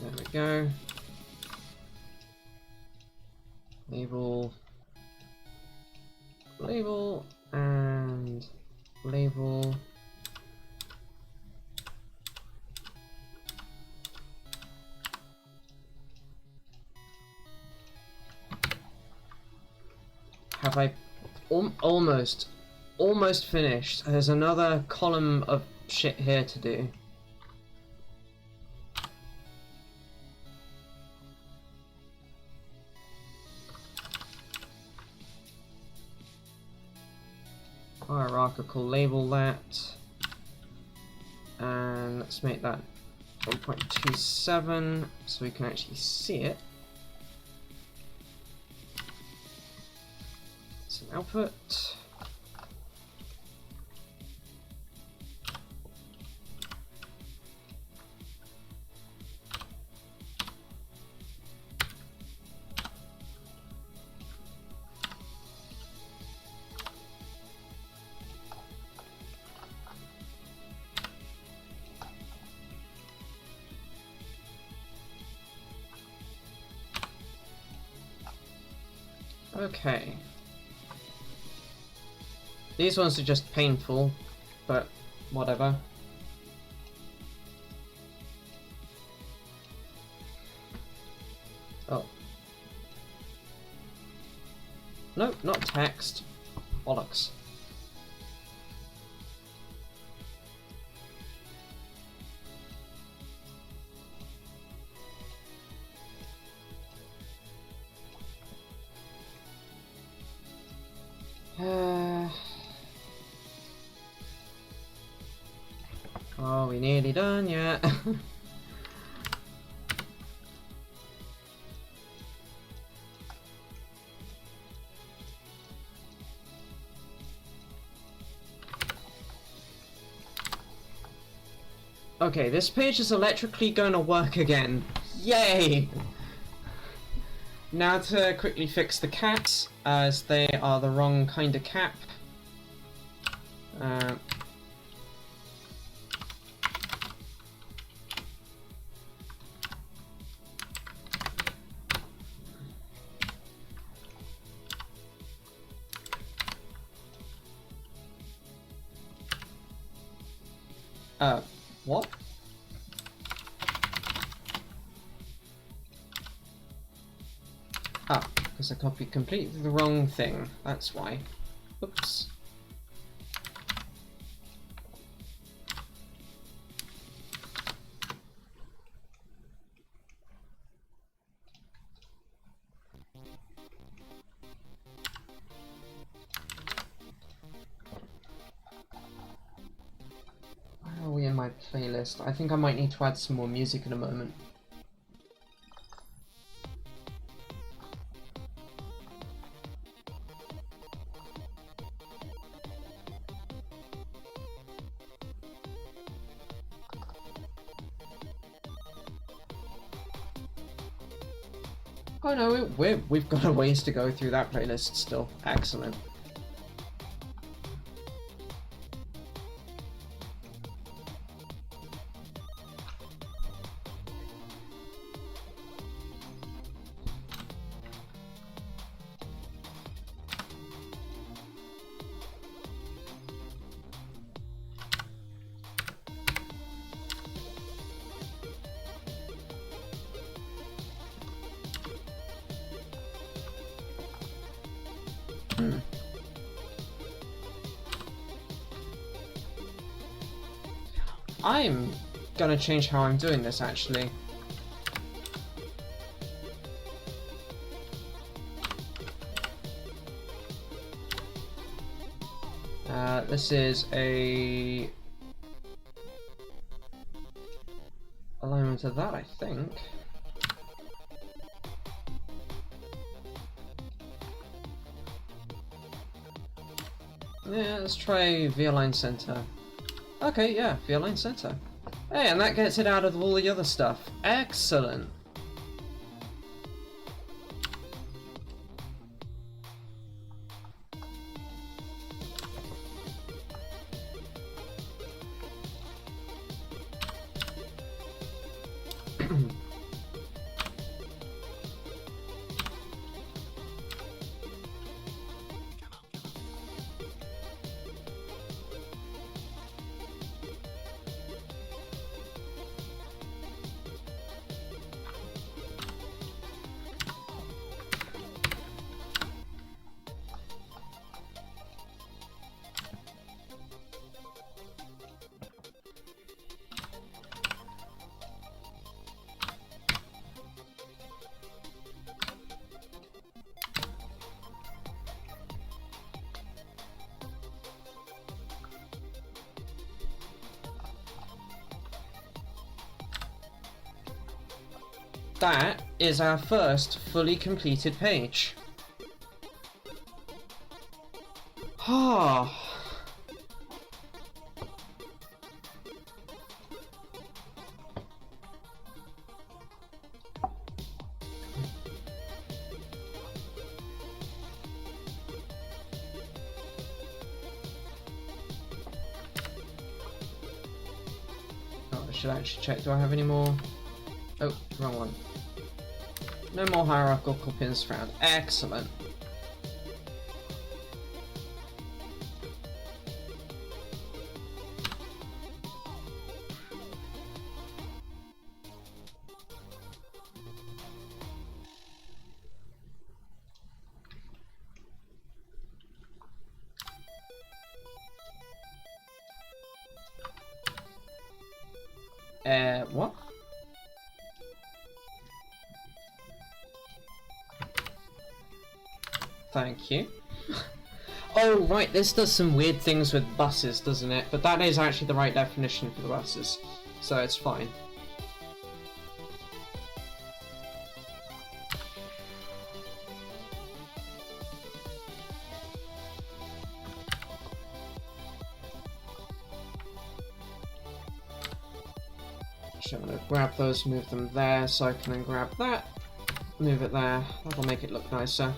Speaker 1: There we go. Label, label, and label. Have I almost finished? There's another column of shit here to do. Hierarchical label that, and let's make that 1.27 so we can actually see it. It's an output. Okay. These ones are just painful, but whatever. Oh. Nope, not text. Bollocks. Oh, we nearly done yet. Okay, this page is electrically going to work again. Yay! Now to quickly fix the caps, as they are the wrong kind of cap. What? Ah, because I copied completely the wrong thing. That's why. Oops. playlist. I think I might need to add some more music in a moment. Oh no, we've got a ways to go through that playlist still. Excellent. I'm gonna change how I'm doing this actually. This is a alignment of that, I think. Yeah, let's try V-align center. Okay, yeah, V-align center. Hey, and that gets it out of all the other stuff. Excellent. That is our first fully completed page. Ah. Oh, I should actually check. Do I have any more? Oh, wrong one. No more hierarchical pins found. Excellent. What? Thank you. Oh, right, this does some weird things with buses, doesn't it? But that is actually the right definition for the buses, so it's fine. So I'm going to grab those, move them there, so I can then grab that, move it there. That'll make it look nicer.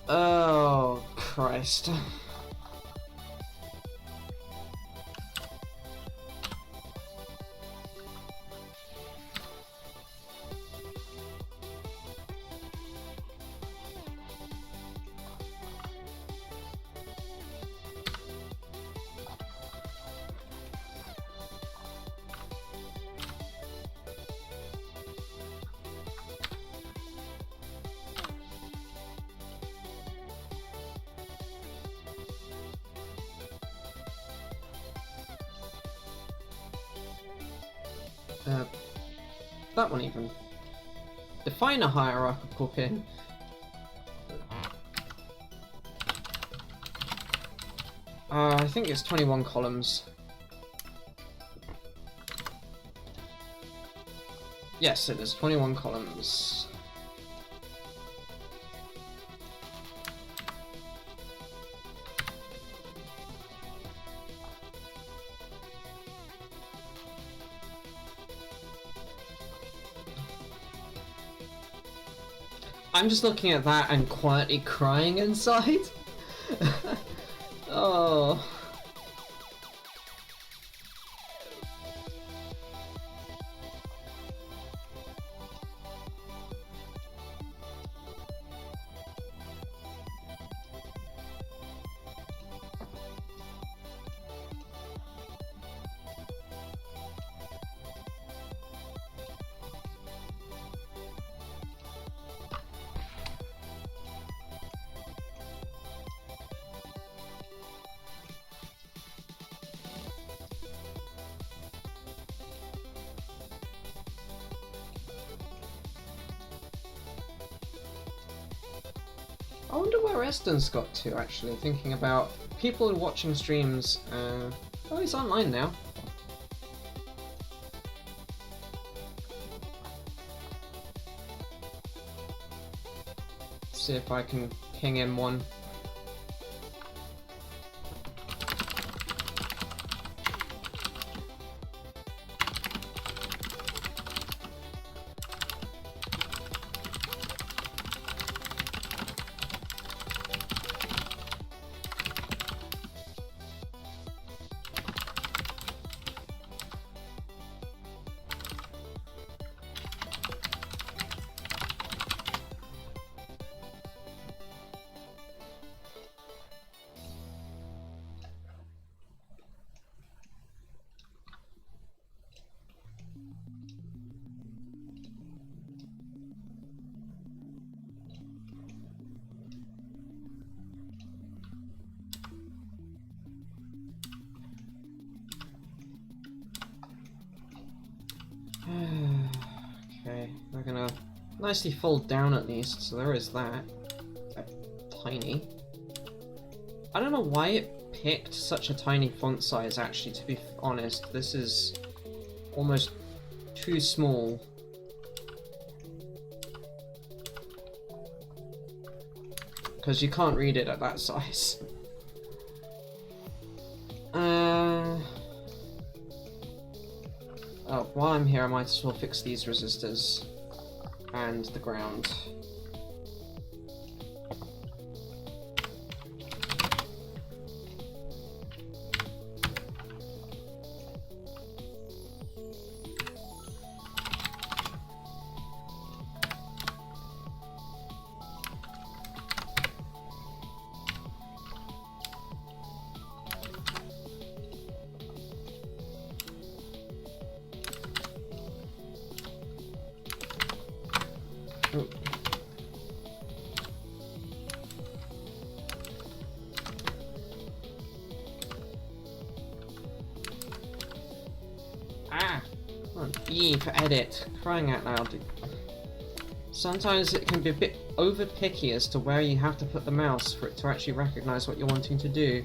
Speaker 1: Oh, Christ. That one even. Define a hierarchical pin. I think it's 21 columns. Yes, it is 21 columns. I'm just looking at that and quietly crying inside. Oh. I wonder where Eston's got to, actually, thinking about people watching streams. Oh, he's online now. See if I can ping him one. Okay, we're gonna nicely fold down at least, so there is that. Tiny. I don't know why it picked such a tiny font size, actually, to be honest. This is almost too small. Because you can't read it at that size. Oh, while I'm here, I might as well fix these resistors and the ground. Ah! Come on, E for edit. Crying out loud. Sometimes it can be a bit over picky as to where you have to put the mouse for it to actually recognize what you're wanting to do.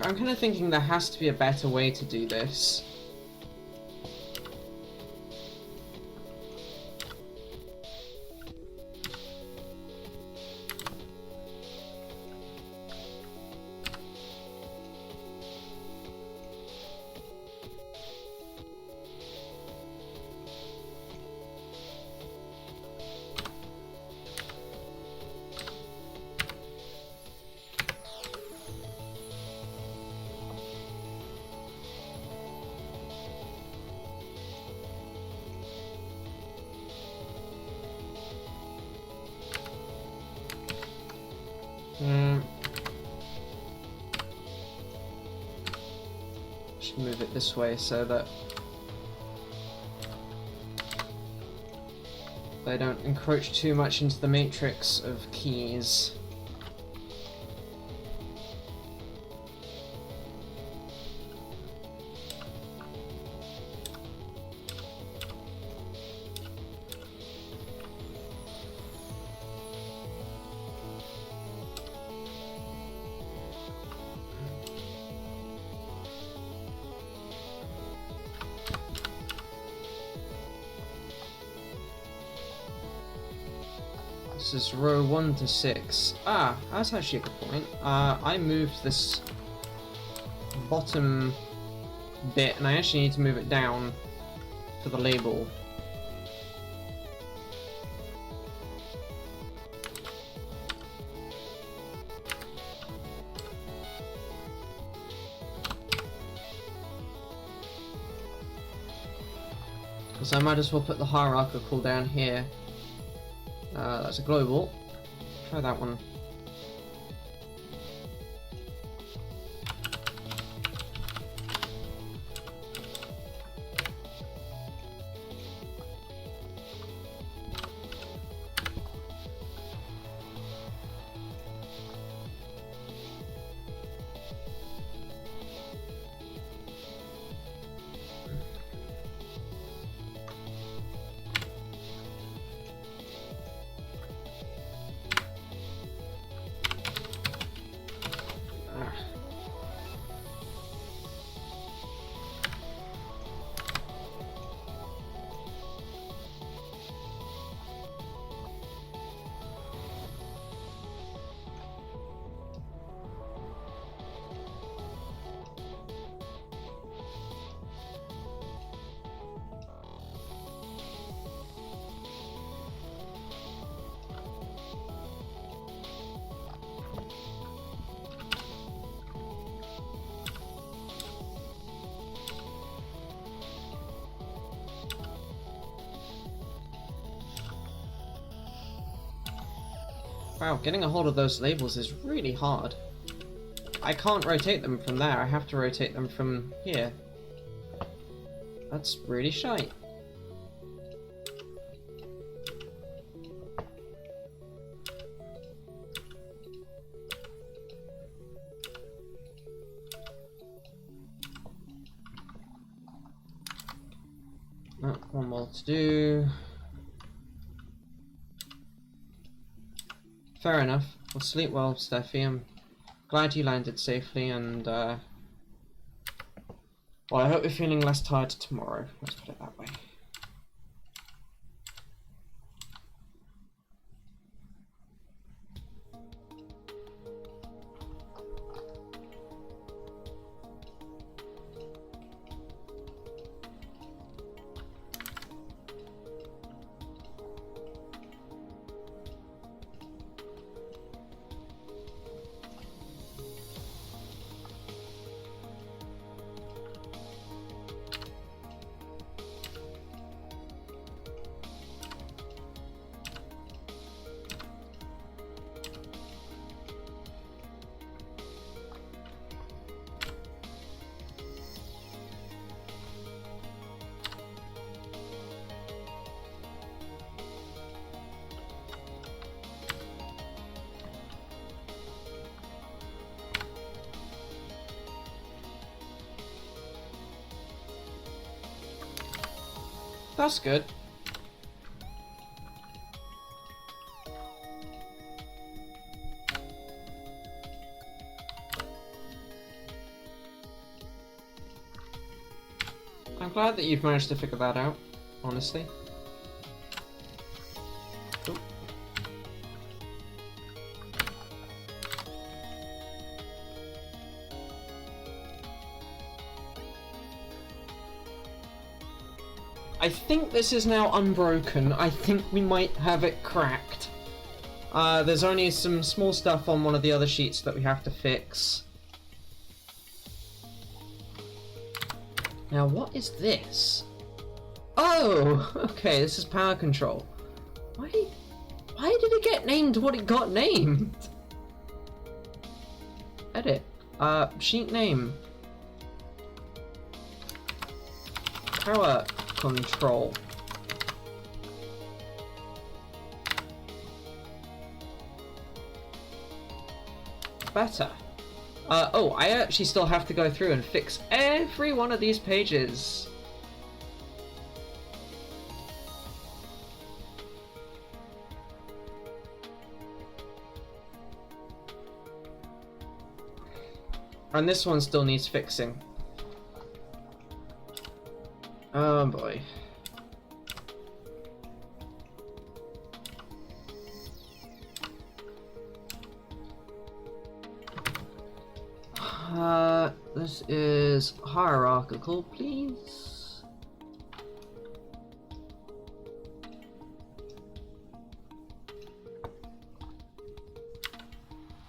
Speaker 1: I'm kind of thinking there has to be a better way to do this. Should move it this way so that they don't encroach too much into the matrix of keys. This is row 1 to 6. Ah, that's actually a good point. I moved this bottom bit, and I actually need to move it down to the label. Because I might as well put the hierarchical down here. That's a global. Try that one. Wow, getting a hold of those labels is really hard. I can't rotate them from there, I have to rotate them from here. That's really shite. Oh, one more to do. Fair enough. Well, sleep well, Steffi. I'm glad you landed safely, and well, I hope you're feeling less tired tomorrow. Let's put it that way. That's good. I'm glad that you've managed to figure that out, honestly. Cool. I think this is now unbroken. I think we might have it cracked. There's only some small stuff on one of the other sheets that we have to fix. Now, what is this? Oh, okay, this is power control. Why did it get named what it got named? Edit. Sheet name. power control. Better. Oh, I actually still have to go through and fix every one of these pages. And this one still needs fixing. Oh boy. This is hierarchical, please.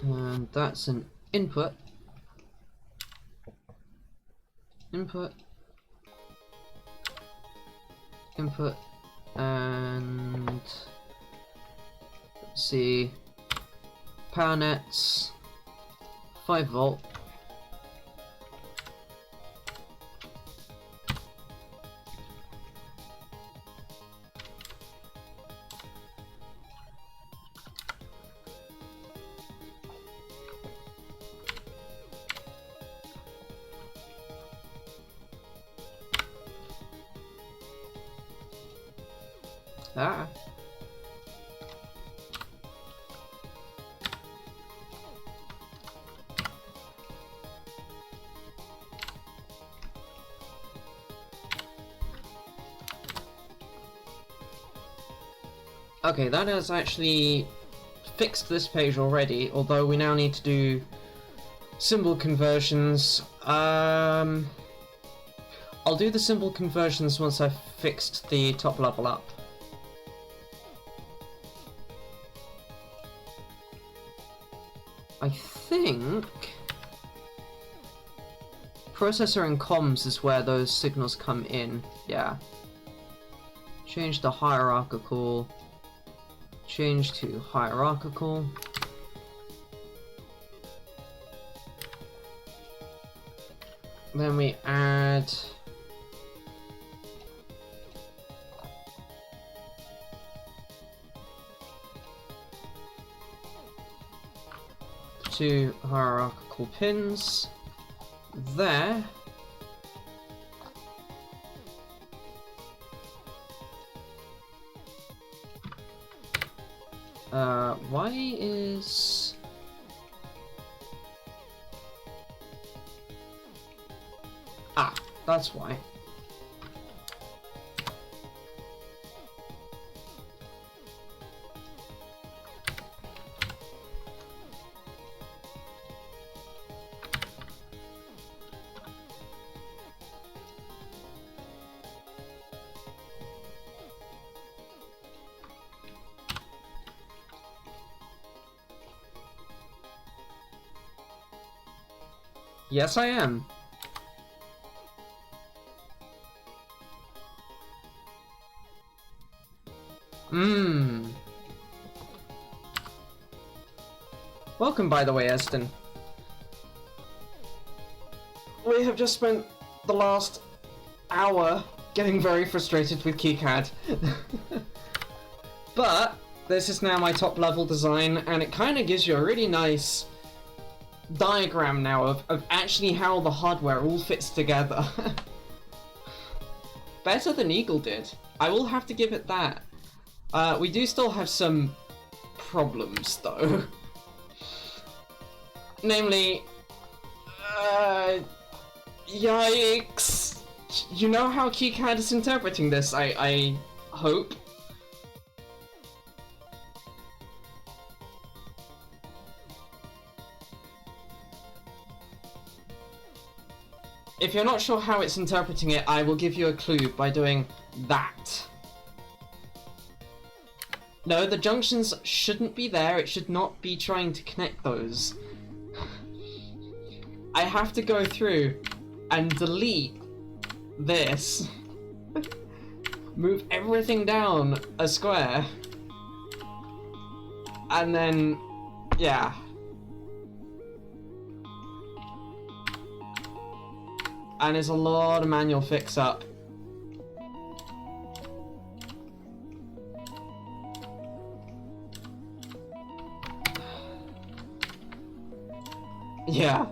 Speaker 1: And that's an input. Input. Input. And let's see. Power nets. 5 volt. Ah. Okay, that has actually fixed this page already, although we now need to do symbol conversions. I'll do the symbol conversions once I've fixed the top level up. I think processor and comms is where those signals come in. Yeah. Change the hierarchical. Change to hierarchical. Then we add two hierarchical pins there. Why is... Ah, that's why. Yes, I am. Welcome, by the way, Eston. We have just spent the last hour getting very frustrated with KiCAD. But this is now my top level design, and it kind of gives you a really nice diagram now of actually how the hardware all fits together. Better than Eagle did. I will have to give it that. We do still have some problems though. Namely, yikes. You know how KiCAD is interpreting this, I hope. If you're not sure how it's interpreting it, I will give you a clue by doing that. No, the junctions shouldn't be there. It should not be trying to connect those. I have to go through and delete this. Move everything down a square. And then, yeah. And it's a lot of manual fix-up. Yeah,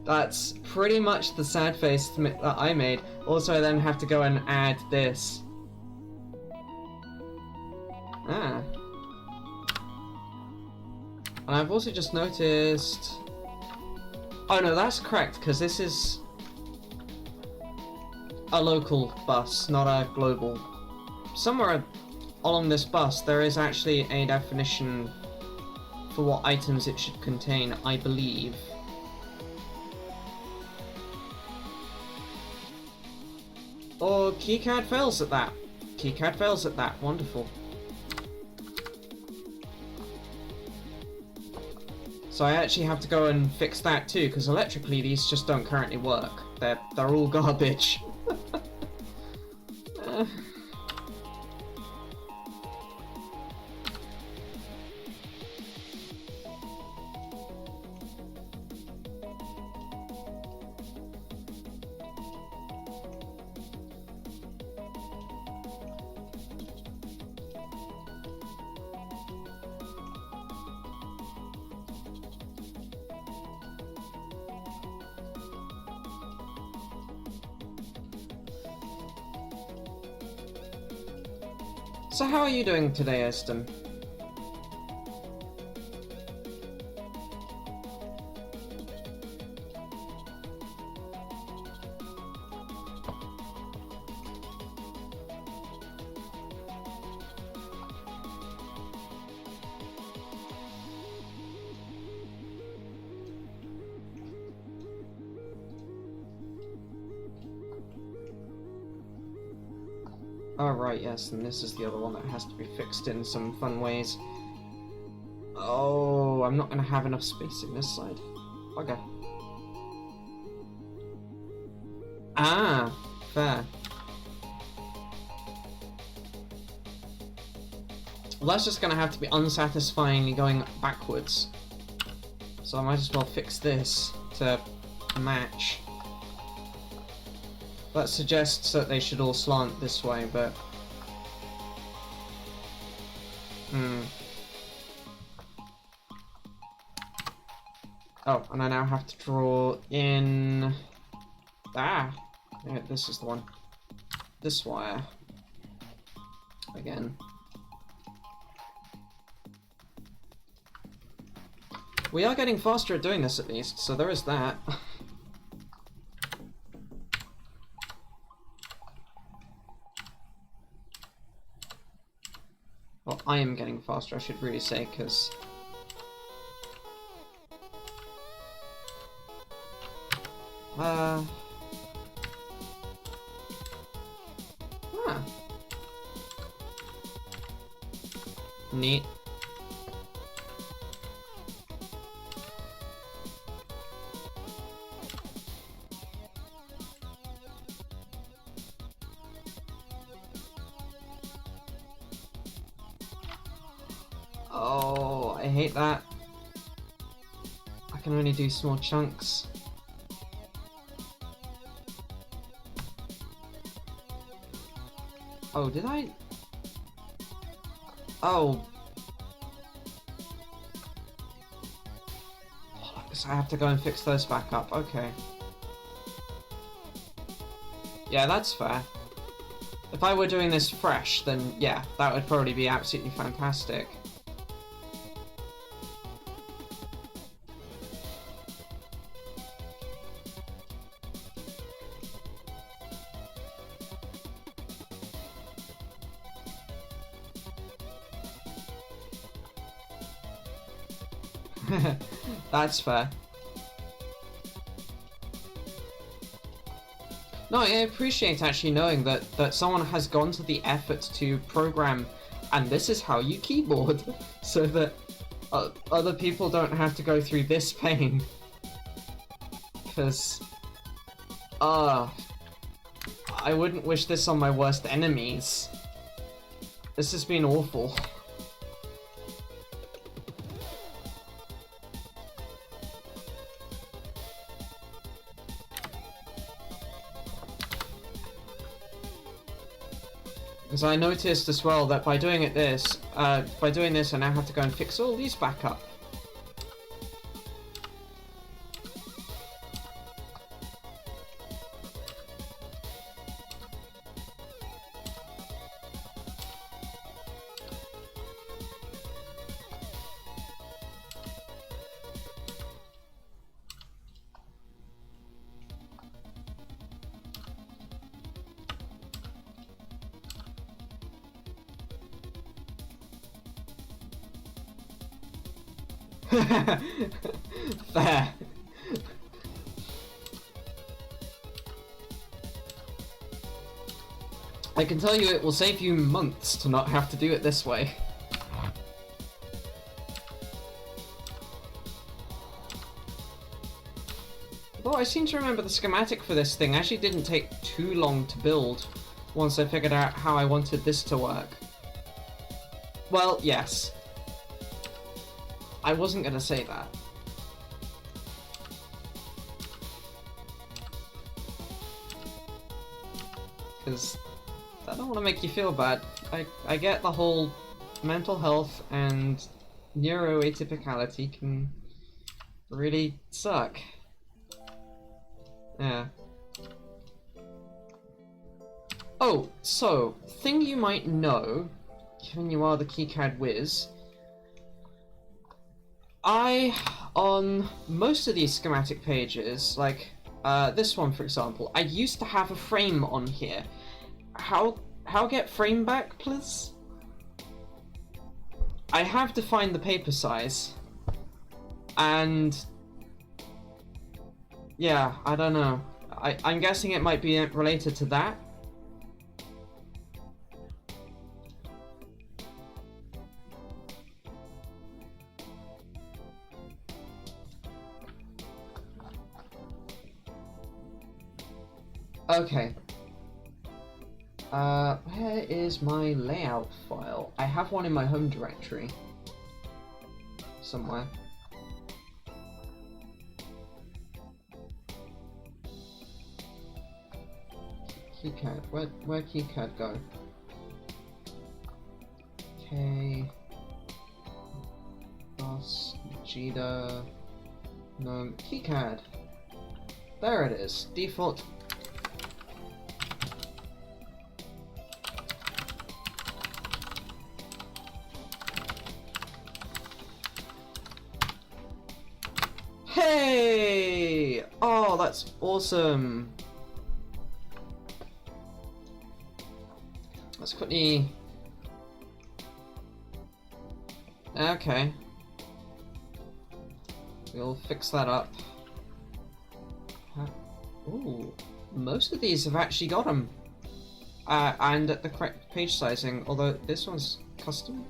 Speaker 1: that's pretty much the sad face that I made. Also, I then have to go and add this. Ah. And I've also just noticed... Oh no, that's correct, because this is a local bus, not a global. Somewhere along this bus, there is actually a definition for what items it should contain, I believe. Oh, KiCAD fails at that. KiCAD fails at that. Wonderful. So I actually have to go and fix that too, because electrically these just don't currently work. They're all garbage. So how are you doing today, Eston? Oh right, yes, and this is the other one that has to be fixed in some fun ways. Oh, I'm not going to have enough space in this side. Okay. Ah, fair. Well, that's just going to have to be unsatisfyingly going backwards. So I might as well fix this to match. That suggests that they should all slant this way, but... Oh, and I now have to draw in... Ah! Yeah, this is the one. This wire. Again. We are getting faster at doing this at least, so there is that. Well, I am getting faster, I should really say, because... Ah. Neat. Oh, I hate that. I can only do small chunks. Oh, did I? Oh. So I have to go and fix those back up. Okay. Yeah, that's fair. If I were doing this fresh, then yeah, that would probably be absolutely fantastic. That's fair. No, I appreciate actually knowing that someone has gone to the effort to program, and this is how you keyboard, so that other people don't have to go through this pain. Because, I wouldn't wish this on my worst enemies. This has been awful. Because I noticed as well that by doing this, I now have to go and fix all these back up. Fair. I can tell you it will save you months to not have to do it this way. Though I seem to remember the schematic for this thing actually didn't take too long to build once I figured out how I wanted this to work. Well, yes. I wasn't gonna say that. Because I don't want to make you feel bad. I get the whole mental health and neuroatypicality can really suck. Yeah. Oh, so, thing you might know, given you are the KiCAD whiz, on most of these schematic pages, like this one for example, I used to have a frame on here. How get frame back, please? I have defined the paper size, and yeah, I don't know. I'm guessing it might be related to that. Okay. Where is my layout file? I have one in my home directory. Somewhere. KiCAD. Where KiCAD go? K. DOS. Vegeta. No. KiCAD. There it is. Default. Hey! Oh, that's awesome. Let's quickly... Okay. We'll fix that up. Ooh, most of these have actually got them. And at the correct page sizing, although this one's custom.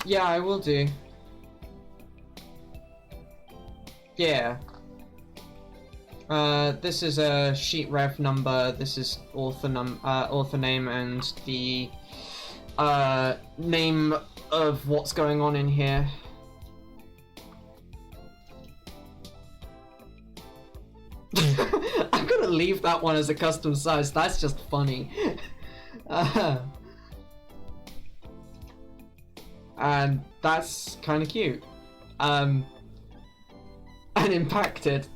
Speaker 1: Yeah, I will do. Yeah. This is a sheet rev number. This is author name, and the name of what's going on in here. I'm gonna leave that one as a custom size. That's just funny. And that's kind of cute. And impacted.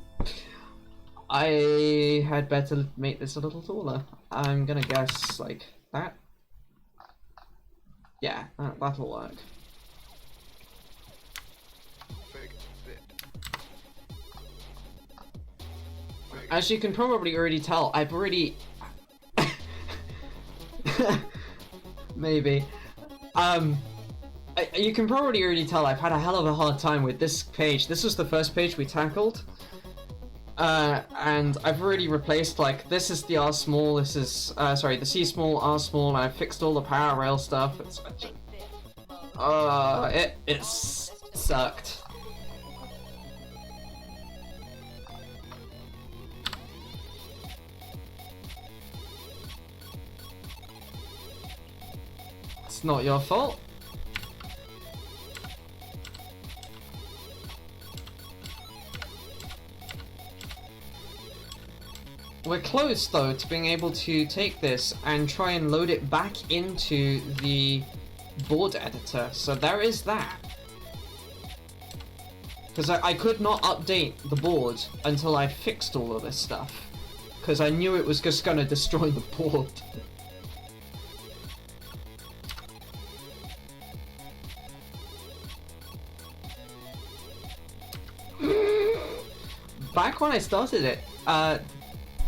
Speaker 1: I had better make this a little taller. I'm gonna guess like that. Yeah, that'll work. As you can probably already tell, I've already... Maybe. You can probably already tell I've had a hell of a hard time with this page. This was the first page we tackled. And I've already replaced, like, this is the R small, this is, sorry, the C small, R small, and I've fixed all the power rail stuff. It sucked. It's not your fault. We're close, though, to being able to take this and try and load it back into the board editor, so there is that. Because I could not update the board until I fixed all of this stuff, because I knew it was just going to destroy the board. Back when I started it,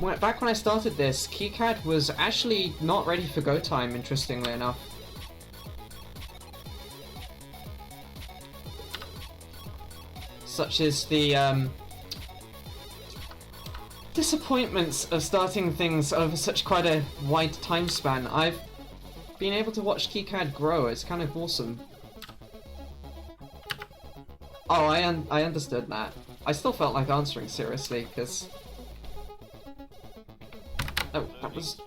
Speaker 1: back when I started this, KiCAD was actually not ready for go time, interestingly enough. Such as the disappointments of starting things over such quite a wide time span. I've been able to watch KiCAD grow. It's kind of awesome. Oh, I understood that. I still felt like answering seriously, because... Oh, that was...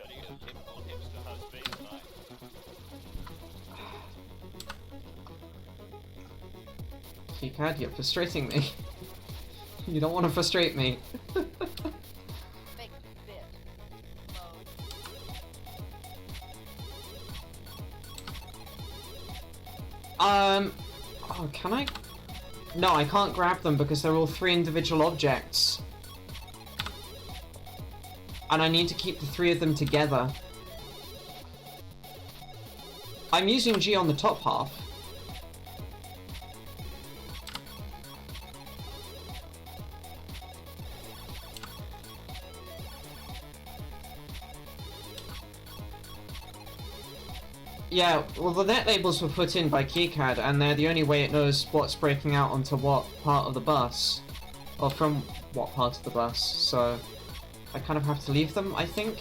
Speaker 1: KiCAD, you're frustrating me. You don't want to frustrate me. Oh, can I? No, I can't grab them because they're all 3 individual objects. And I need to keep the 3 of them together. I'm using G on the top half. Yeah, well the net labels were put in by KiCAD and they're the only way it knows what's breaking out onto what part of the bus. Or from what part of the bus, so I kind of have to leave them, I think.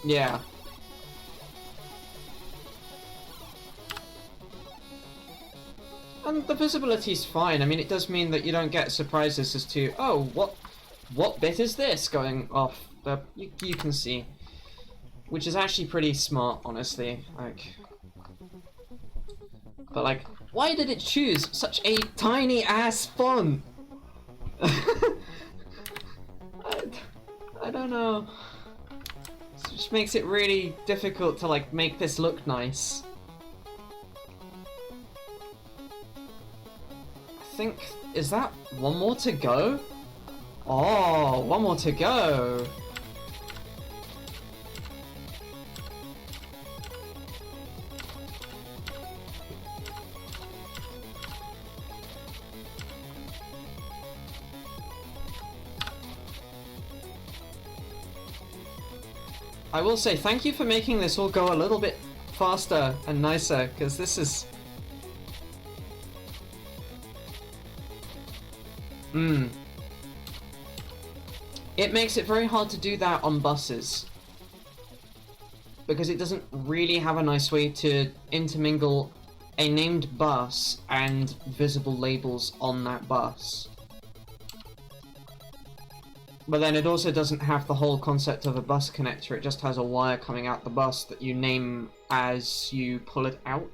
Speaker 1: Yeah. And the visibility's fine. I mean, it does mean that you don't get surprises as to, oh, what bit is this going off? You can see. Which is actually pretty smart, honestly. Like, but like, why did it choose such a tiny ass font? I don't know. It just makes it really difficult to like make this look nice. I think, is that one more to go? Oh, one more to go. I will say thank you for making this all go a little bit faster and nicer, because this is... It makes it very hard to do that on buses. Because it doesn't really have a nice way to intermingle a named bus and visible labels on that bus. But then it also doesn't have the whole concept of a bus connector, it just has a wire coming out the bus that you name as you pull it out.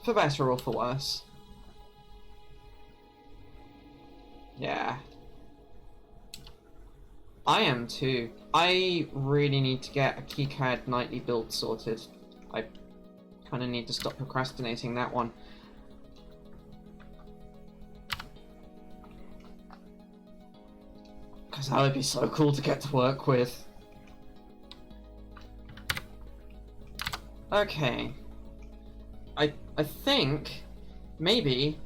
Speaker 1: For better or for worse. Yeah. I am too. I really need to get a KiCAD nightly build sorted. I kind of need to stop procrastinating that one. Because that would be so cool to get to work with. Okay. I think maybe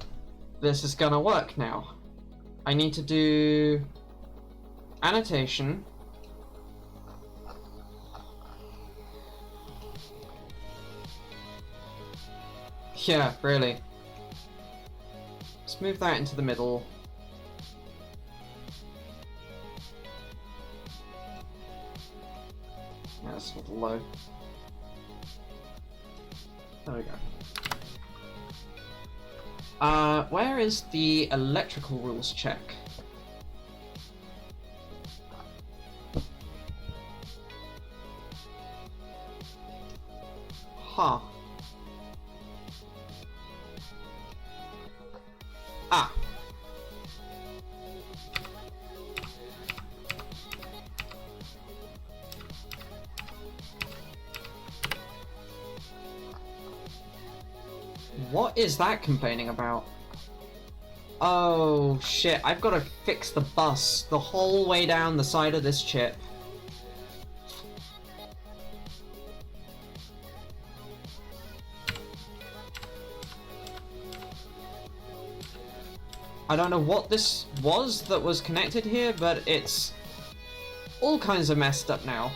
Speaker 1: this is gonna work now. I need to do annotation. Yeah, really. Let's move that into the middle. Yeah, that's a little low. There we go. Where is the electrical rules check? Huh. Ah. What is that complaining about? Oh shit, I've got to fix the bus the whole way down the side of this chip. I don't know what this was that was connected here, but it's all kinds of messed up now.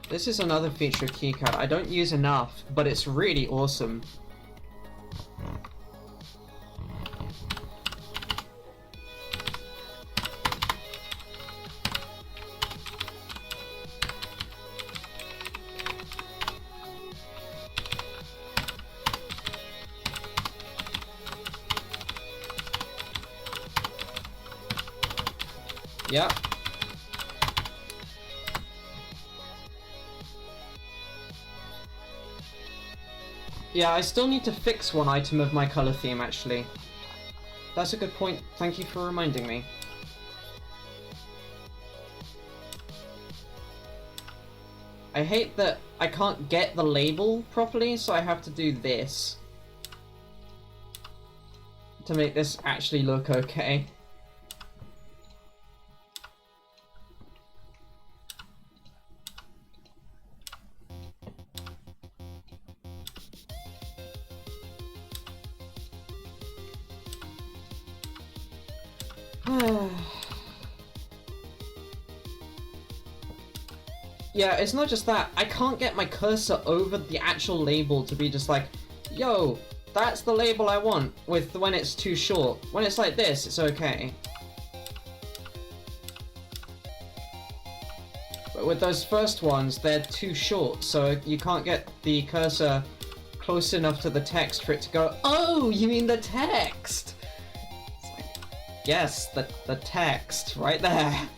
Speaker 1: This is another feature of KiCAD I don't use enough, but it's really awesome. Yep. Yeah, I still need to fix one item of my color theme, actually. That's a good point. Thank you for reminding me. I hate that I can't get the label properly, so I have to do this to make this actually look okay. Yeah, it's not just that. I can't get my cursor over the actual label to be just like, yo, that's the label I want, with when it's too short. When it's like this, it's okay. But with those first ones, they're too short, so you can't get the cursor close enough to the text for it to go, oh, you mean the text? It's like, yes, the text, right there.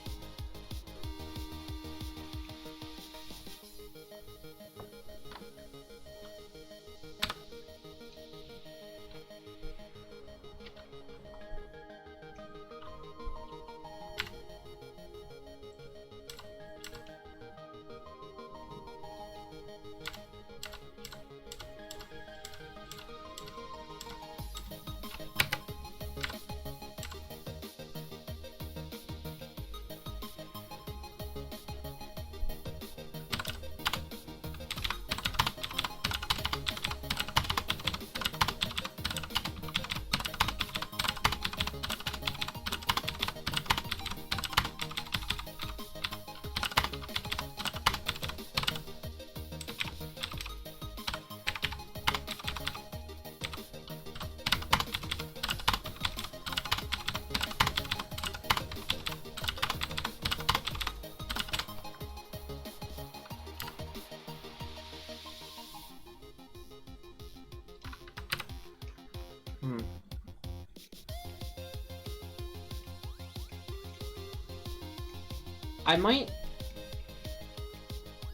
Speaker 1: I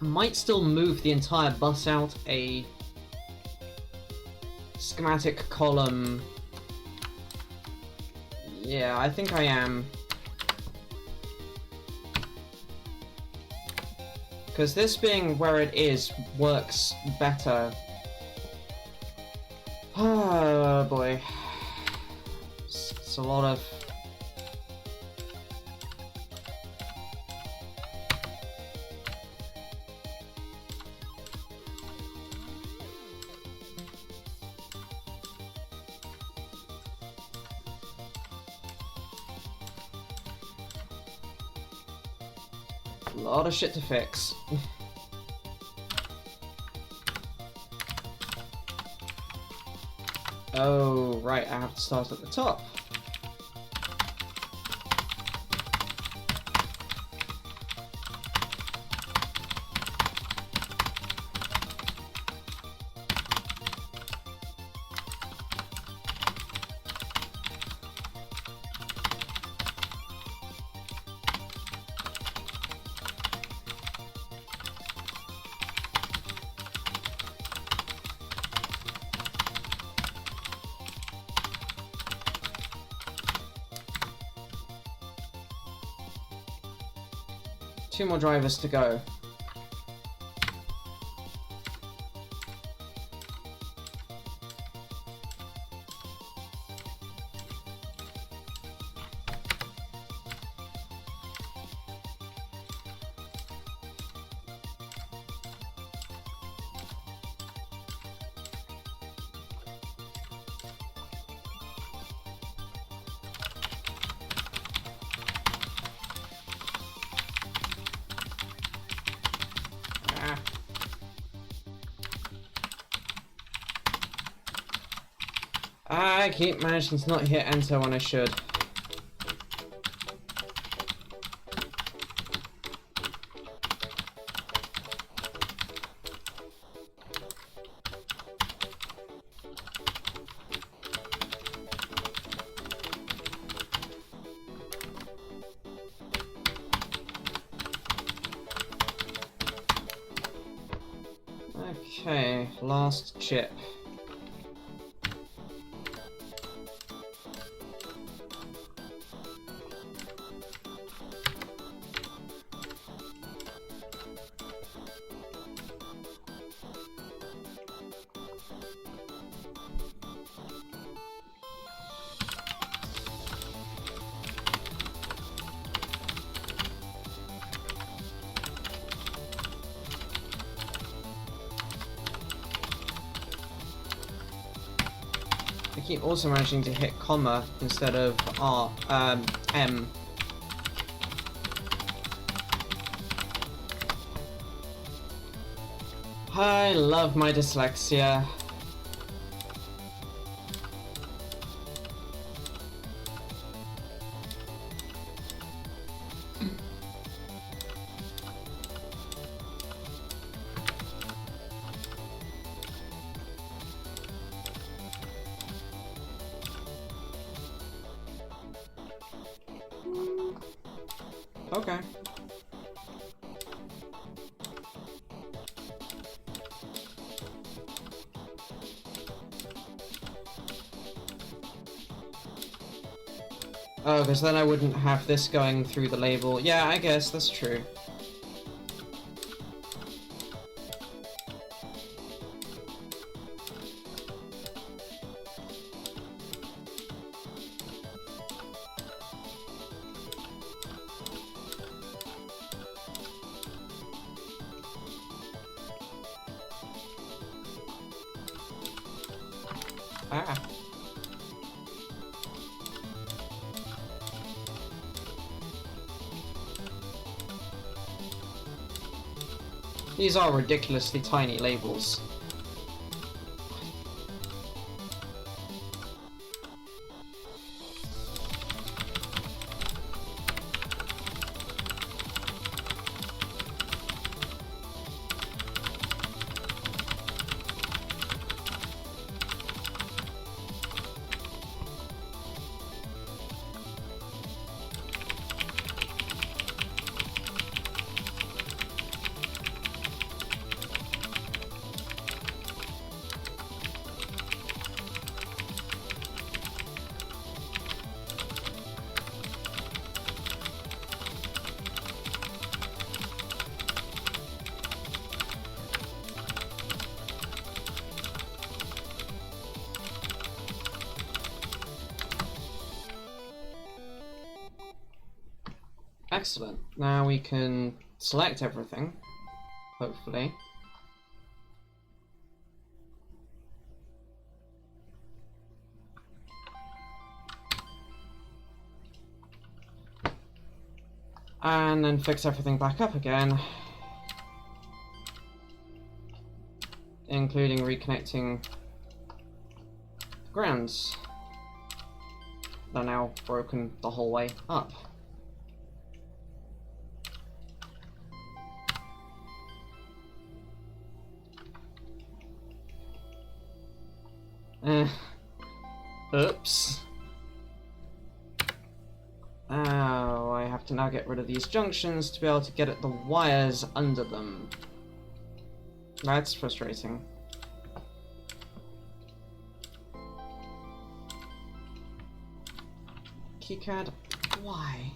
Speaker 1: might still move the entire bus out a schematic column. Yeah, I think I am. Because this being where it is works better. Oh boy. It's a lot of... A lot of shit to fix. Oh, right, I have to start at the top. Two more drivers to go. I keep managing to not hit enter when I should. Okay, last chip. I keep also managing to hit comma instead of M. I love my dyslexia. Okay. Oh, because then I wouldn't have this going through the label. Yeah, I guess that's true. Ah. These are ridiculously tiny labels. Excellent. Now we can select everything, hopefully. And then fix everything back up again, including reconnecting the grounds. They're now broken the whole way up. Oops. Oh, I have to now get rid of these junctions to be able to get at the wires under them. That's frustrating. KiCAD, why?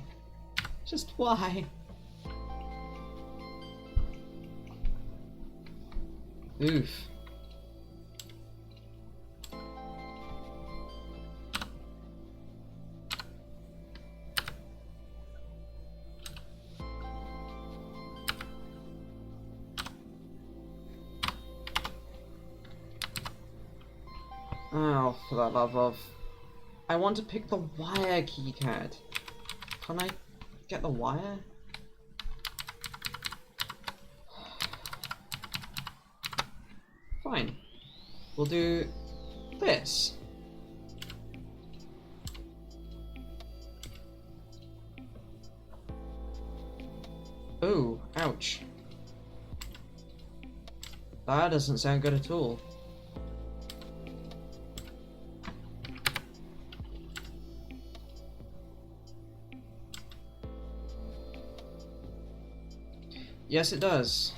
Speaker 1: Just why? Oof. Oh, for the love of... I want to pick the wire, KiCAD. Can I get the wire? Fine. We'll do this. Ooh, ouch. That doesn't sound good at all. Yes, it does.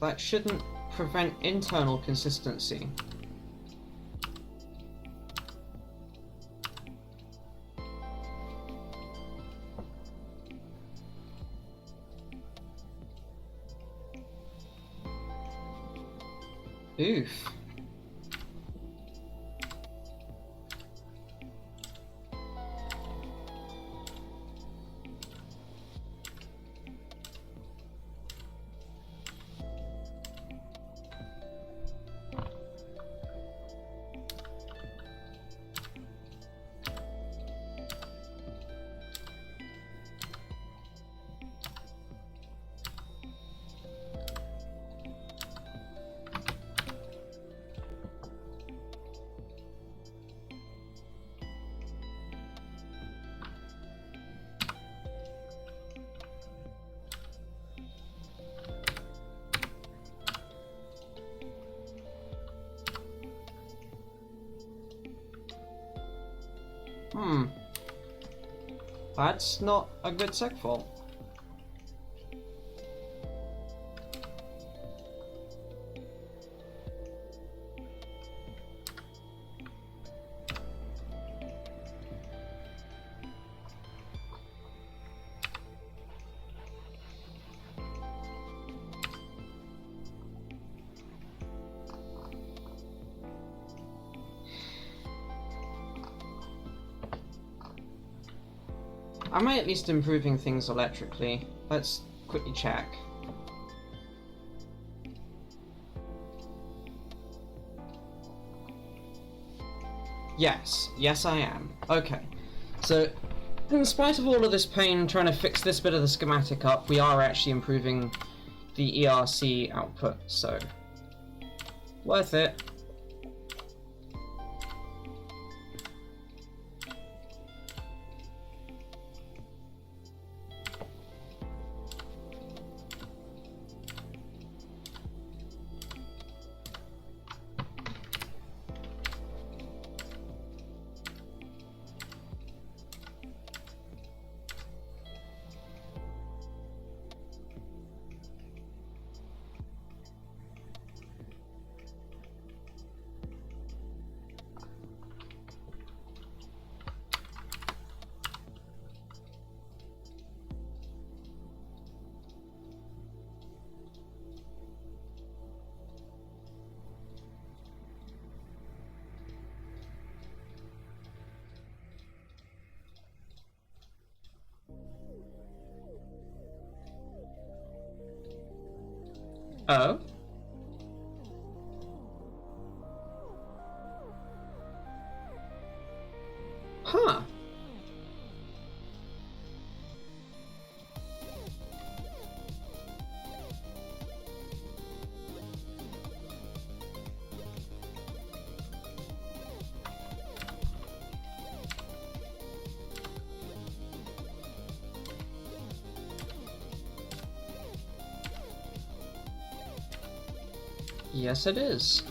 Speaker 1: That shouldn't prevent internal consistency. Oof. That's not a good segfault. Am I at least improving things electrically? Let's quickly check. Yes, yes I am. Okay, so in spite of all of this pain trying to fix this bit of the schematic up, we are actually improving the ERC output, so worth it. Oh? Huh. Yes, it is.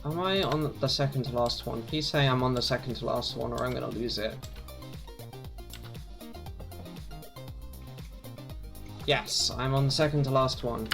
Speaker 1: Am I on the second to last one? Please say I'm on the second to last one or I'm gonna lose it. Yes, I'm on the second to last one.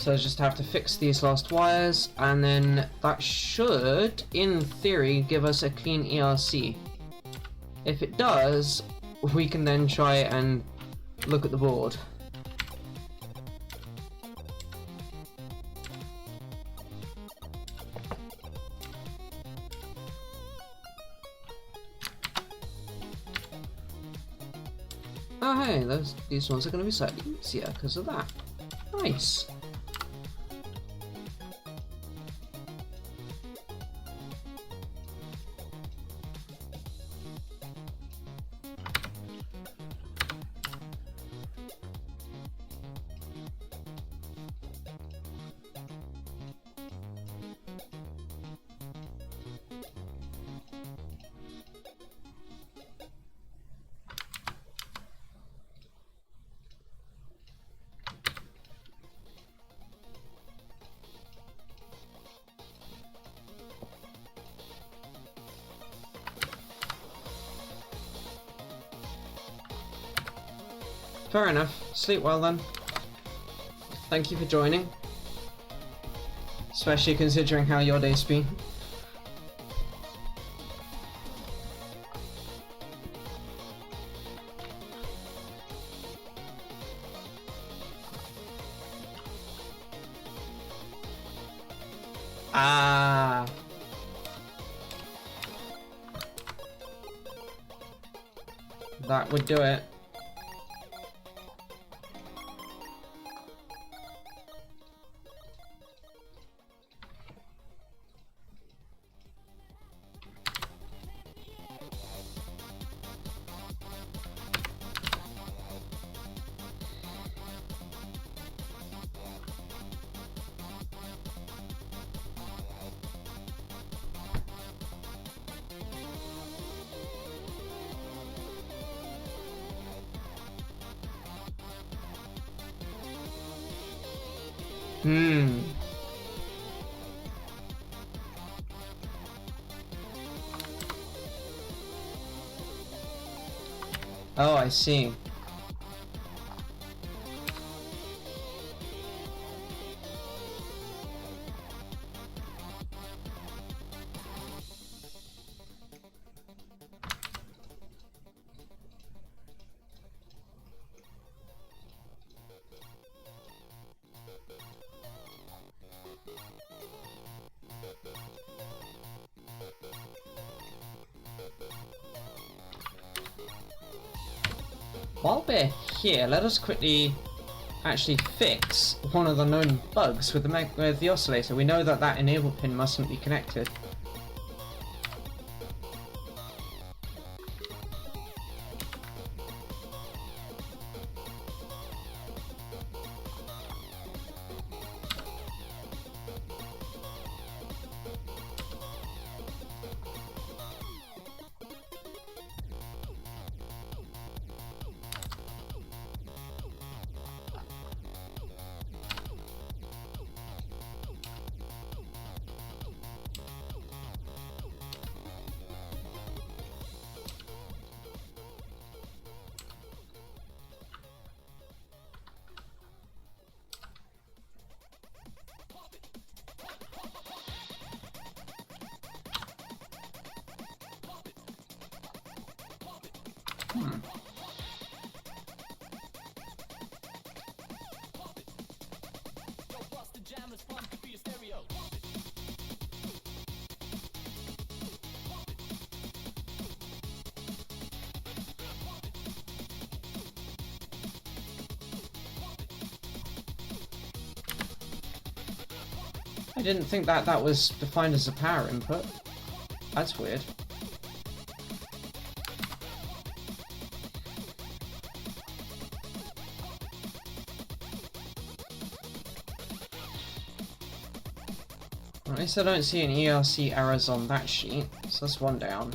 Speaker 1: So I just have to fix these last wires, and then that should, in theory, give us a clean ERC. If it does, we can then try and look at the board. Oh hey, these ones are going to be slightly easier because of that. Nice. Fair enough. Sleep well then. Thank you for joining. Especially considering how your day's been. Ah. That would do it. Oh, I see. While we're here, let us quickly actually fix one of the known bugs with the oscillator. We know that that enable pin mustn't be connected. I didn't think that that was defined as a power input. That's weird. At least I don't see any ERC errors on that sheet, so that's one down.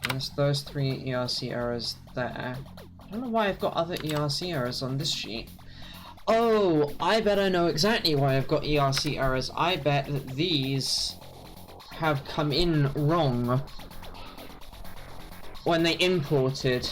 Speaker 1: There's those 3 ERC errors there. I don't know why I've got other ERC errors on this sheet. Oh, I bet I know exactly why I've got ERC errors. I bet that these have come in wrong when they imported.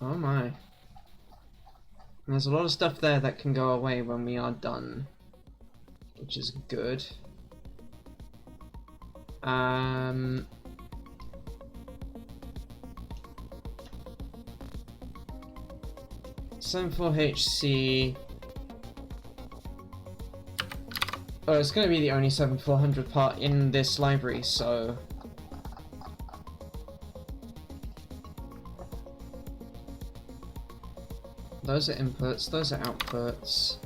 Speaker 1: Oh my. There's a lot of stuff there that can go away when we are done, which is good. 74HC. Oh, it's going to be the only 7400 part in this library, so... Those are inputs, those are outputs.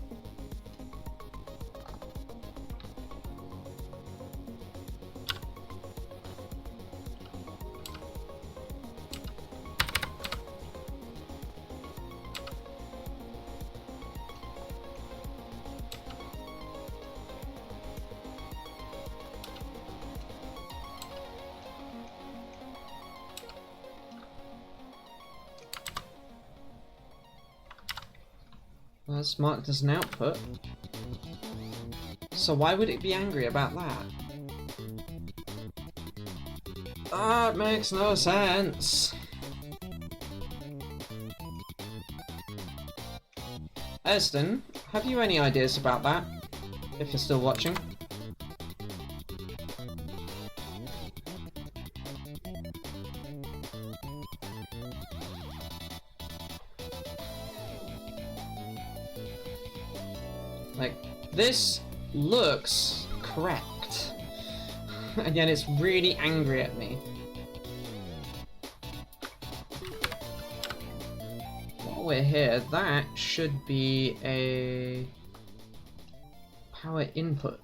Speaker 1: Well, that's marked as an output. So why would it be angry about that? That makes no sense. Eston, have you any ideas about that? If you're still watching. Like, this looks correct. And yet it's really angry at me. While we're here, that should be a power input.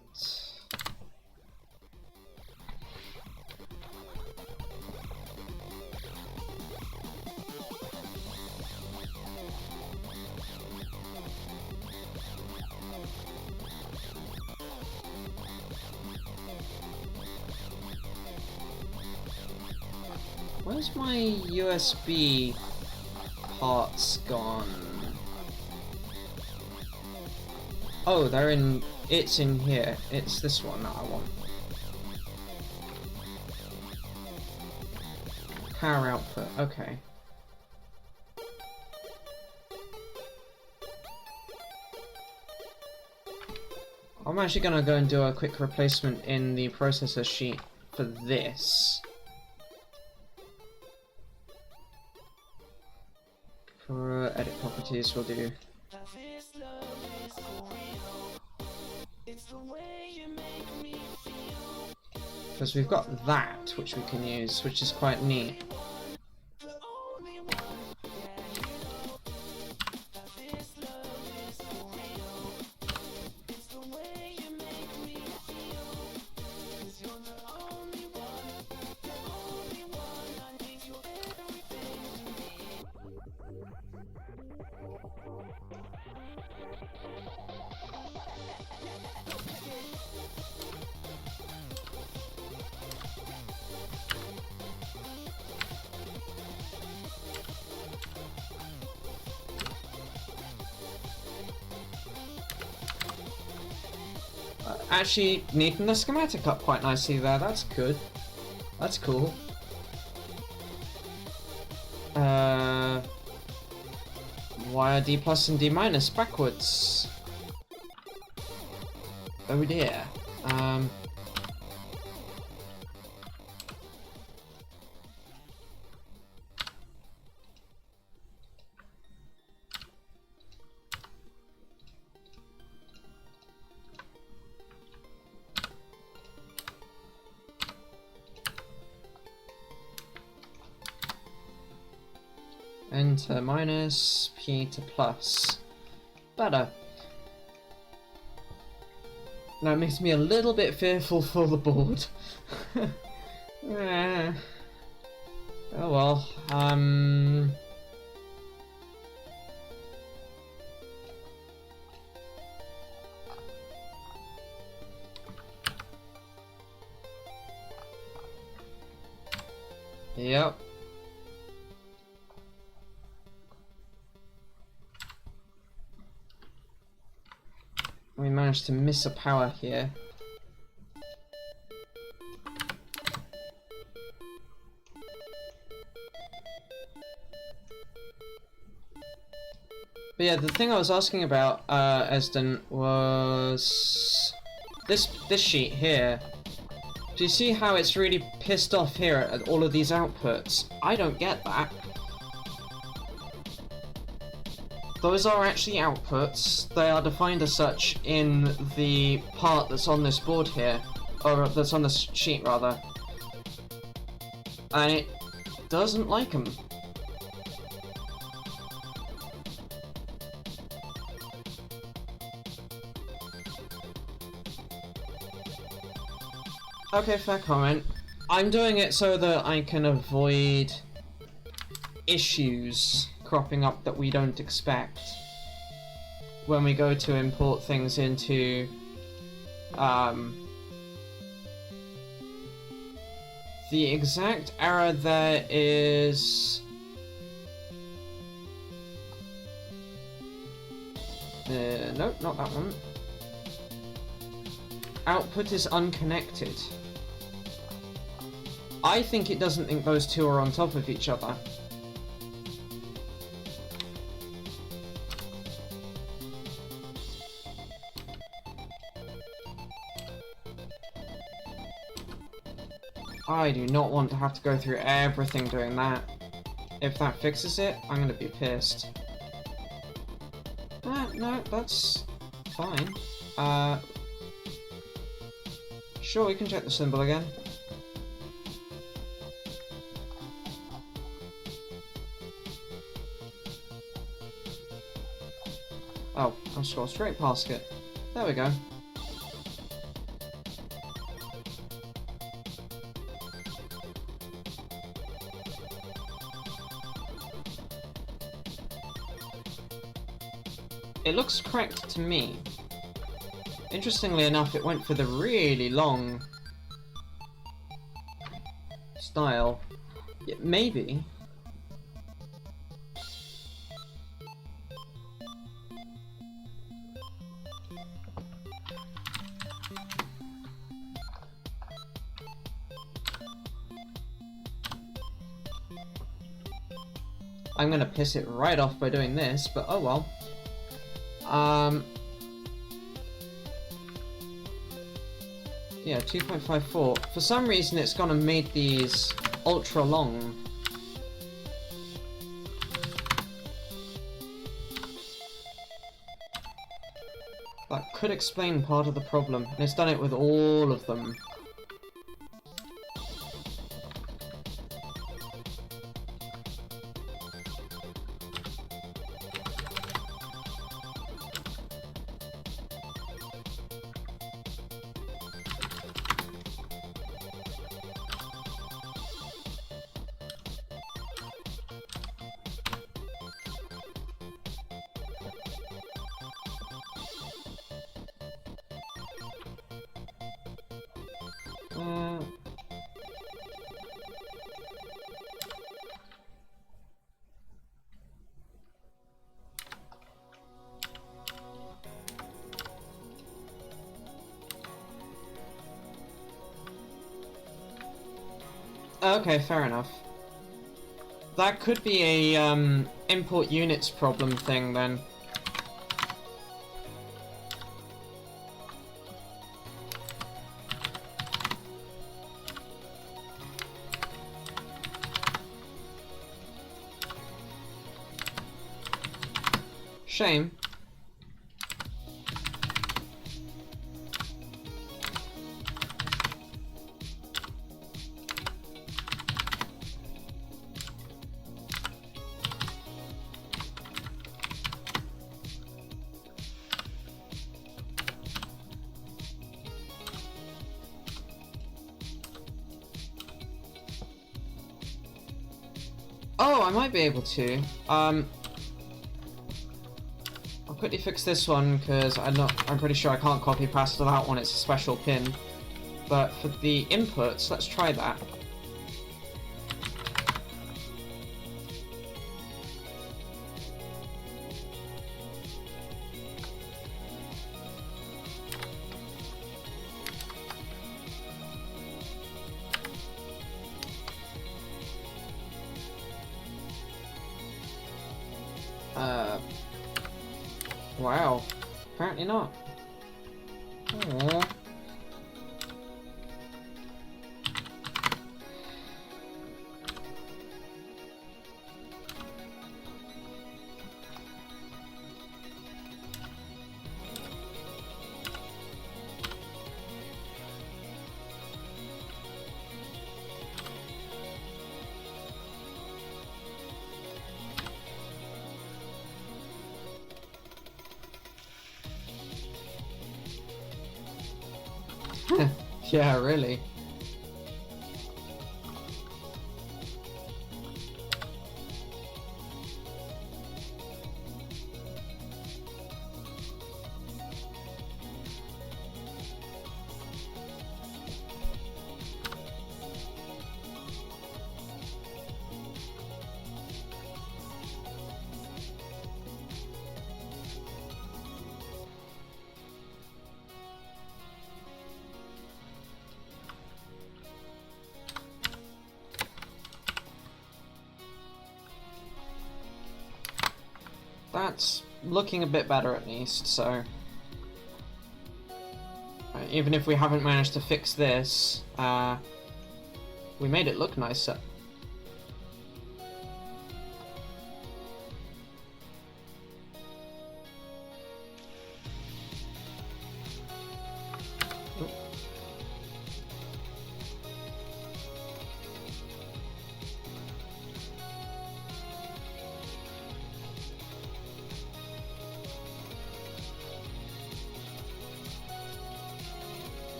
Speaker 1: Where's my USB parts gone? Oh, they're in... It's in here. It's this one that I want. Power output, okay. I'm actually gonna go and do a quick replacement in the processor sheet for this. For edit properties, we'll do. Because we've got that, which we can use, which is quite neat. Actually, neaten the schematic up quite nicely there, that's good. That's cool. Why are D plus and D minus backwards? Oh dear. Enter minus, P to plus. Better. That makes me a little bit fearful for the board. Oh well. Yep. We managed to miss a power here. But yeah, the thing I was asking about, Esden, was this sheet here. Do you see how it's really pissed off here at all of these outputs? I don't get that. Those are actually outputs. They are defined as such in the part that's on this board here, or that's on this sheet rather. And it doesn't like them. Okay, fair comment. I'm doing it so that I can avoid issues cropping up that we don't expect when we go to import things into the exact error there is nope, not that one. Output is unconnected. I think it doesn't think those two are on top of each other. I do not want to have to go through everything doing that. If that fixes it, I'm gonna be pissed. No, that's fine. Sure, we can check the symbol again. Oh, I'll scroll straight past it. There we go. It looks correct to me. Interestingly enough, it went for the really long style. Yeah, maybe. I'm gonna piss it right off by doing this, but oh well. Yeah, 2.54. For some reason it's gone and made these ultra long. That could explain part of the problem, and it's done it with all of them. Okay, fair enough. That could be a import units problem thing then. Shame. Oh, I might be able to. I'll quickly fix this one because I'm pretty sure I can't copy past to that one. It's a special pin. But for the inputs, let's try that. Wow. Apparently not. Aww. Yeah, really. That's looking a bit better at least, so... even if we haven't managed to fix this, we made it look nicer.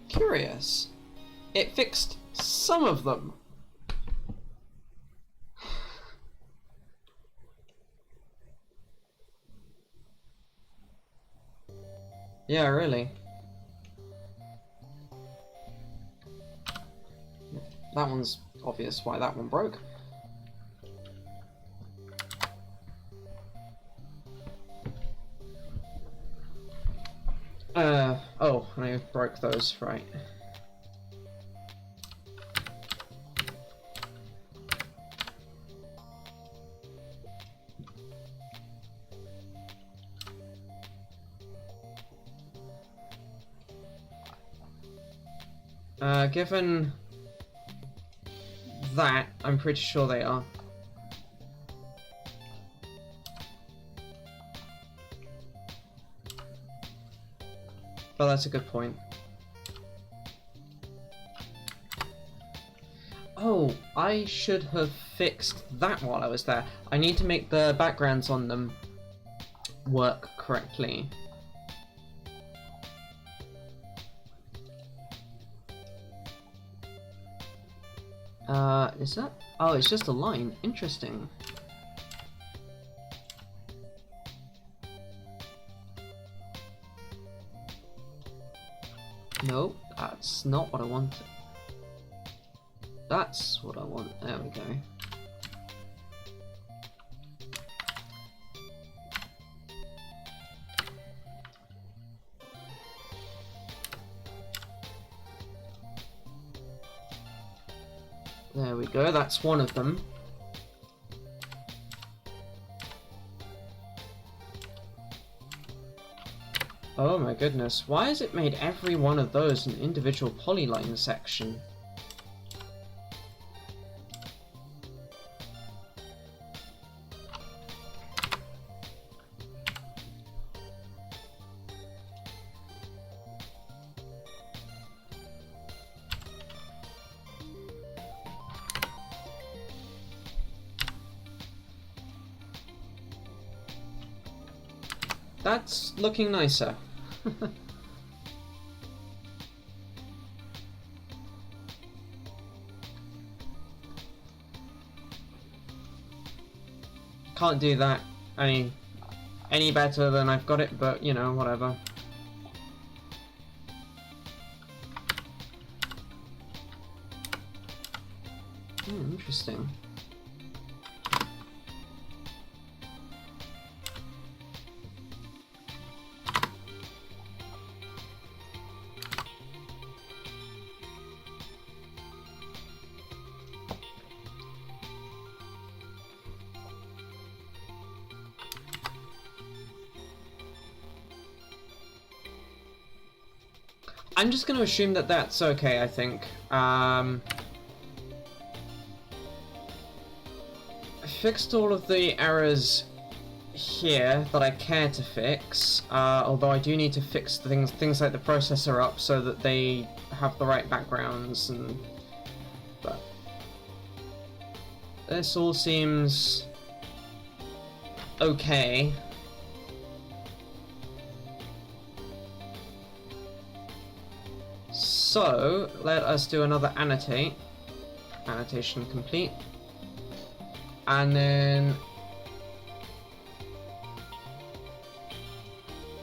Speaker 1: Curious. It fixed some of them. Yeah, really. That one's obvious why that one broke. Oh, I broke those, right. Given that, I'm pretty sure they are. But that's a good point. Oh, I should have fixed that while I was there. I need to make the backgrounds on them work correctly. Is that? Oh, it's just a line. Interesting. Nope, that's not what I wanted. That's what I want. There we go. There we go, that's one of them. Oh my goodness, why has it made every one of those an individual polyline section? That's looking nicer. Can't do that any better than I've got it, but you know, whatever. Interesting. I'm just going to assume that that's okay, I think. I fixed all of the errors here that I care to fix, although I do need to fix the things like the processor up so that they have the right backgrounds, and but this all seems okay. So, let us do another annotate. Annotation complete. And then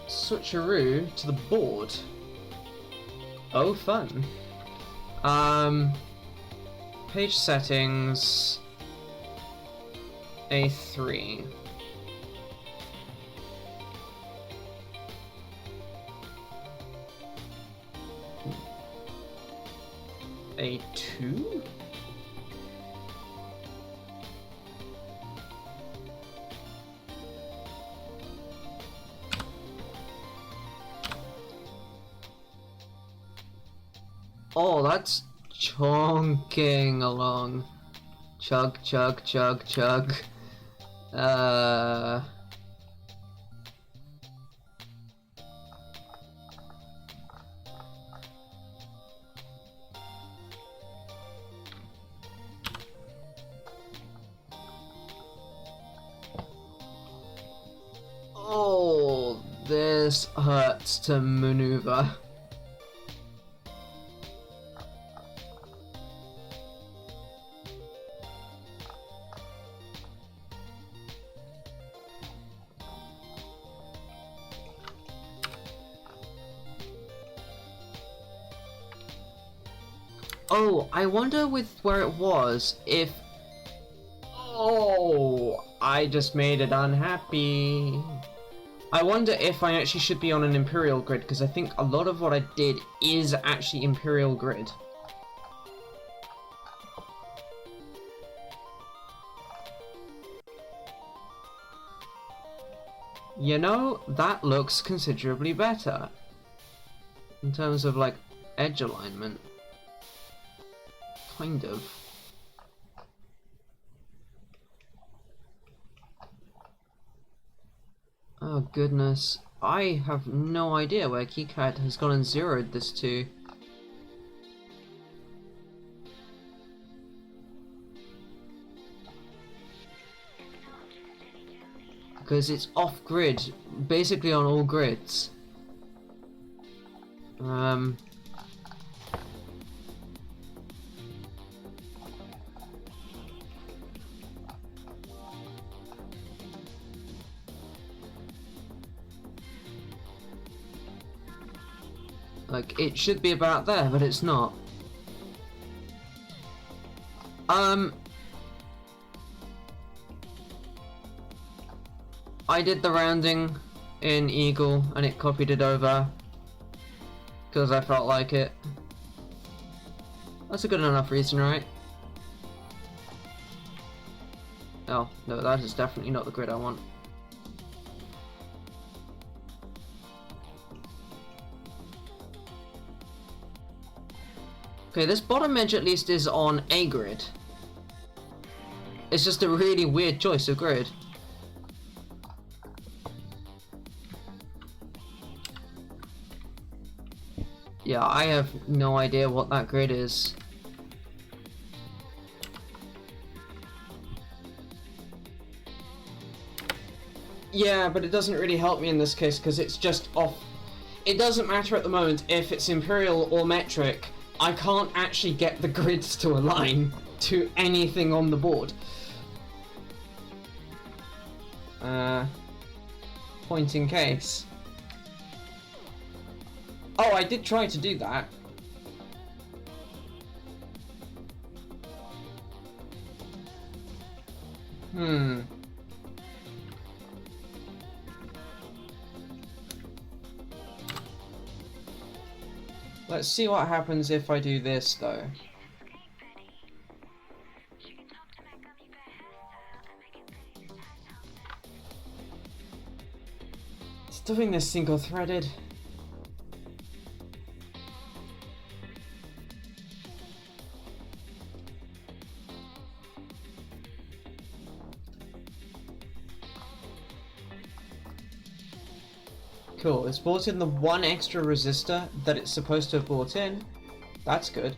Speaker 1: switcheroo to the board. Oh, fun. Page settings A3. A2? Oh, that's chonking along. Chug, chug, chug, chug. Oh, this hurts to maneuver. Oh, I wonder with where it was if... Oh, I just made it unhappy. I wonder if I actually should be on an Imperial grid, because I think a lot of what I did is actually Imperial grid. You know, that looks considerably better. In terms of, like, edge alignment. Kind of. Oh goodness, I have no idea where KiCAD has gone and zeroed this to. Because it's off grid, basically on all grids. Like, it should be about there, but it's not. I did the rounding in Eagle, and it copied it over. Because I felt like it. That's a good enough reason, right? Oh, no, that is definitely not the grid I want. Okay, this bottom edge at least is on a grid. It's just a really weird choice of grid. Yeah, I have no idea what that grid is. Yeah, but it doesn't really help me in this case because it's just off. It doesn't matter at the moment if it's imperial or metric. I can't actually get the grids to align to anything on the board. Point in case. Oh, I did try to do that. Let's see what happens if I do this, though. It's doing this single-threaded. Cool, it's brought in the one extra resistor that it's supposed to have brought in. That's good.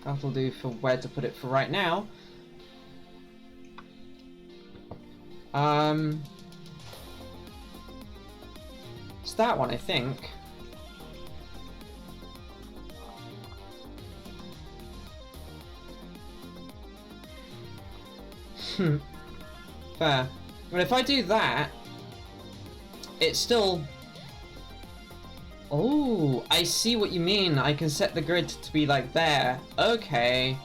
Speaker 1: That'll do for where to put it for right now. It's that one, I think. Fair. But if I do that, it's still... Oh, I see what you mean. I can set the grid to be like there. Okay.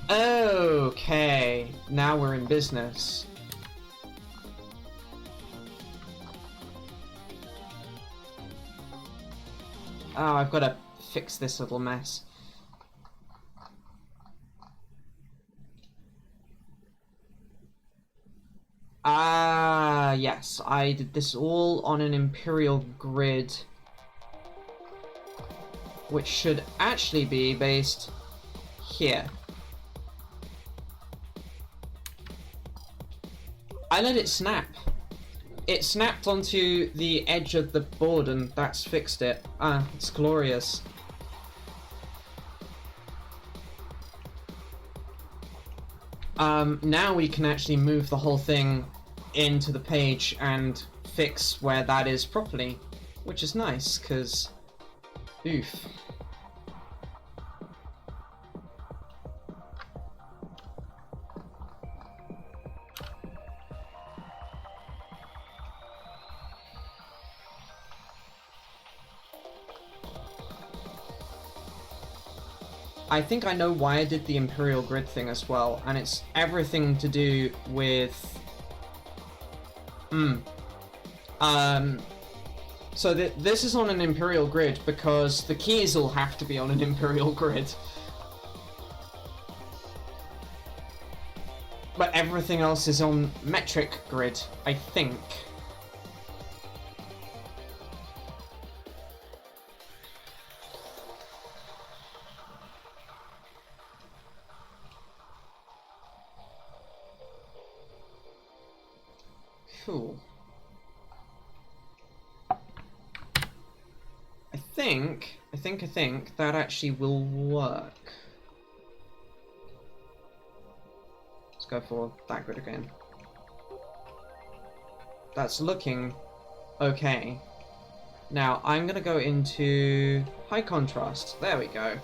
Speaker 1: Okay. Now we're in business. Oh, I've got to fix this little mess. Ah, yes. I did this all on an imperial grid, which should actually be based here. I let it snap. It snapped onto the edge of the board and that's fixed it. Ah, it's glorious. Now we can actually move the whole thing into the page and fix where that is properly, which is nice, because... oof. I think I know why I did the Imperial Grid thing as well, and it's everything to do with... So this is on an Imperial Grid because the keys all have to be on an Imperial Grid. But everything else is on metric grid, I think. Cool. I think that actually will work. Let's go for that grid again. That's looking okay. Now I'm gonna go into high contrast. There we go.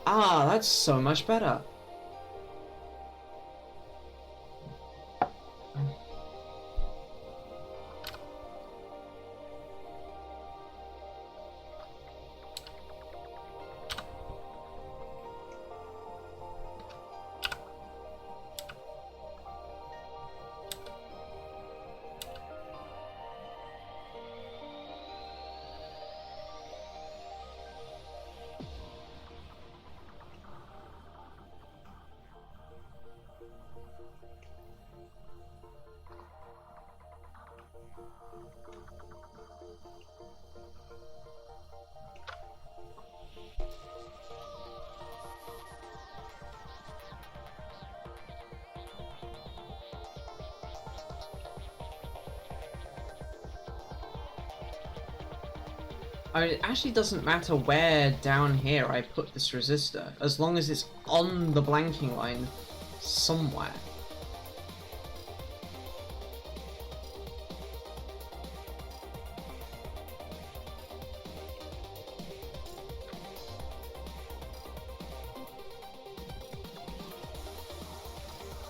Speaker 1: Ah, that's so much better. It actually doesn't matter where down here I put this resistor, as long as it's on the blanking line somewhere.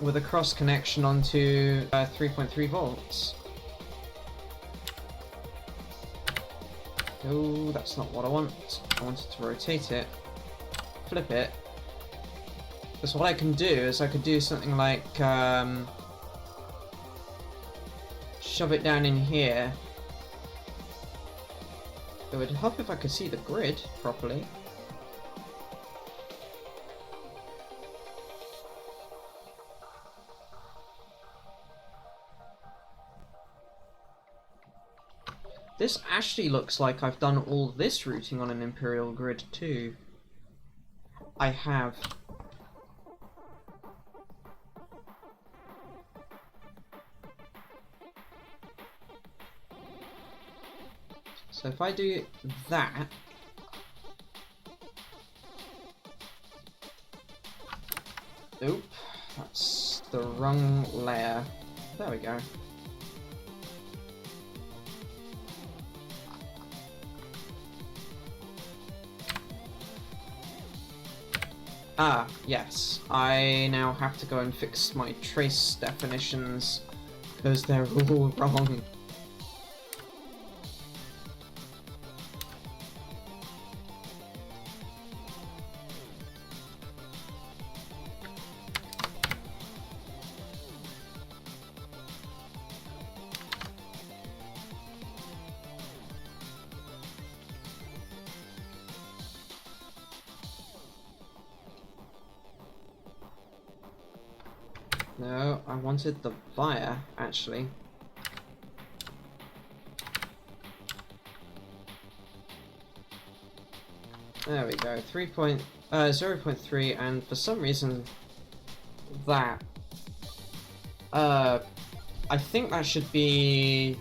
Speaker 1: With a cross connection onto 3.3 volts. No, that's not what I want. I wanted to rotate it, flip it. Because what I can do is I could do something like shove it down in here. It would help if I could see the grid properly. This actually looks like I've done all this routing on an Imperial grid too. I have. So if I do that, nope, that's the wrong layer. There we go. Ah, yes. I now have to go and fix my trace definitions because they're all wrong. No, I wanted the wire, actually. There we go, 0.3, and for some reason that, I think that should be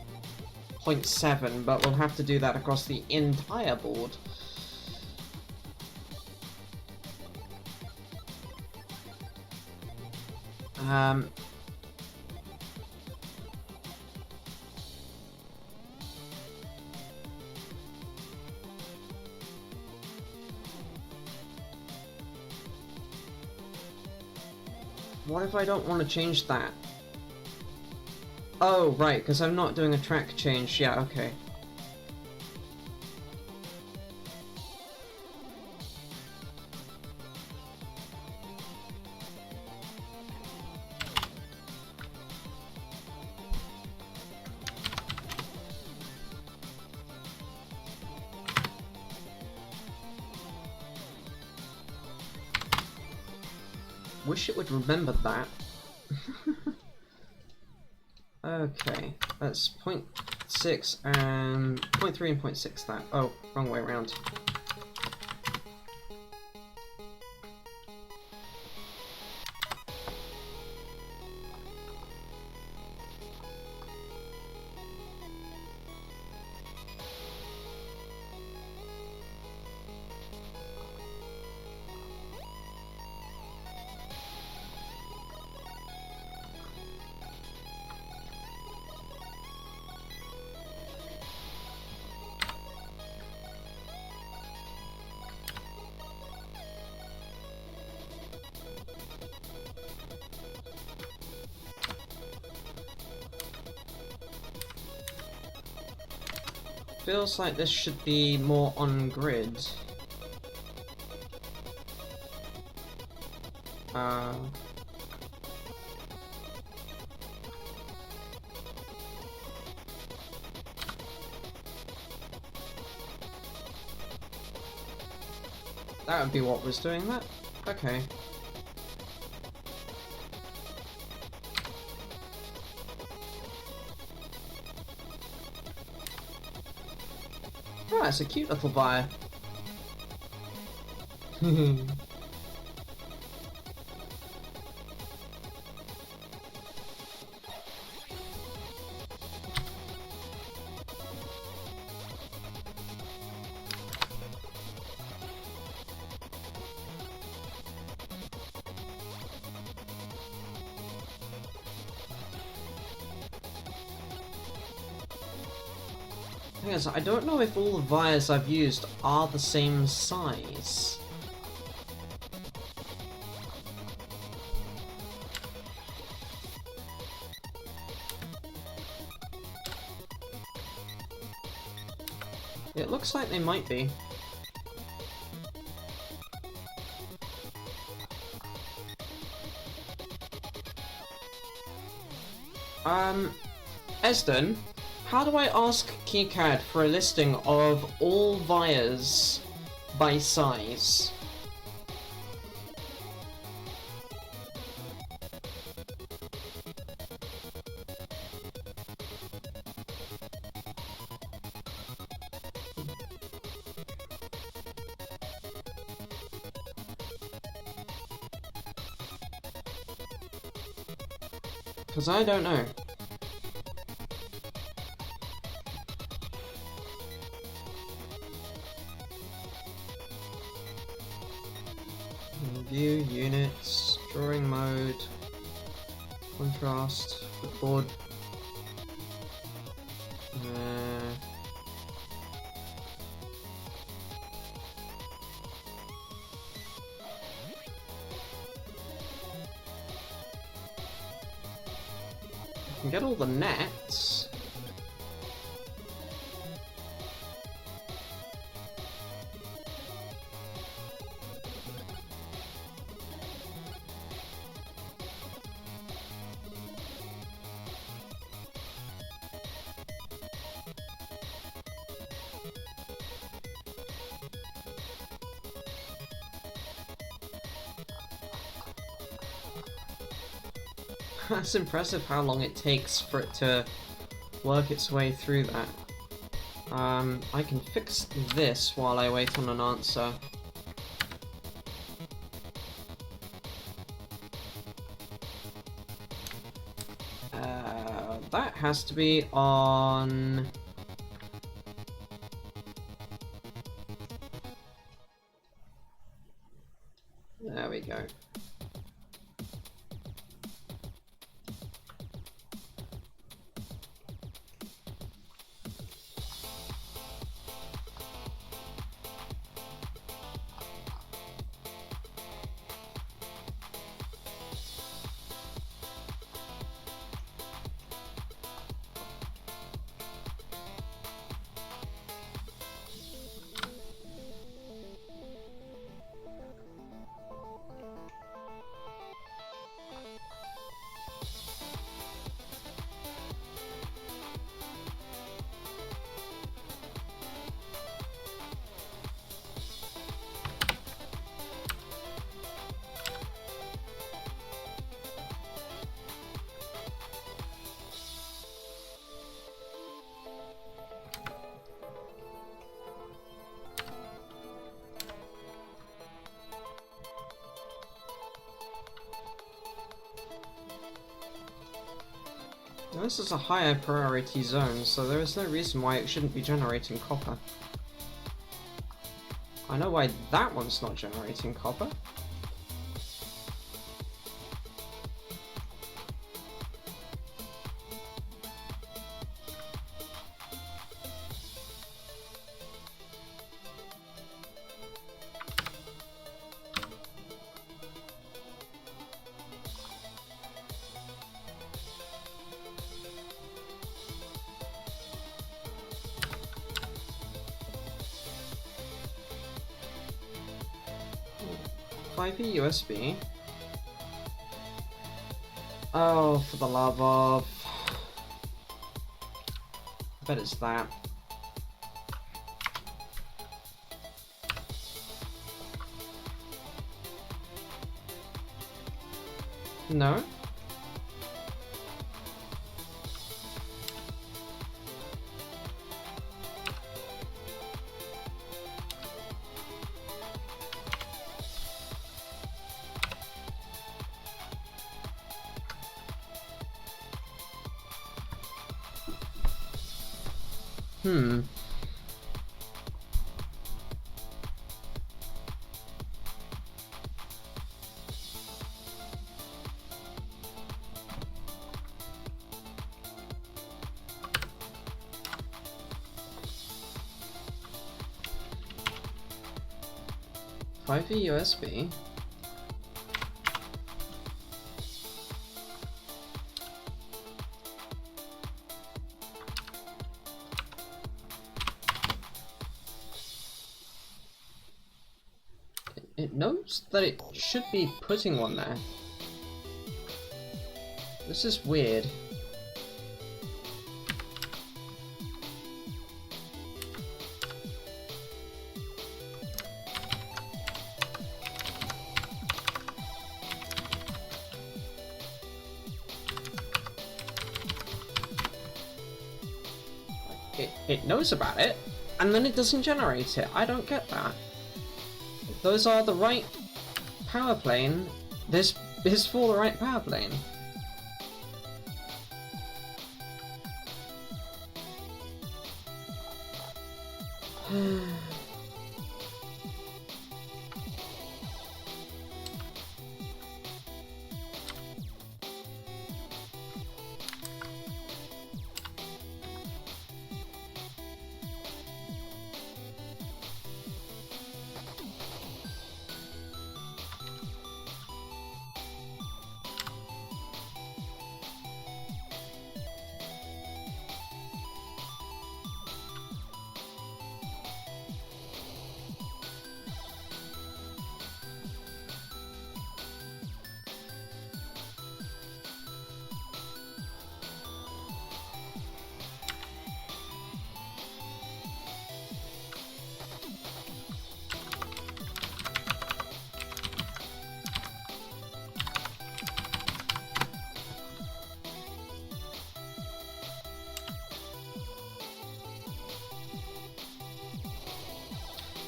Speaker 1: 0.7, but we'll have to do that across the entire board. What if I don't want to change that? Oh, right, because I'm not doing a track change. Yeah, okay. Wish it would remember that. Okay, that's 0.6 and 0.3 and 0.6 that. Oh, wrong way around. Feels like this should be more on grid. That would be what was doing that? Okay. Oh, it's a cute little wire. Thing is, I don't know if all the wires I've used are the same size. It looks like they might be. Esden, how do I ask KiCAD for a listing of all wires by size? Because I don't know. View, units, drawing mode, contrast, board. I can get all the nets. That's impressive how long it takes for it to work its way through that. I can fix this while I wait on an answer. That has to be on... There we go. Now, this is a higher priority zone, so there is no reason why it shouldn't be generating copper. I know why that one's not generating copper. IP USB. Oh, for the love of... I bet it's that. No? Hmm. Five-V USB. It knows that it should be putting one there. This is weird. It knows about it, and then it doesn't generate it. I don't get that. Those are the right power plane. This is for the right power plane.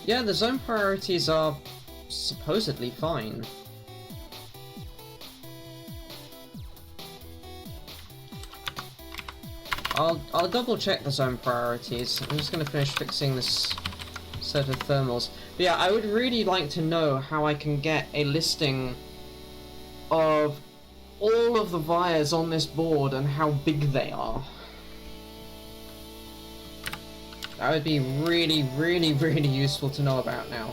Speaker 1: Yeah, the zone priorities are supposedly fine. I'll double check the zone priorities. I'm just gonna finish fixing this set of thermals. But yeah, I would really like to know how I can get a listing of all of the wires on this board and how big they are. That would be really, really, really useful to know about now.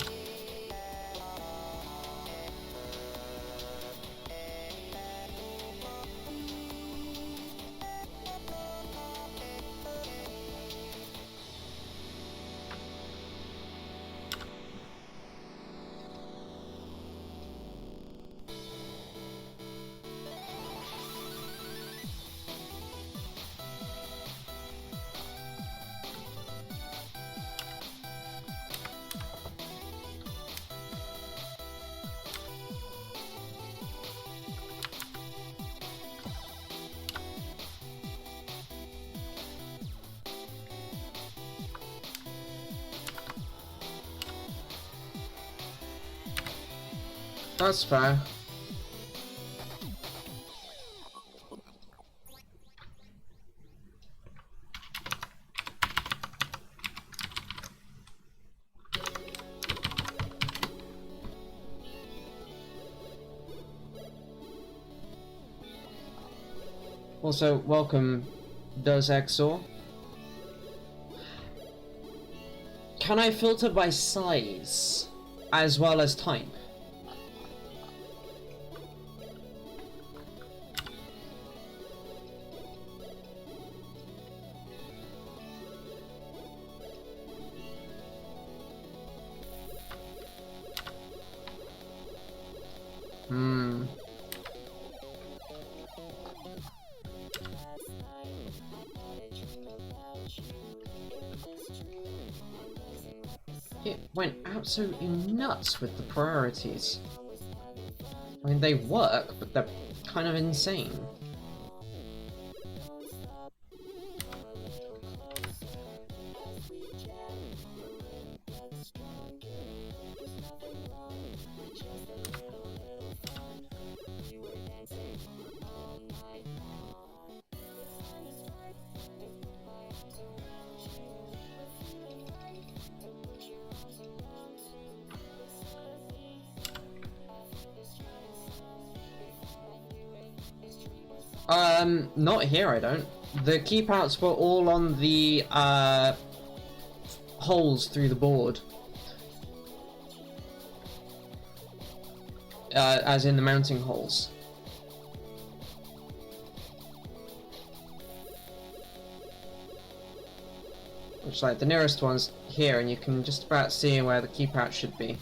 Speaker 1: That's fair. Also, welcome, Does Exor. Can I filter by size as well as type? It went absolutely nuts with the priorities. I mean, they work, but they're kind of insane. Not here, I don't. The keep outs were all on the holes through the board. As in the mounting holes. Which, like, the nearest one's here, and you can just about see where the keep out should be.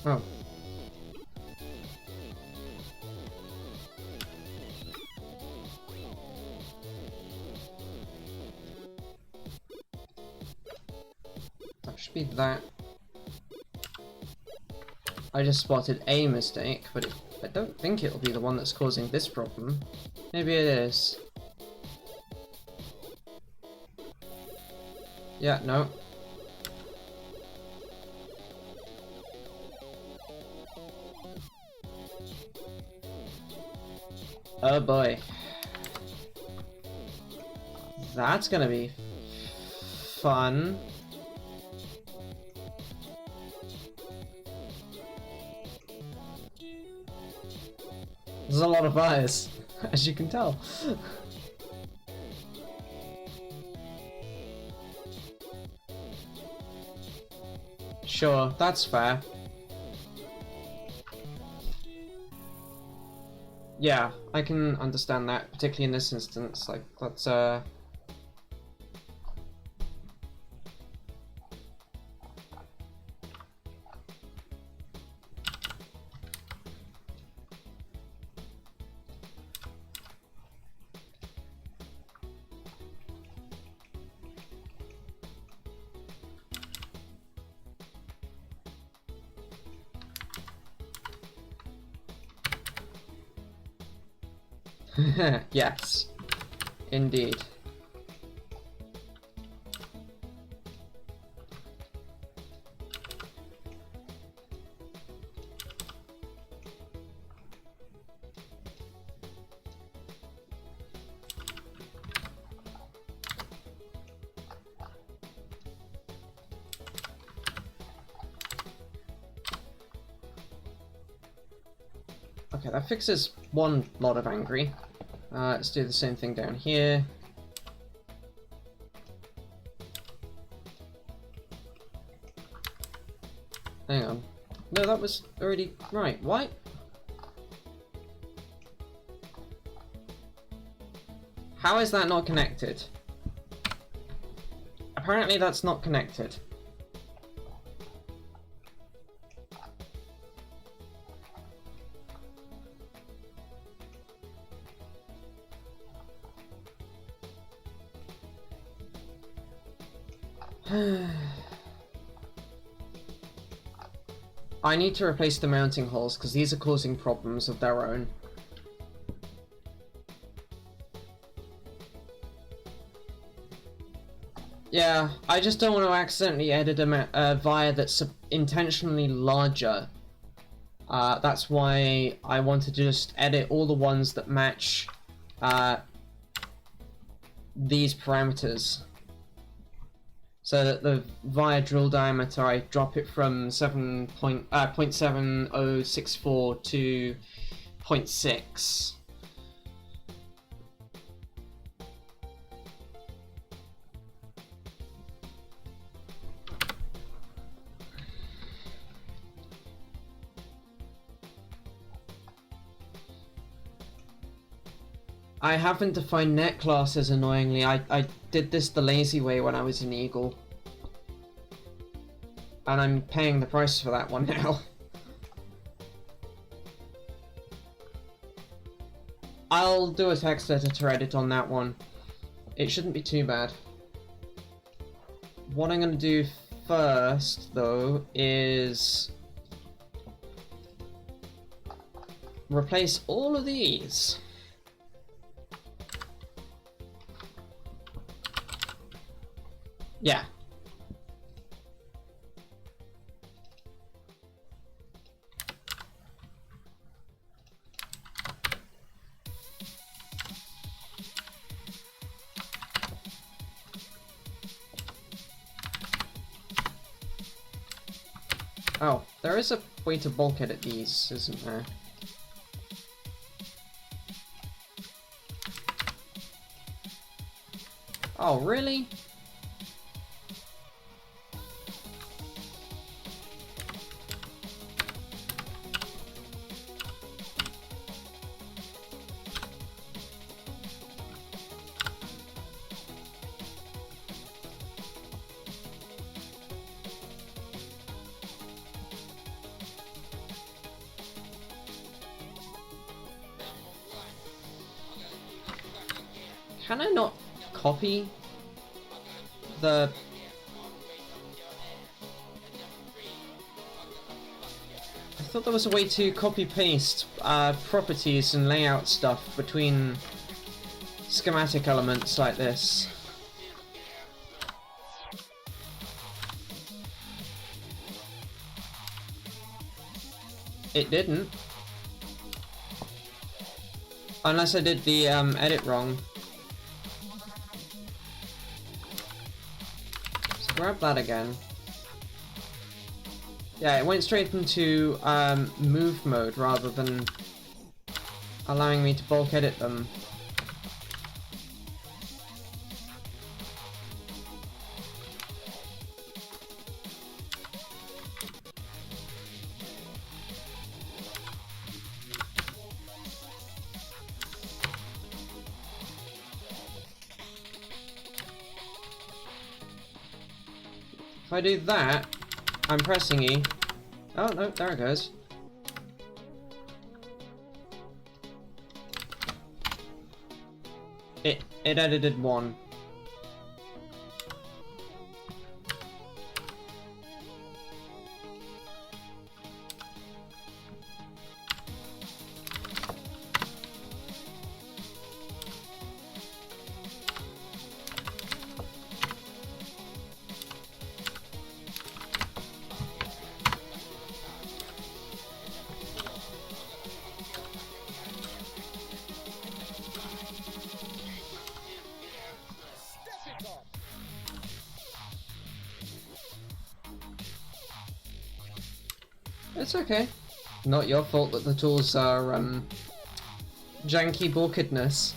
Speaker 1: Oh. That should be that. I just spotted a mistake, but I don't think it'll be the one that's causing this problem. Maybe it is. Yeah, no. Oh boy. That's gonna be fun. There's a lot of eyes, as you can tell. Sure, that's fair. Yeah, I can understand that, particularly in this instance. Like, that's yes, indeed. Okay, that fixes one lot of angry. Let's do the same thing down here. Hang on. No, that was already right. Why? How is that not connected? Apparently that's not connected. I need to replace the mounting holes because these are causing problems of their own. Yeah, I just don't want to accidentally edit a via that's intentionally larger. That's why I want to just edit all the ones that match these parameters. So that the via drill diameter, I drop it from 0.7064 to 0.6. I haven't defined net classes, annoyingly. I did this the lazy way when I was in Eagle. And I'm paying the price for that one now. I'll do a text editor edit on that one. It shouldn't be too bad. What I'm going to do first, though, is replace all of these. Yeah. Oh, there is a way to bulk edit these, isn't there? Oh, really? Can I not copy the... I thought there was a way to copy-paste properties and layout stuff between schematic elements like this. It didn't. Unless I did the edit wrong. So grab that again. Yeah, it went straight into move mode rather than allowing me to bulk edit them. If I do that, I'm pressing E. Oh no, there it goes. It edited one. It's okay. Not your fault that the tools are, janky bulkedness.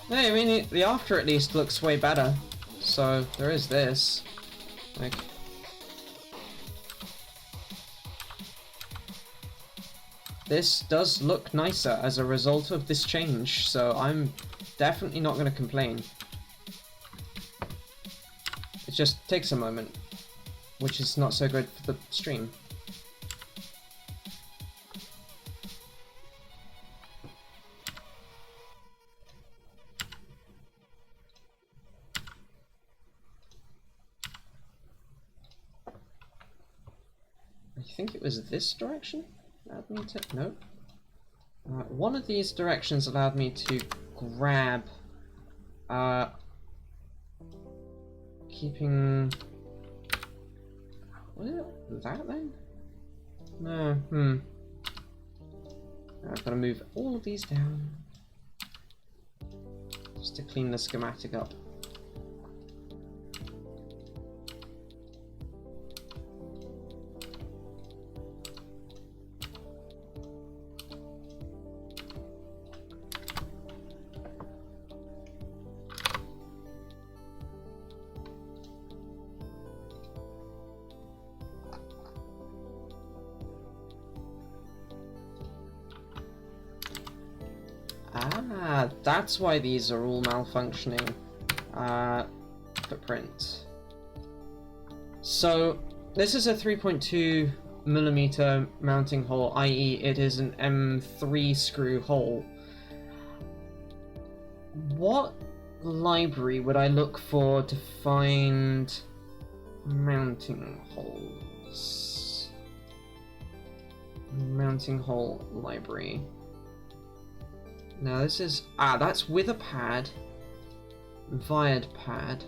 Speaker 1: Hey, I mean, the after at least looks way better. So, there is this. Like... This does look nicer as a result of this change, so I'm definitely not going to complain. It just takes a moment, which is not so good for the stream. I think it was this direction? Allowed me to... Nope. One of these directions allowed me to grab... keeping... Was it that then? No, I've got to move all of these down. Just to clean the schematic up. Ah, that's why these are all malfunctioning. Footprint. So, this is a 3.2mm mounting hole, i.e. it is an M3 screw hole. What library would I look for to find mounting holes? Mounting hole library. Now this is... Ah, that's with a pad. Wired pad.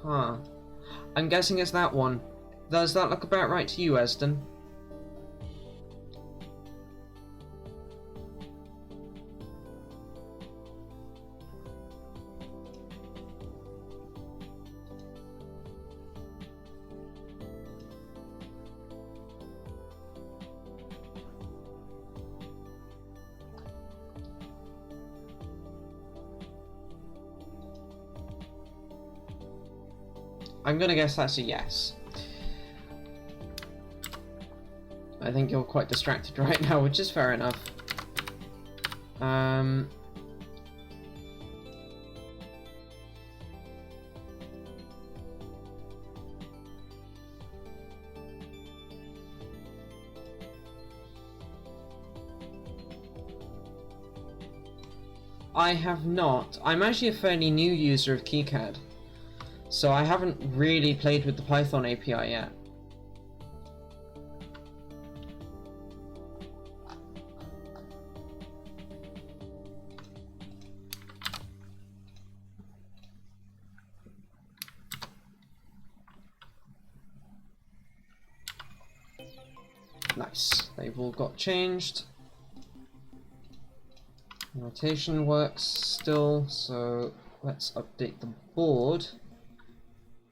Speaker 1: Huh. I'm guessing it's that one. Does that look about right to you, Esden? I'm gonna guess that's a yes. I think you're quite distracted right now, which is fair enough. I have not. I'm actually a fairly new user of KiCAD. So I haven't really played with the Python API yet. Nice. They've all got changed. Rotation works still, so let's update the board.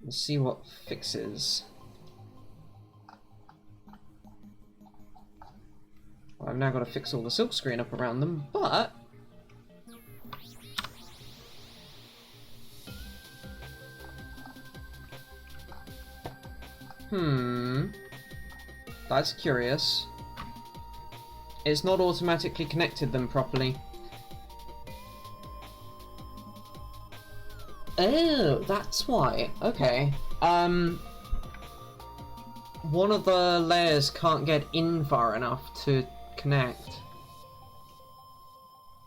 Speaker 1: Let's see what fixes. Well, I've now got to fix all the silk screen up around them, but... That's curious. It's not automatically connected them properly. Oh, that's why. Okay. One of the layers can't get in far enough to connect.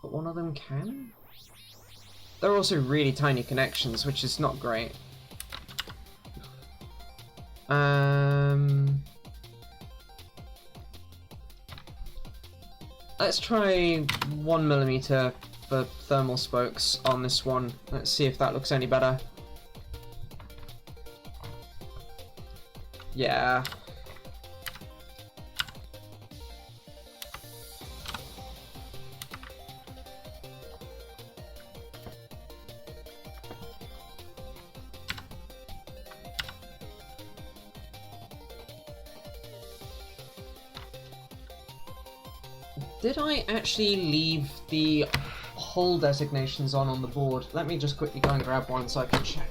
Speaker 1: But one of them can? They're also really tiny connections, which is not great. Let's try 1mm for thermal spokes on this one. Let's see if that looks any better. Yeah. Did I actually leave the hole designations on the board? Let me just quickly go and grab one so I can check.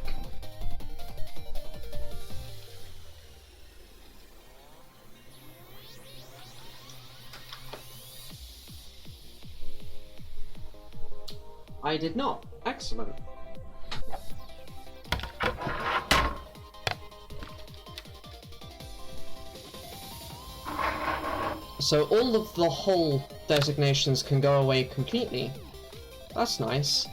Speaker 1: I did not. Excellent. So all of the hole designations can go away completely. That's nice.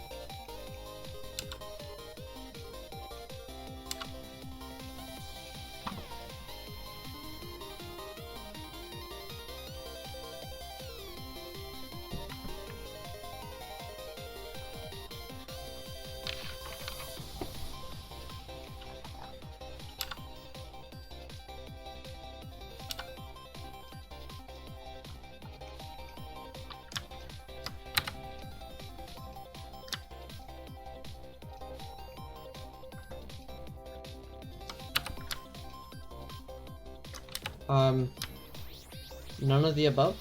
Speaker 1: None of the above?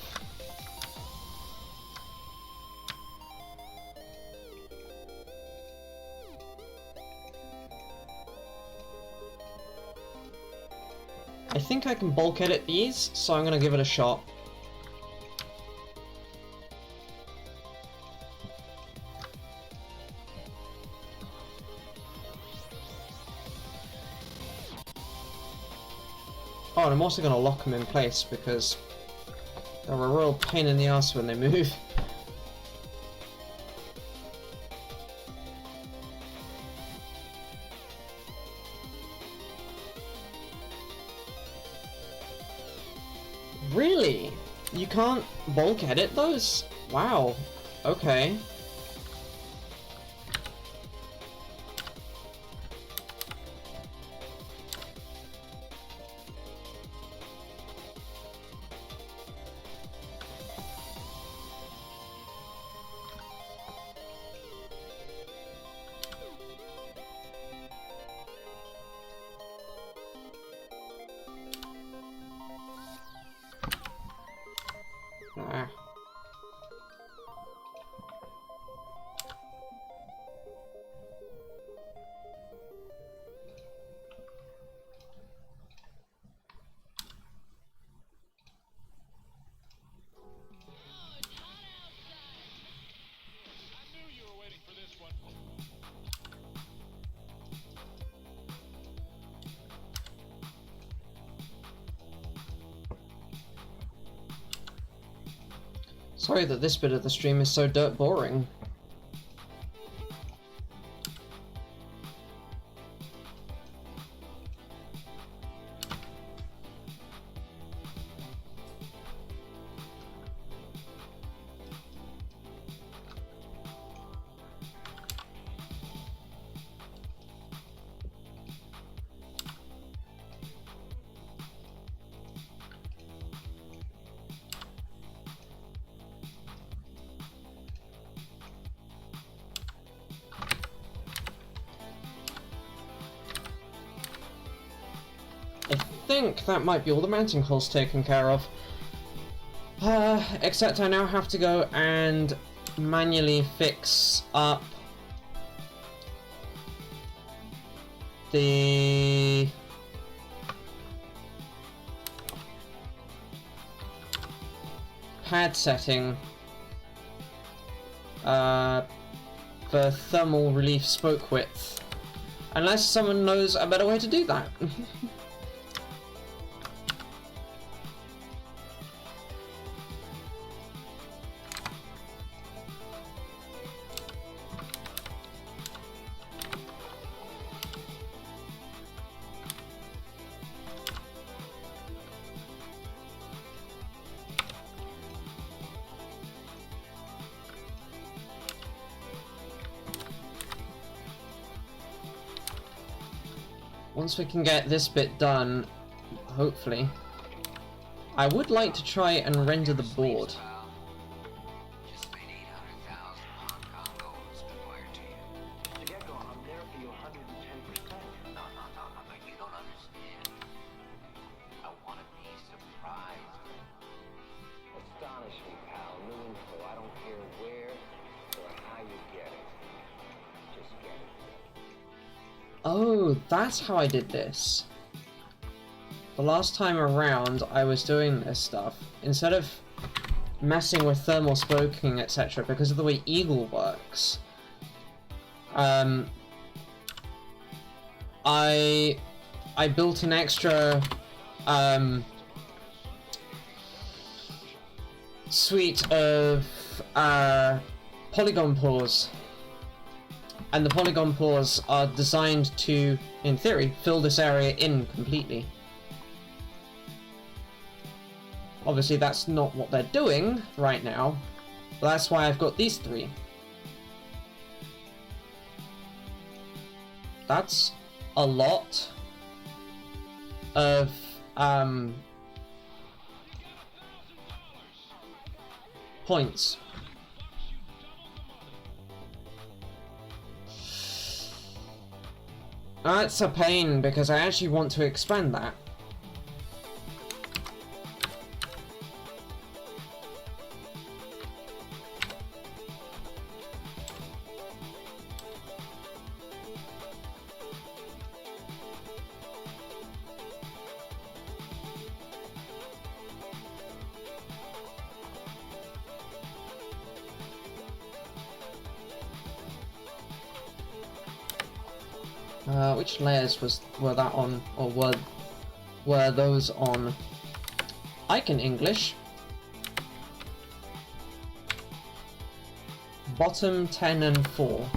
Speaker 1: I think I can bulk edit these, so I'm gonna give it a shot. Oh, and I'm also gonna lock them in place because they're a real pain in the ass when they move. Really? You can't bulk edit those? Wow. Okay. Ah. Sorry that this bit of the stream is so dirt boring. I think that might be all the mounting holes taken care of. Except I now have to go and manually fix up the pad setting for thermal relief spoke width. Unless someone knows a better way to do that. Once we can get this bit done, hopefully, I would like to try and render the board. Oh, that's how I did this. The last time around I was doing this stuff, instead of messing with thermal spoking, etc., because of the way Eagle works, I built an extra suite of polygon pores. And the polygon pores are designed to, in theory, fill this area in completely. Obviously that's not what they're doing right now, but that's why I've got these three. That's a lot of points. That's a pain, because I actually want to expand that. Which layers were that on, or were those on? I can English. Bottom 10 and 4.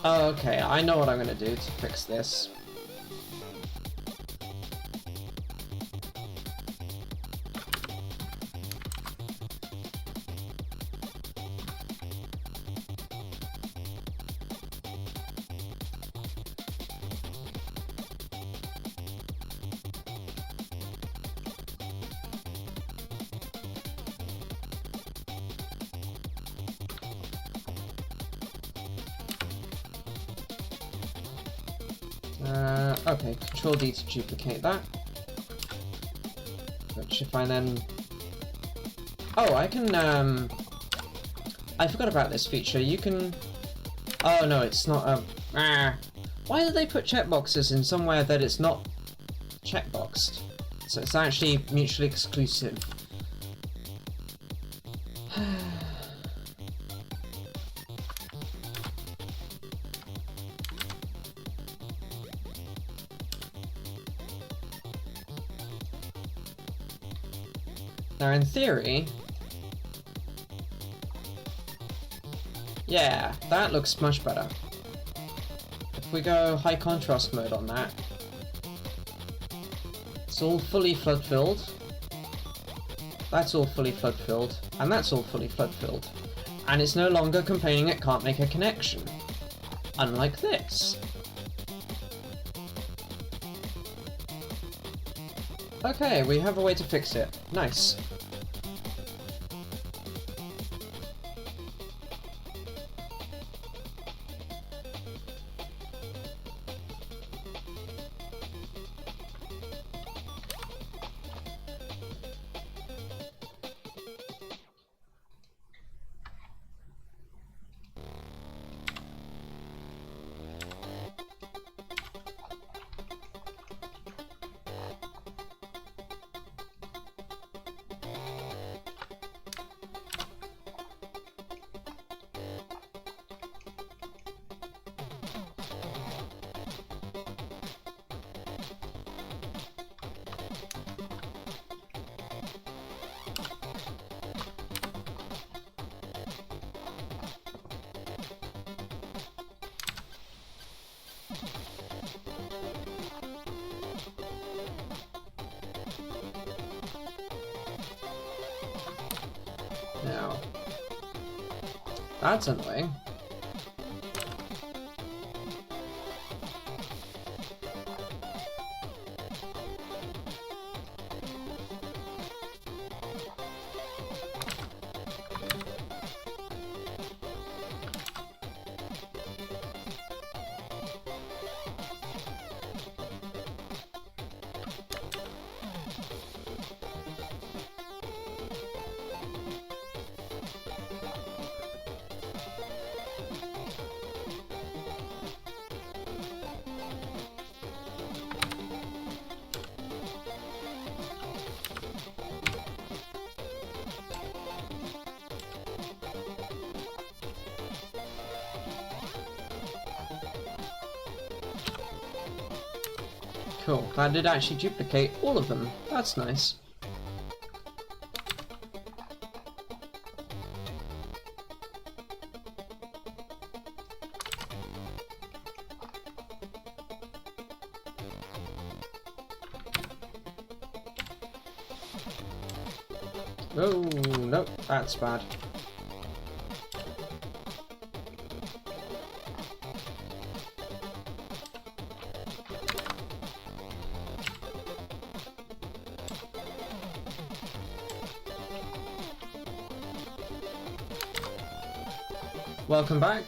Speaker 1: Oh, okay, I know what I'm gonna do to fix this. Okay, Control D to duplicate that. Which if I then... Oh, I can, I forgot about this feature. You can... Oh no, it's not a... Why do they put checkboxes in somewhere that it's not checkboxed? So it's actually mutually exclusive. Now, in theory, yeah, that looks much better. If we go high contrast mode on that, it's all fully flood filled. That's all fully flood filled, and that's all fully flood filled. And it's no longer complaining it can't make a connection. Unlike this. Okay, we have a way to fix it. Nice. Now, that's annoying. Cool, that did actually duplicate all of them. That's nice. Oh, no, that's bad. Welcome back.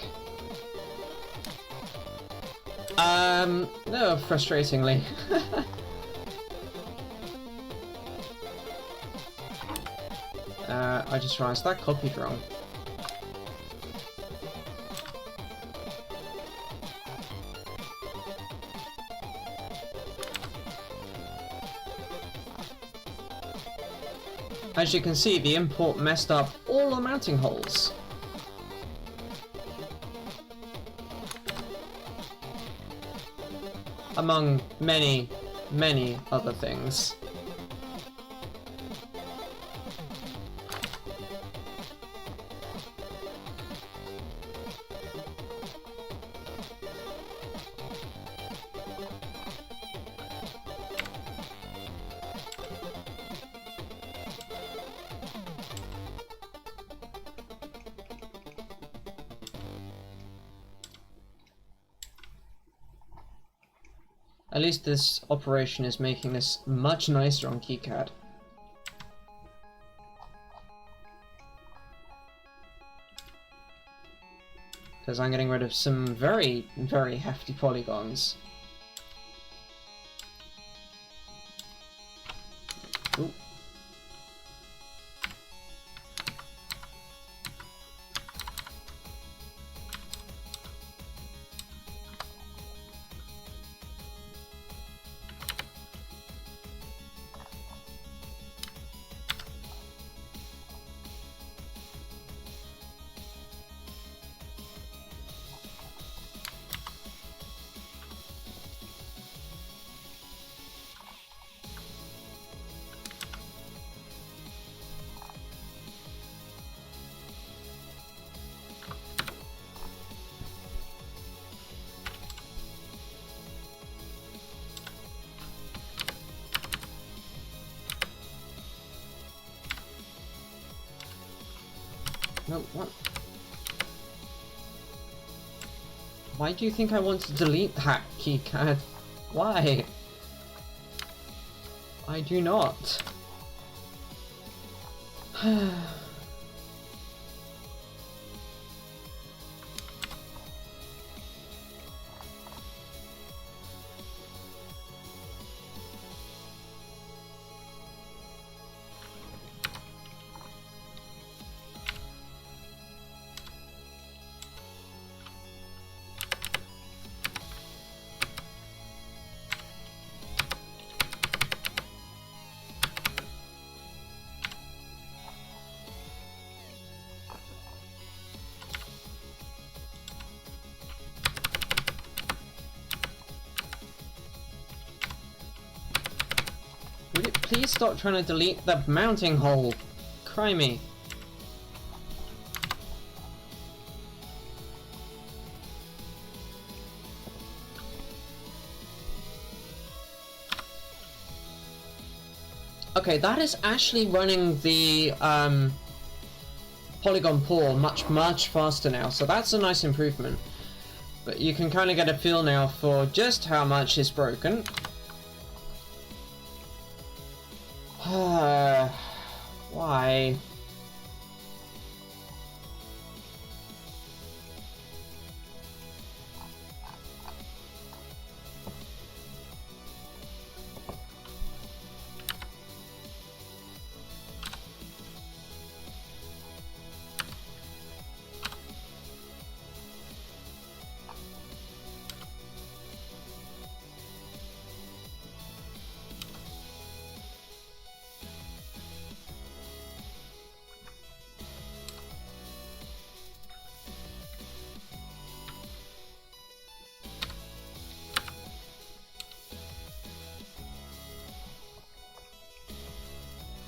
Speaker 1: No, frustratingly. I just realized that copied wrong. As you can see, the import messed up all the mounting holes. Among many, many other things. At least this operation is making this much nicer on KiCAD. Because I'm getting rid of some very, very hefty polygons. Ooh. No, what? Why do you think I want to delete that, KiCAD? Why? I do not. Would it please stop trying to delete the mounting hole? Crimey. Okay, that is actually running the polygon pool much faster now, so that's a nice improvement. But you can kind of get a feel now for just how much is broken. Why?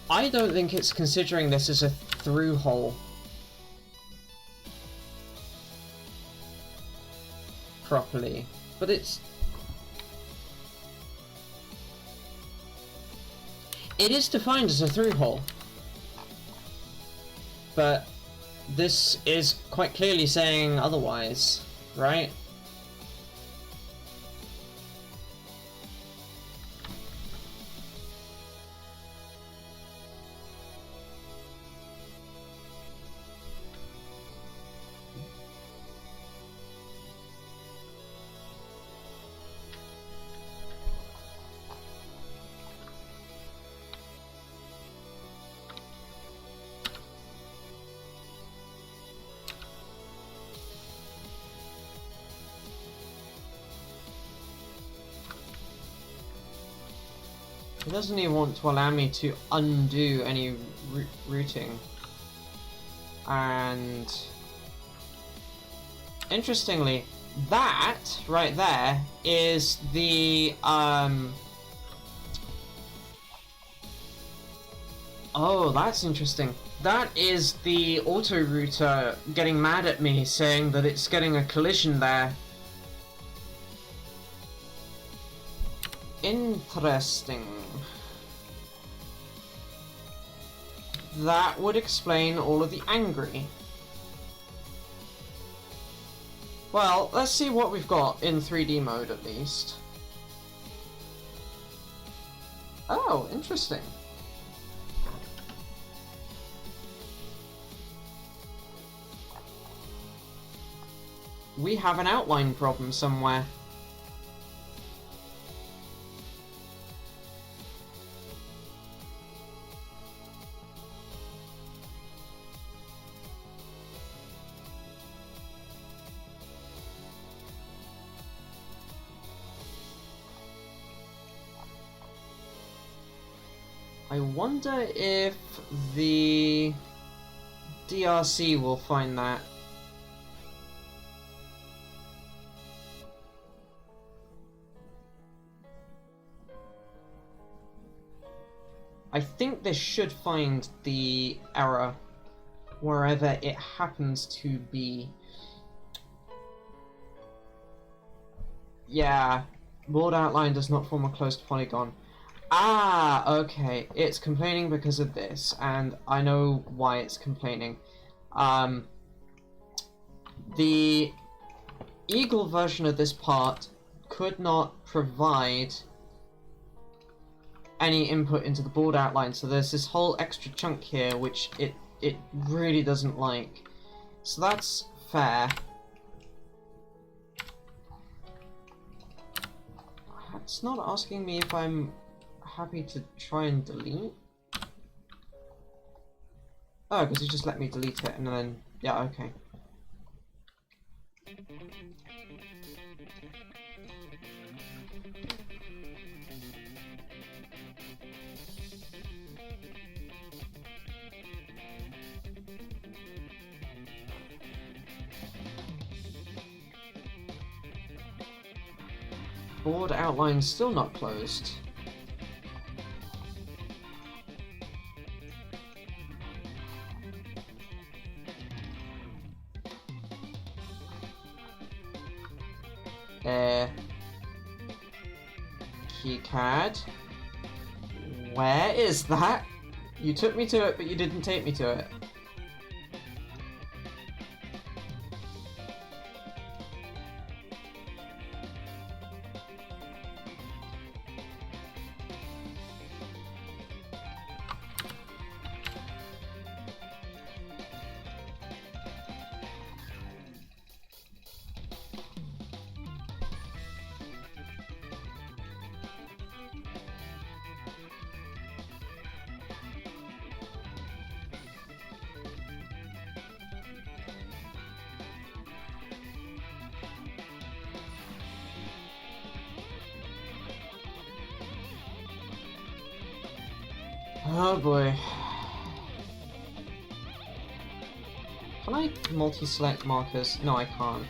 Speaker 1: I don't think it's considering this as a through hole properly, but it is defined as a through hole. But this is quite clearly saying otherwise, right? It doesn't even want to allow me to undo any routing. And interestingly, that right there is the oh, that's interesting. That is the auto router getting mad at me, saying that it's getting a collision there. Interesting. That would explain all of the angry. Well, let's see what we've got in 3D mode at least. Oh, interesting. We have an outline problem somewhere. I wonder if the DRC will find that. I think this should find the error wherever it happens to be. Yeah, board outline does not form a closed polygon. Ah, okay. It's complaining because of this, and I know why it's complaining. The Eagle version of this part could not provide any input into the board outline, so there's this whole extra chunk here which it really doesn't like. So that's fair. It's not asking me if I'm happy to try and delete. Oh, because you just let me delete it and then, yeah, okay. Board outline still not closed. KiCAD. Where is that? You took me to it, but you didn't take me to it. Oh boy. Can I multi-select markers? No, I can't.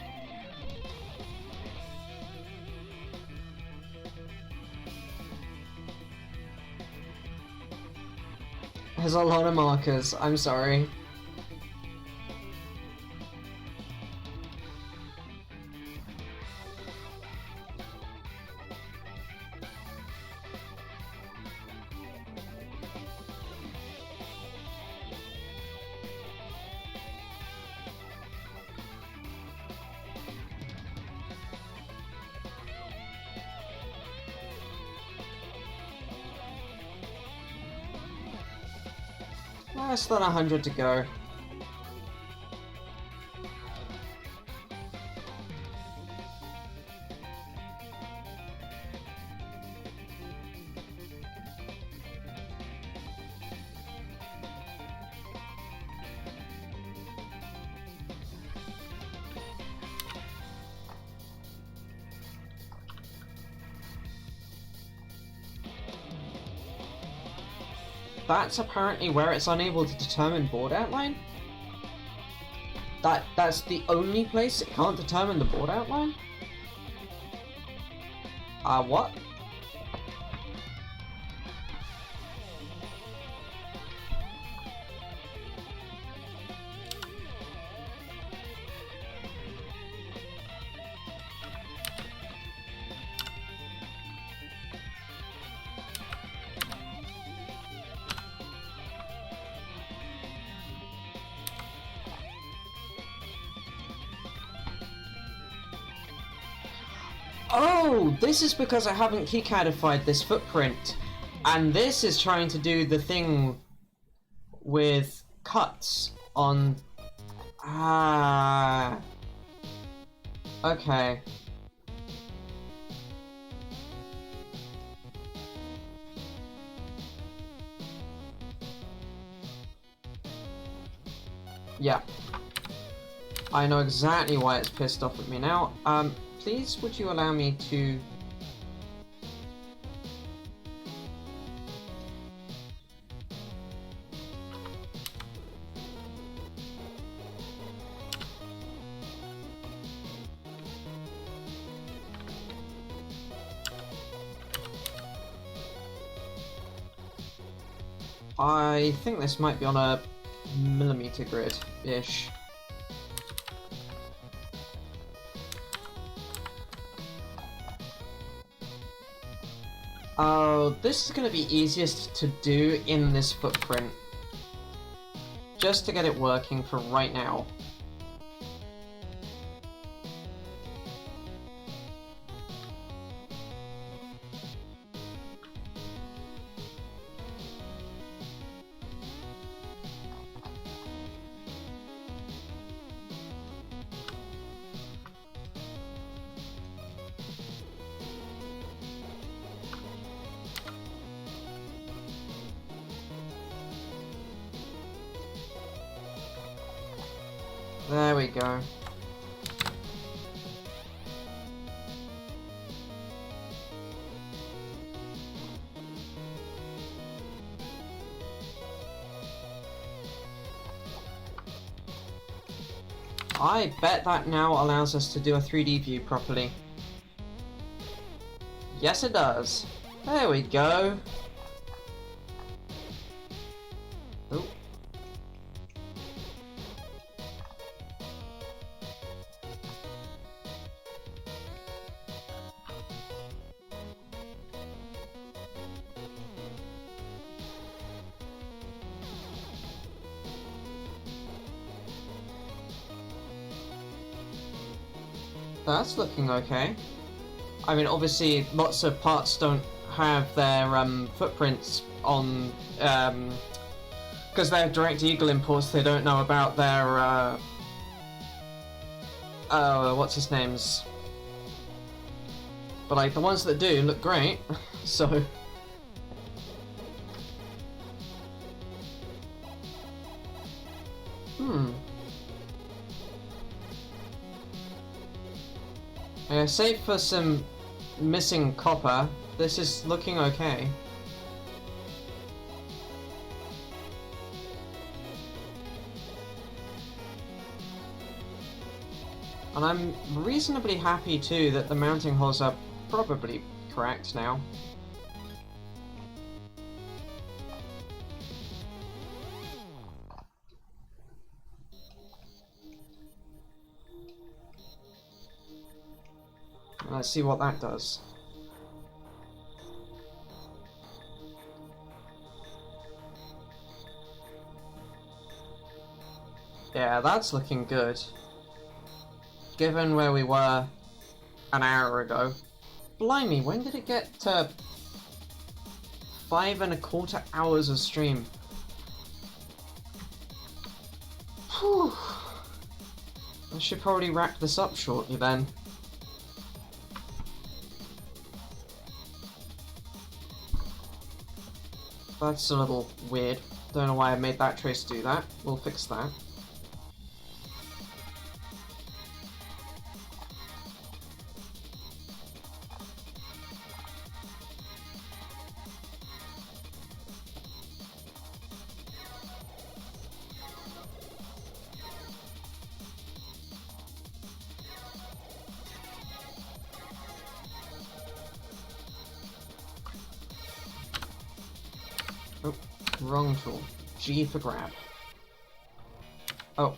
Speaker 1: There's a lot of markers, I'm sorry. Less than 100 to go. That's apparently where it's unable to determine board outline? That's the only place it can't determine the board outline? What? Oh, this is because I haven't KiCADified this footprint. And this is trying to do the thing with cuts on... Ah. Okay. Yeah. I know exactly why it's pissed off at me now. Please, would you allow me to... I think this might be on a millimeter grid-ish. Oh, this is going to be easiest to do in this footprint. Just to get it working for right now. There we go. I bet that now allows us to do a 3D view properly. Yes, it does. There we go. Ooh. That's looking okay. I mean, obviously, lots of parts don't have their footprints on, because they have direct Eagle imports. They don't know about their, what's his names? But like the ones that do look great. So. Save for some missing copper, this is looking okay. And I'm reasonably happy too that the mounting holes are probably correct now. Let's see what that does. Yeah, that's looking good. Given where we were an hour ago. Blimey, when did it get to 5¼ hours of stream? Whew. I should probably wrap this up shortly then. That's a little weird. Don't know why I made that trace do that. We'll fix that. Oh, wrong tool. G for grab. Oh.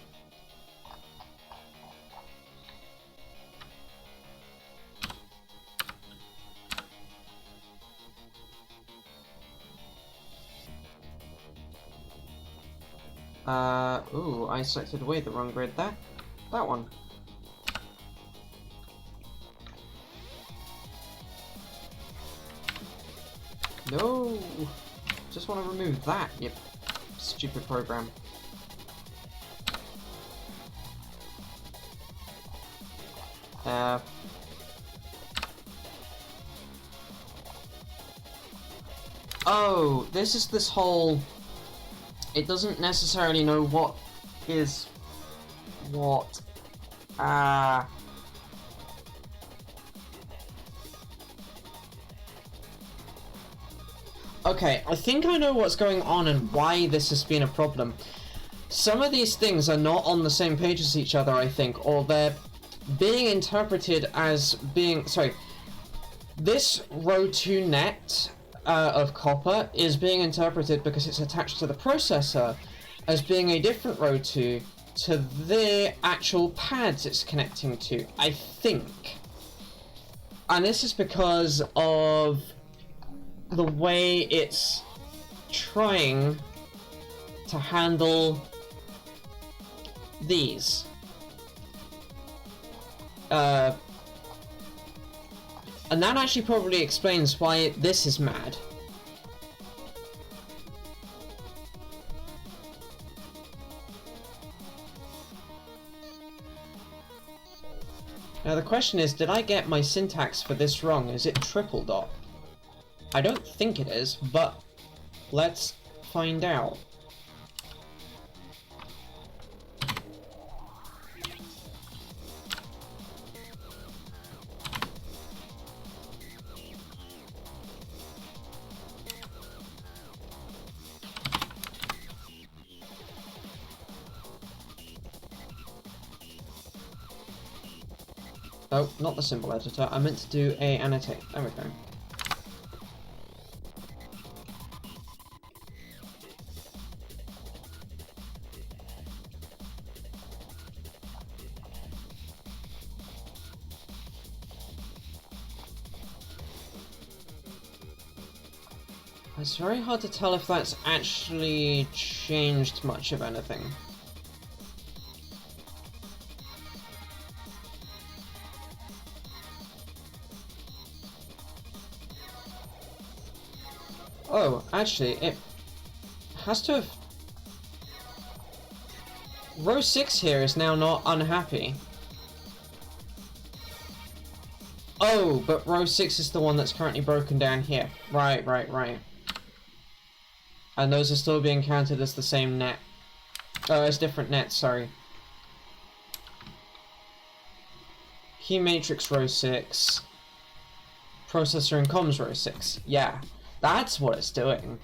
Speaker 1: Ooh, I selected away the wrong grid there. That one. No! Just want to remove that, yep. Stupid program. Oh, this is this whole... It doesn't necessarily know what is what. Okay, I think I know what's going on and why this has been a problem. Some of these things are not on the same page as each other, I think, or they're being interpreted as being... Sorry. This row 2 net of copper is being interpreted because it's attached to the processor as being a different row 2 to the actual pads it's connecting to, I think. And this is because of the way it's trying to handle these. And that actually probably explains why this is mad. Now the question is, did I get my syntax for this wrong? Is it triple dot? I don't think it is, but let's find out. Oh, not the symbol editor. I meant to do a annotate. There we go. It's very hard to tell if that's actually changed much of anything. Oh, actually, it has to have... Row 6 here is now not unhappy. Oh, but row 6 is the one that's currently broken down here. Right. And those are still being counted as the same net. Oh, as different nets, sorry. Key matrix row 6. Processor and comms row 6. Yeah. That's what it's doing.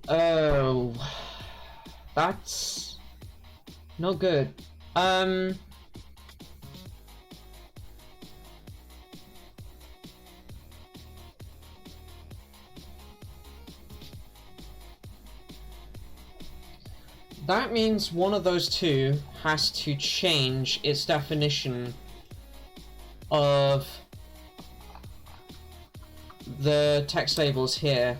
Speaker 1: Oh, that's not good. That means one of those two has to change its definition of the text labels here.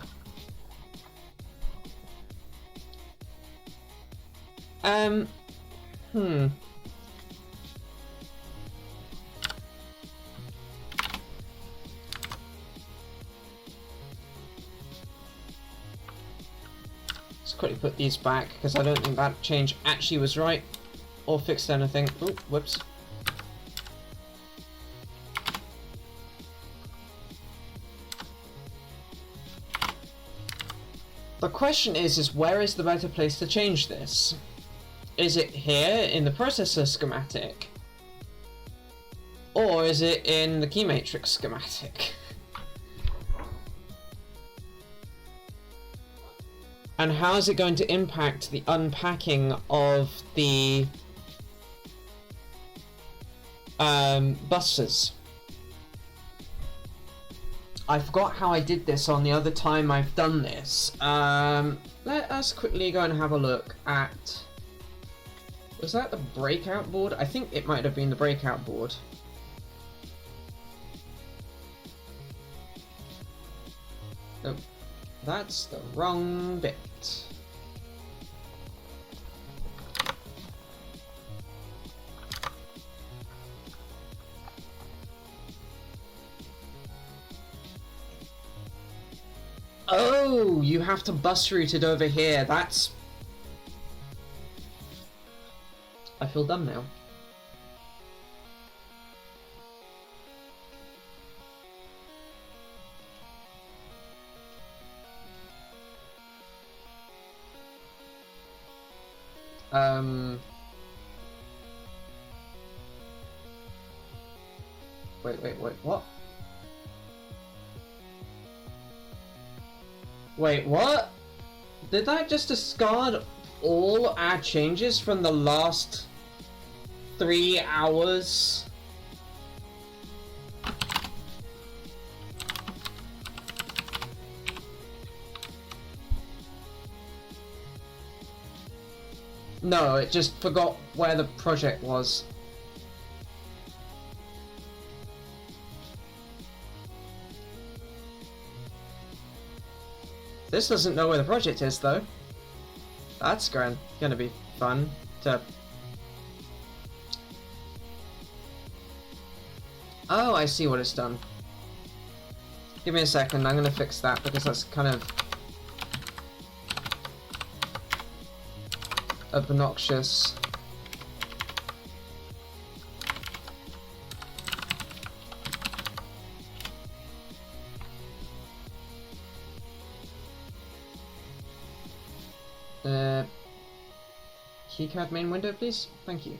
Speaker 1: quickly put these back because I don't think that change actually was right or fixed anything. Oh, whoops. The question is where is the better place to change this? Is it here in the processor schematic? Or is it in the key matrix schematic? And how is it going to impact the unpacking of the buses? I forgot how I did this on the other time I've done this. Let us quickly go and have a look at... Was that the breakout board? I think it might have been the breakout board. Nope. That's the wrong bit. Oh, you have to bus route it over here. That's... I feel dumb now. Wait, what? Wait, what? Did that just discard all our changes from the last 3 hours? No, it just forgot where the project was. This doesn't know where the project is, though. That's gonna be fun to... Oh, I see what it's done. Give me a second, I'm gonna fix that because that's kind of... obnoxious. KiCAD main window, please? Thank you.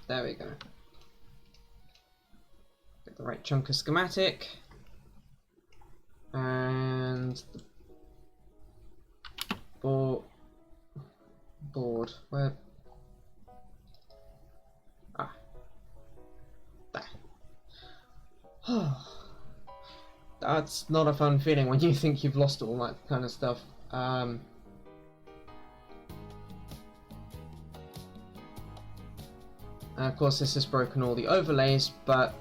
Speaker 1: There we go. Get the right chunk of schematic. And the board. Where? Ah. There. That's not a fun feeling when you think you've lost all that kind of stuff. Of course, this has broken all the overlays, but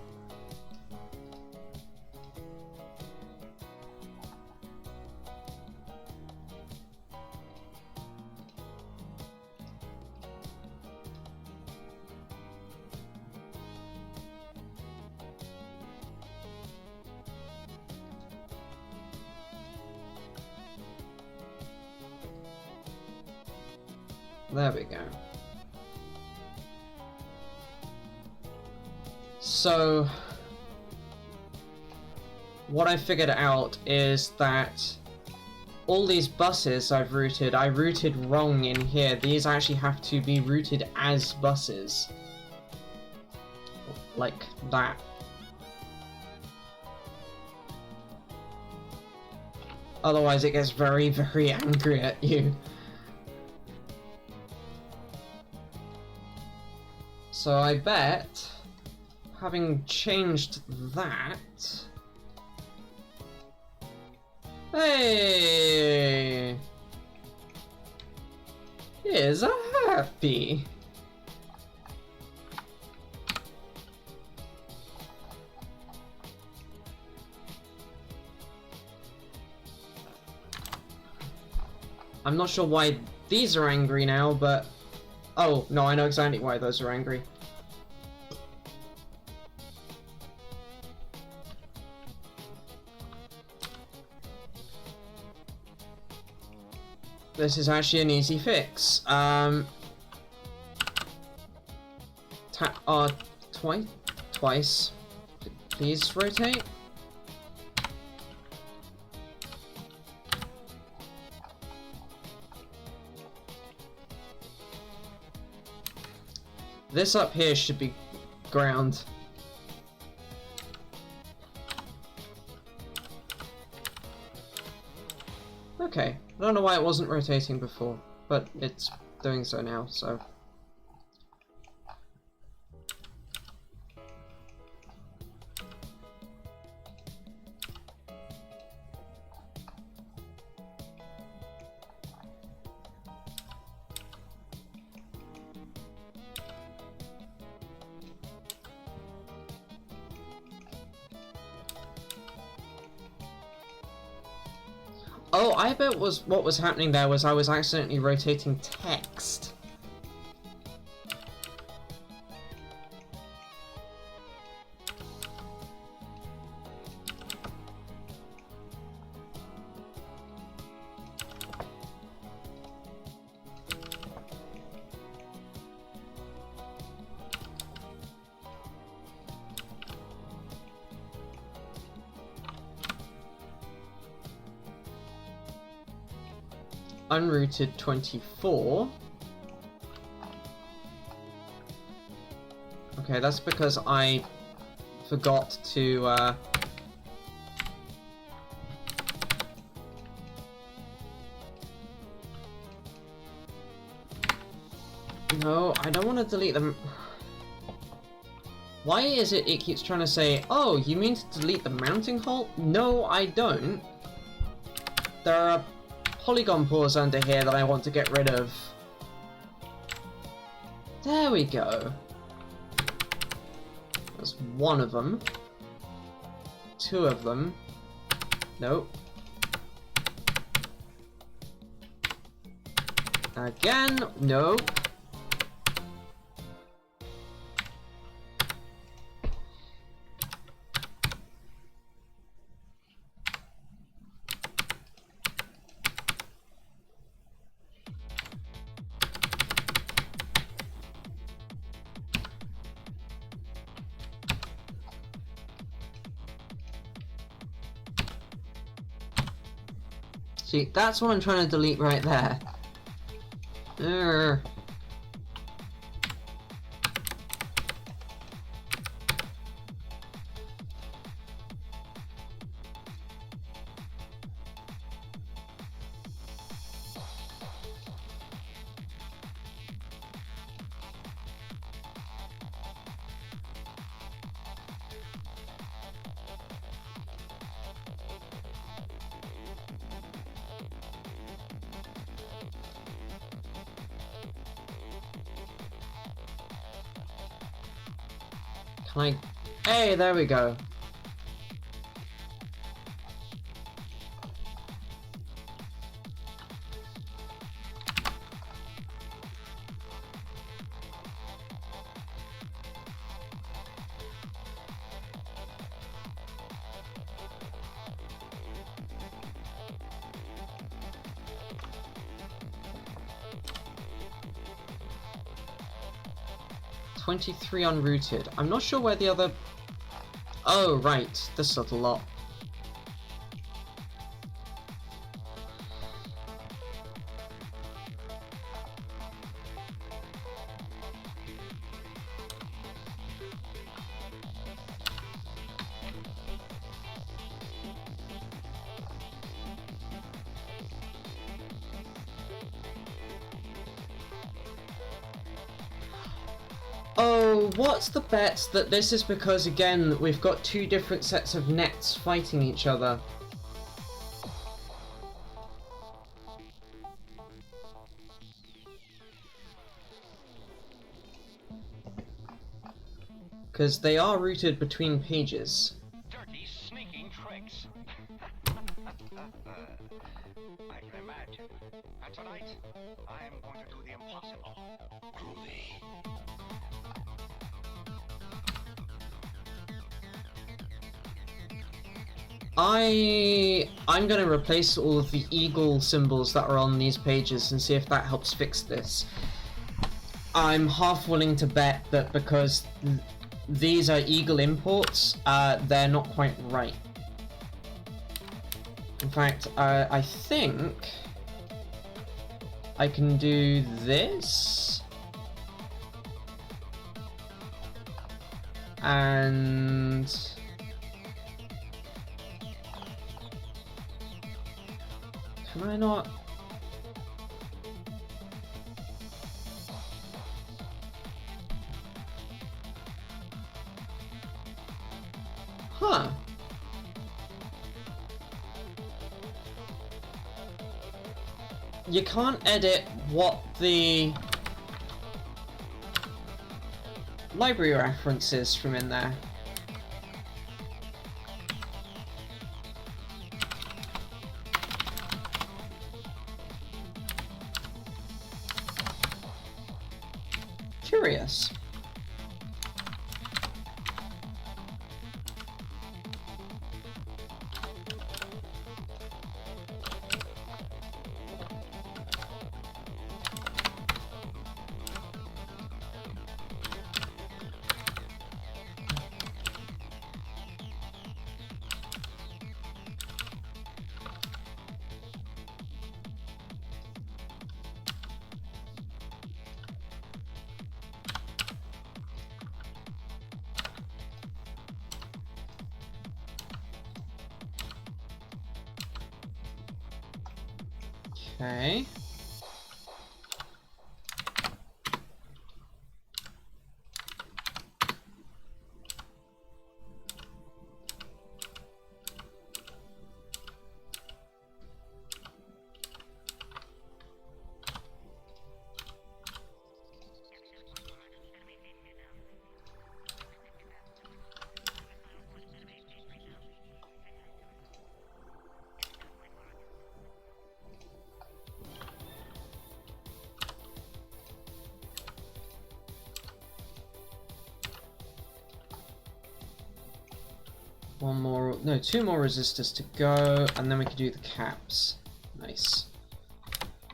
Speaker 1: there we go. So, what I figured out is that all these buses I routed wrong in here. These actually have to be routed as buses. Like that. Otherwise it gets very, very angry at you. So I bet, having changed that... Hey! Here's a happy! I'm not sure why These are angry now, but... Oh, no, I know exactly why those are angry. This is actually an easy fix. Twice. Please rotate. This up here should be ground. Okay, I don't know why it wasn't rotating before, but it's doing so now, so... Oh, I bet what was happening there was I was accidentally rotating text. Unrooted 24. Okay, that's because I forgot to No, I don't want to delete them. Why is it keeps trying to say, oh, you mean to delete the mounting hole? No, I don't. There are polygon pores under here that I want to get rid of. There we go. There's one of them. Two of them. Nope. Again, nope. See, that's what I'm trying to delete right there. Urgh. Can I... Hey, there we go. $23 unrooted. I'm not sure where the other... Oh, right. This little lot. Oh, what's the bet that this is because, again, we've got two different sets of nets fighting each other? Because they are routed between pages.
Speaker 3: Dirty, sneaking tricks. I can imagine. And tonight, I am going to do the impossible. Groovy.
Speaker 1: I'm gonna replace all of the eagle symbols that are on these pages and see if that helps fix this. I'm half willing to bet that because these are eagle imports, they're not quite right. In fact, I think I can do this and can I not? Huh. You can't edit what the library reference is from in there. Curious. Okay. One more, no, two more resistors to go, and then we can do the caps. Nice.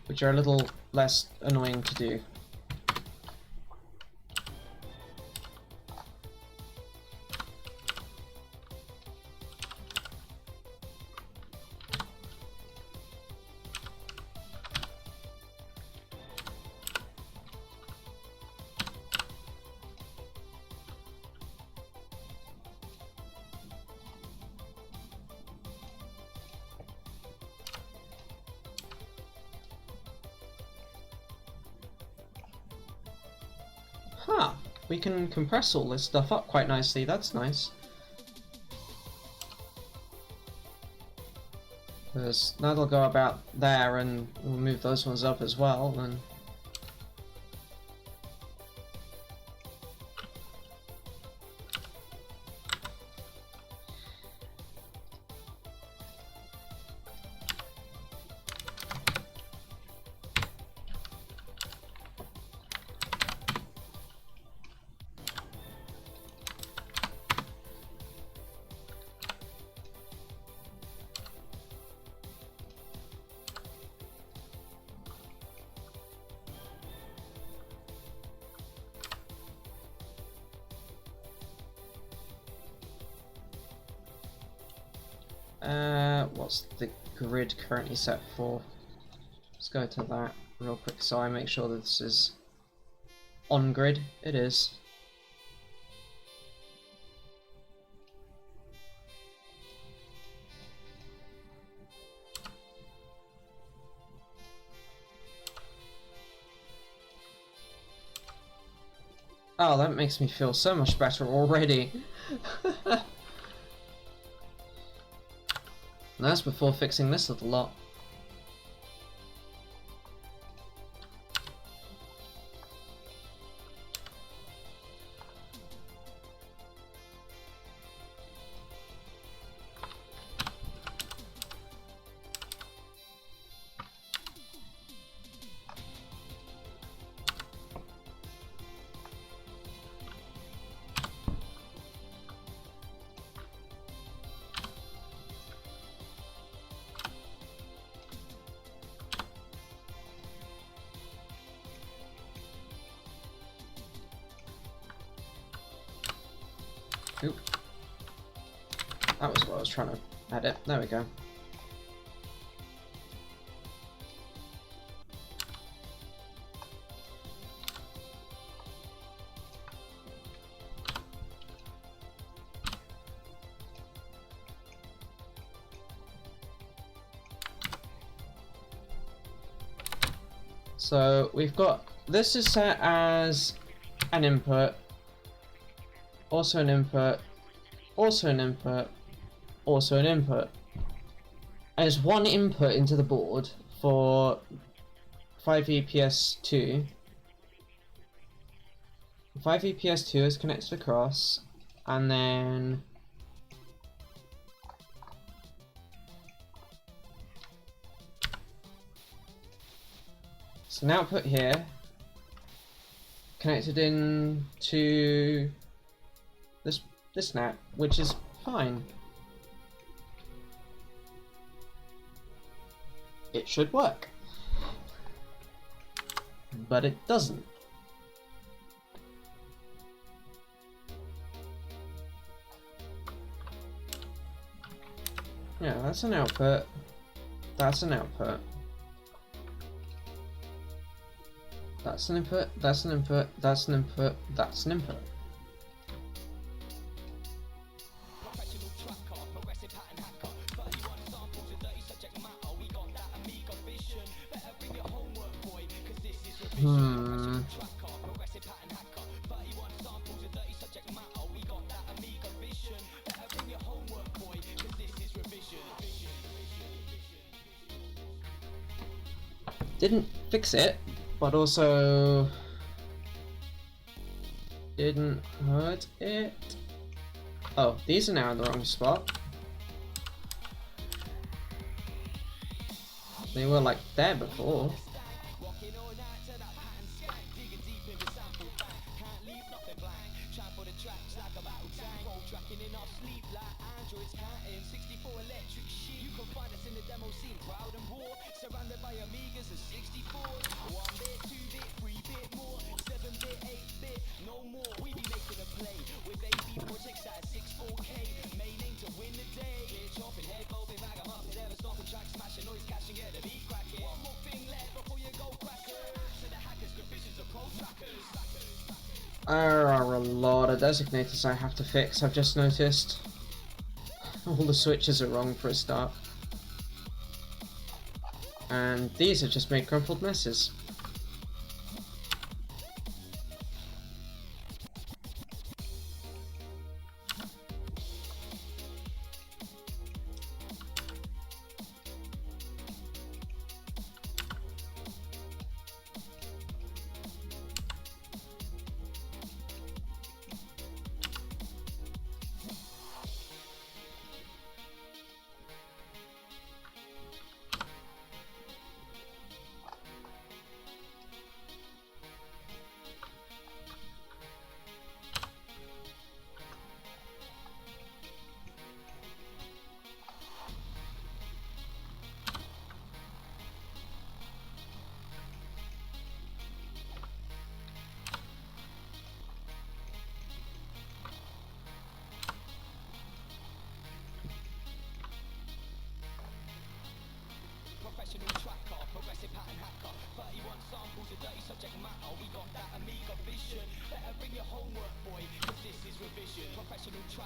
Speaker 1: Which are a little less annoying to do. Huh, we can compress all this stuff up quite nicely, that's nice. Because that'll go about there and we'll move those ones up as well, and what's the grid currently set for? Let's go to that real quick so I make sure that this is on grid. It is. Oh, that makes me feel so much better already. And that's before fixing this little lot. Oop. That was what I was trying to edit. There we go. So we've got, this is set as an input, also an input, also an input, also an input. As one input into the board for 5EPS2. 5EPS2 is connected across, and then it's an output here, connected in to this NAT, which is fine. It should work, but it doesn't. Yeah, that's an output. That's an output. That's an input, that's an input, that's an input, that's an input. Didn't fix it, but also didn't hurt it. Oh, these are now in the wrong spot. They were like there before. There are a lot of designators I have to fix, I've just noticed. All the switches are wrong for a start. And these have just made crumpled messes.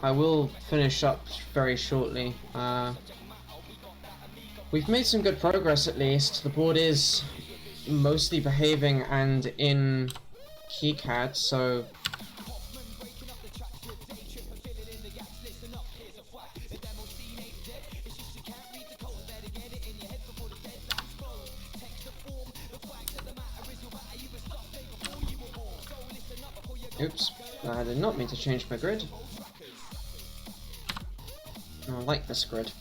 Speaker 1: I will finish up very shortly. We've made some good progress at least. The board is mostly behaving and in KiCAD, so oops, I did not mean to change my grid. I like this grid.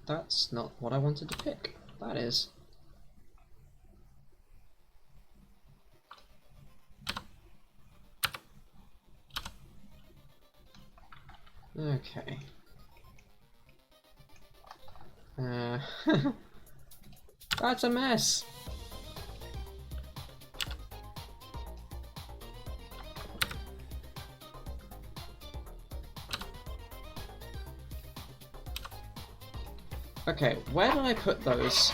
Speaker 1: That's not what I wanted to pick. That is. Okay. That's a mess. Okay, where did I put those?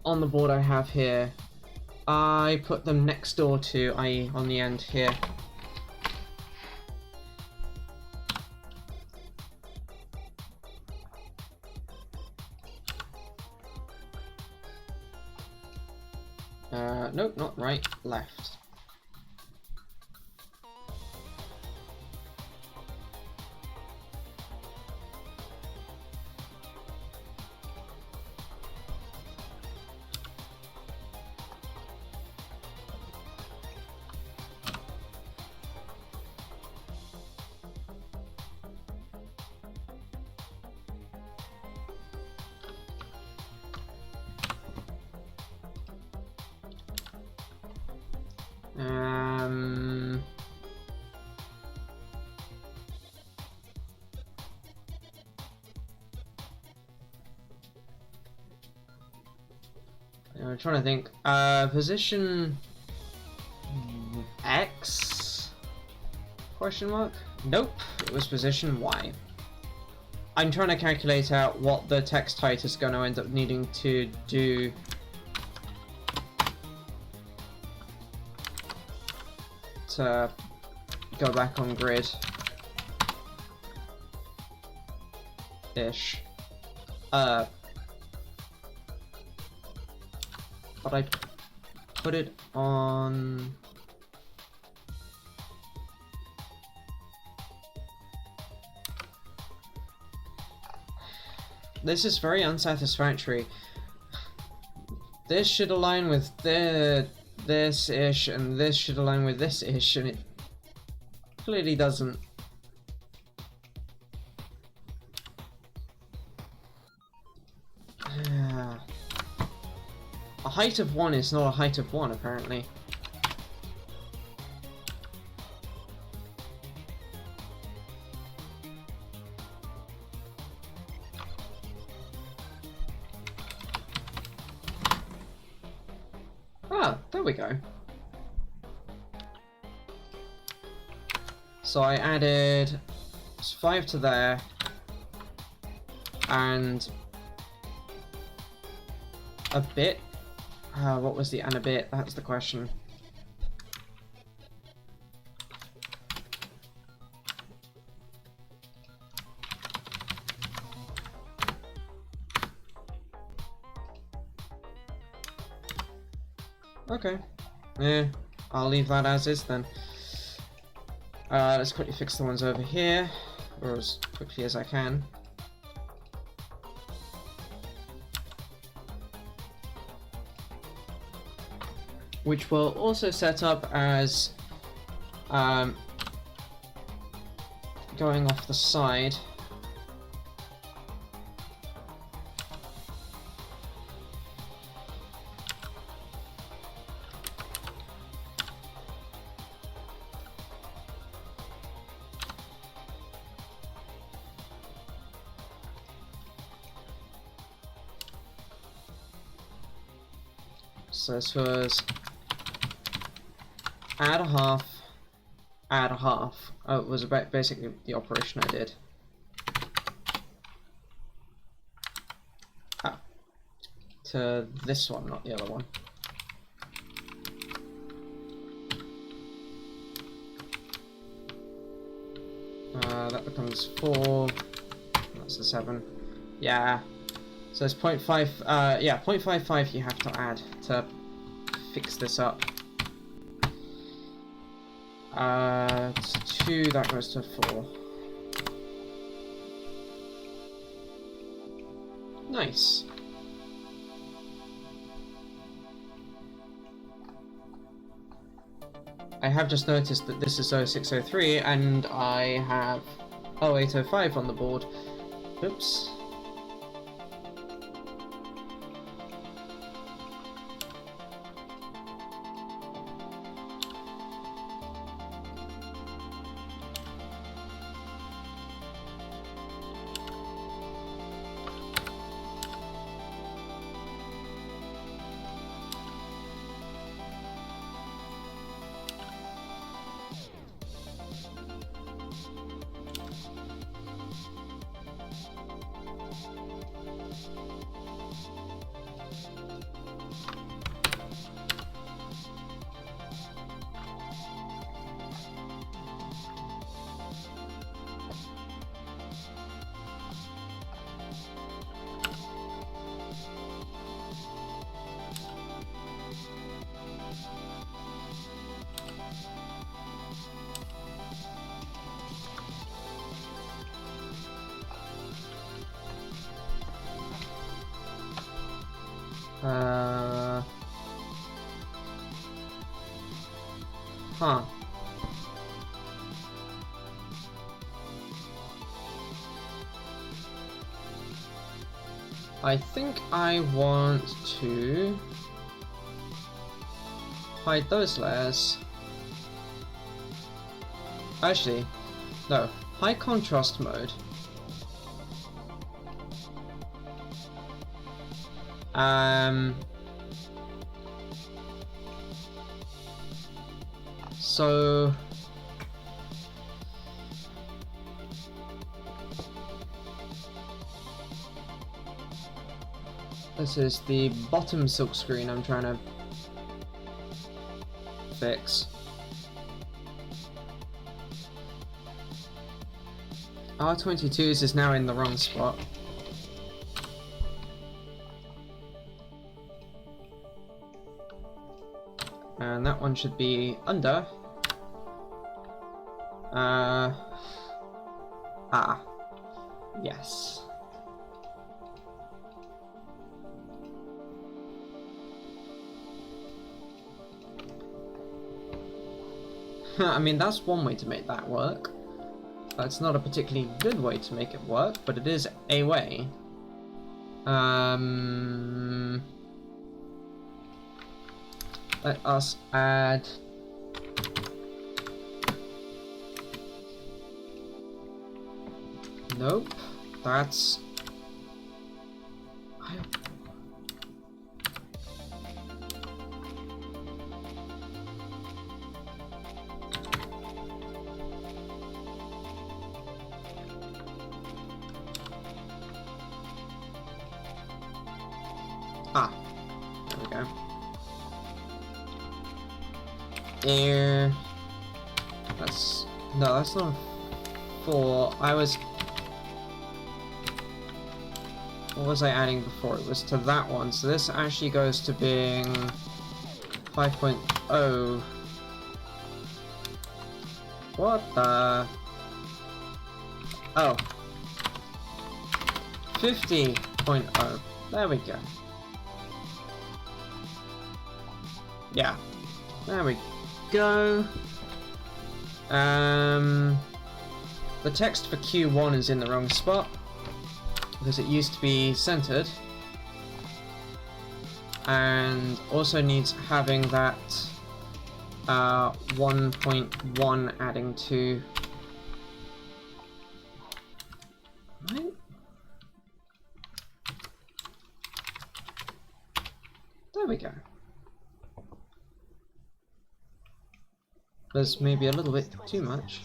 Speaker 1: On the board I have here. I put them next door to, i.e. on the end here. Nope, not right, left. I'm trying to think. Position X? Question mark? Nope, it was position Y. I'm trying to calculate out what the text height is going to end up needing to do to go back on grid ish. But I put it on. This is very unsatisfactory. This should align with this-ish, and this should align with this-ish, and it clearly doesn't. A height of 1 is not a height of 1, apparently. Ah, there we go. So I added 5 to there, and a bit. What was the and a bit? That's the question. Okay. Yeah, I'll leave that as is then. Let's quickly fix the ones over here, or as quickly as I can. Which will also set up as going off the side. So this was add a half, add a half. Oh, it was about basically the operation I did. Ah, to this one, not the other one. That becomes 4. That's a 7. Yeah. So it's 0.5. Yeah, 0.55 you have to add to fix this up. 2, that goes to 4. Nice. I have just noticed that this is 0603 and I have 0805 on the board. Oops. Huh. I think I want to hide those layers. Actually, no. High contrast mode. So this is the bottom silk screen I'm trying to fix. R22's is now in the wrong spot. And that one should be under. Yes. I mean, that's one way to make that work. That's not a particularly good way to make it work, but it is a way. Let us add nope, that's there we go. Air. That's no, that's not 4. What was I adding before? It was to that one. So this actually goes to being 5.0. What the? Oh. 50.0. There we go. Yeah. There we go. The text for Q1 is in the wrong spot because it used to be centered, and also needs having that 1.1 adding to. Right? There we go. There's maybe a little bit too much.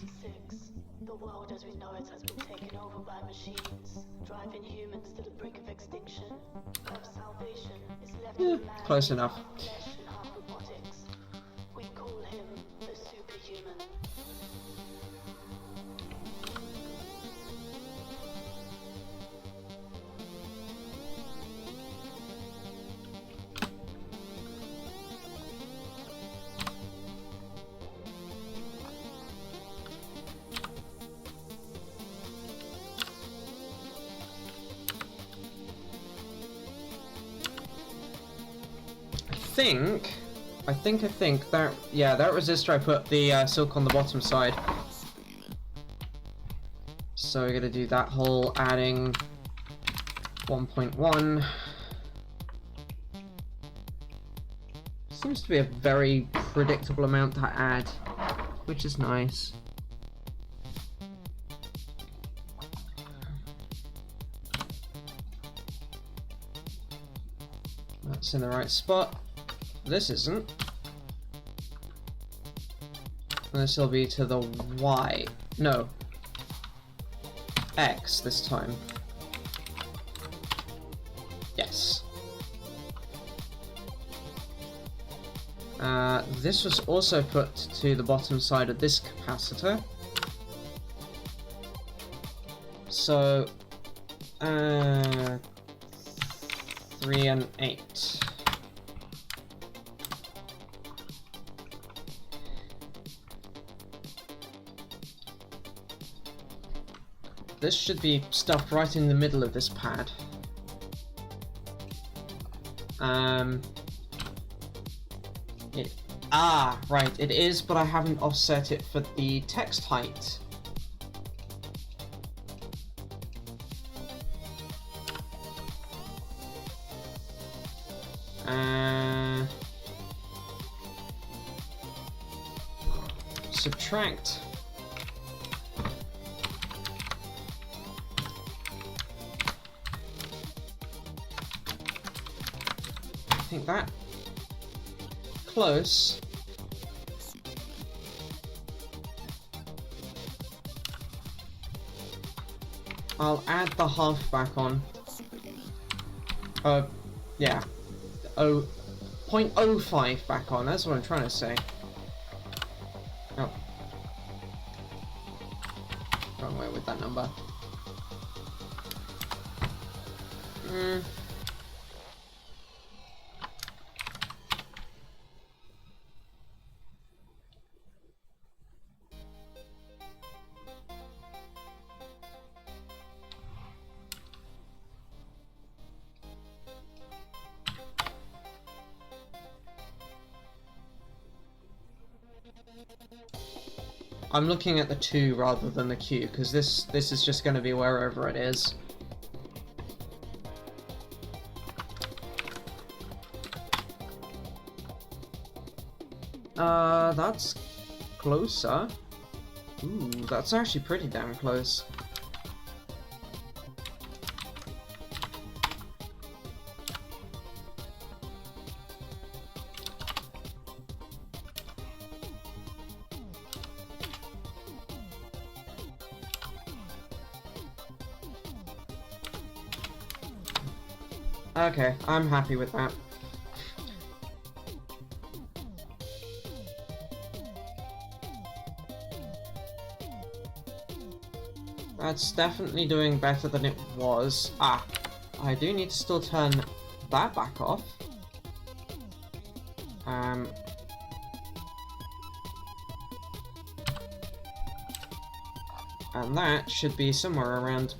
Speaker 4: The world as we know it has been taken over by machines, driving humans to the brink of extinction. Earth's salvation is left to man.
Speaker 1: Close enough.
Speaker 4: Flesh and half robotics. We call him the superhuman.
Speaker 1: I think that, yeah, that resistor I put the silk on the bottom side. So we're gonna do that whole adding 1.1. Seems to be a very predictable amount to add, which is nice. That's in the right spot. This isn't. And this will be to the Y. No. X this time. Yes. This was also put to the bottom side of this capacitor. So, 3 and 8. This should be stuffed right in the middle of this pad. Right, it is, but I haven't offset it for the text height. Subtract. I think that close. I'll add the half back on. Yeah. 0.05 back on, that's what I'm trying to say. Oh. Wrong way with that number. I'm looking at the 2 rather than the Q, because this is just going to be wherever it is. That's closer. Ooh, that's actually pretty damn close. Okay, I'm happy with that. That's definitely doing better than it was. I do need to still turn that back off. And that should be somewhere around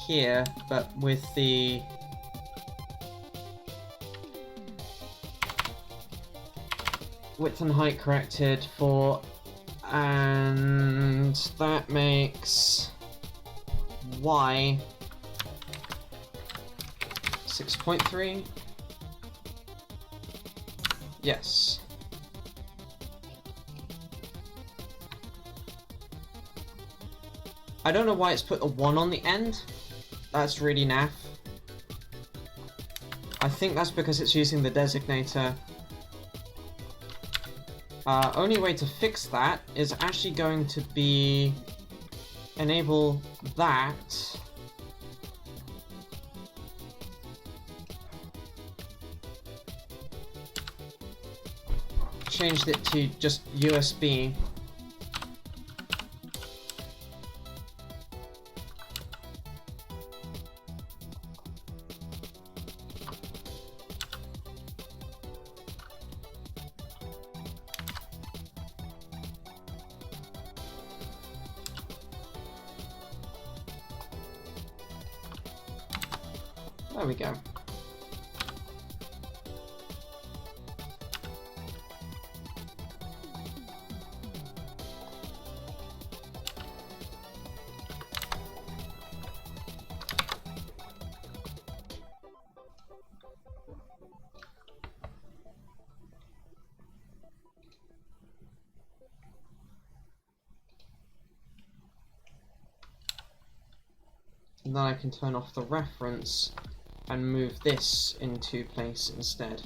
Speaker 1: here, but with the width and height corrected for, and that makes Y 6.3. Yes. I don't know why it's put a 1 on the end. That's really naff. I think that's because it's using the designator. Only way to fix that is actually going to be enable that. Changed it to just USB. There we go. And then I can turn off the reference and move this into place instead.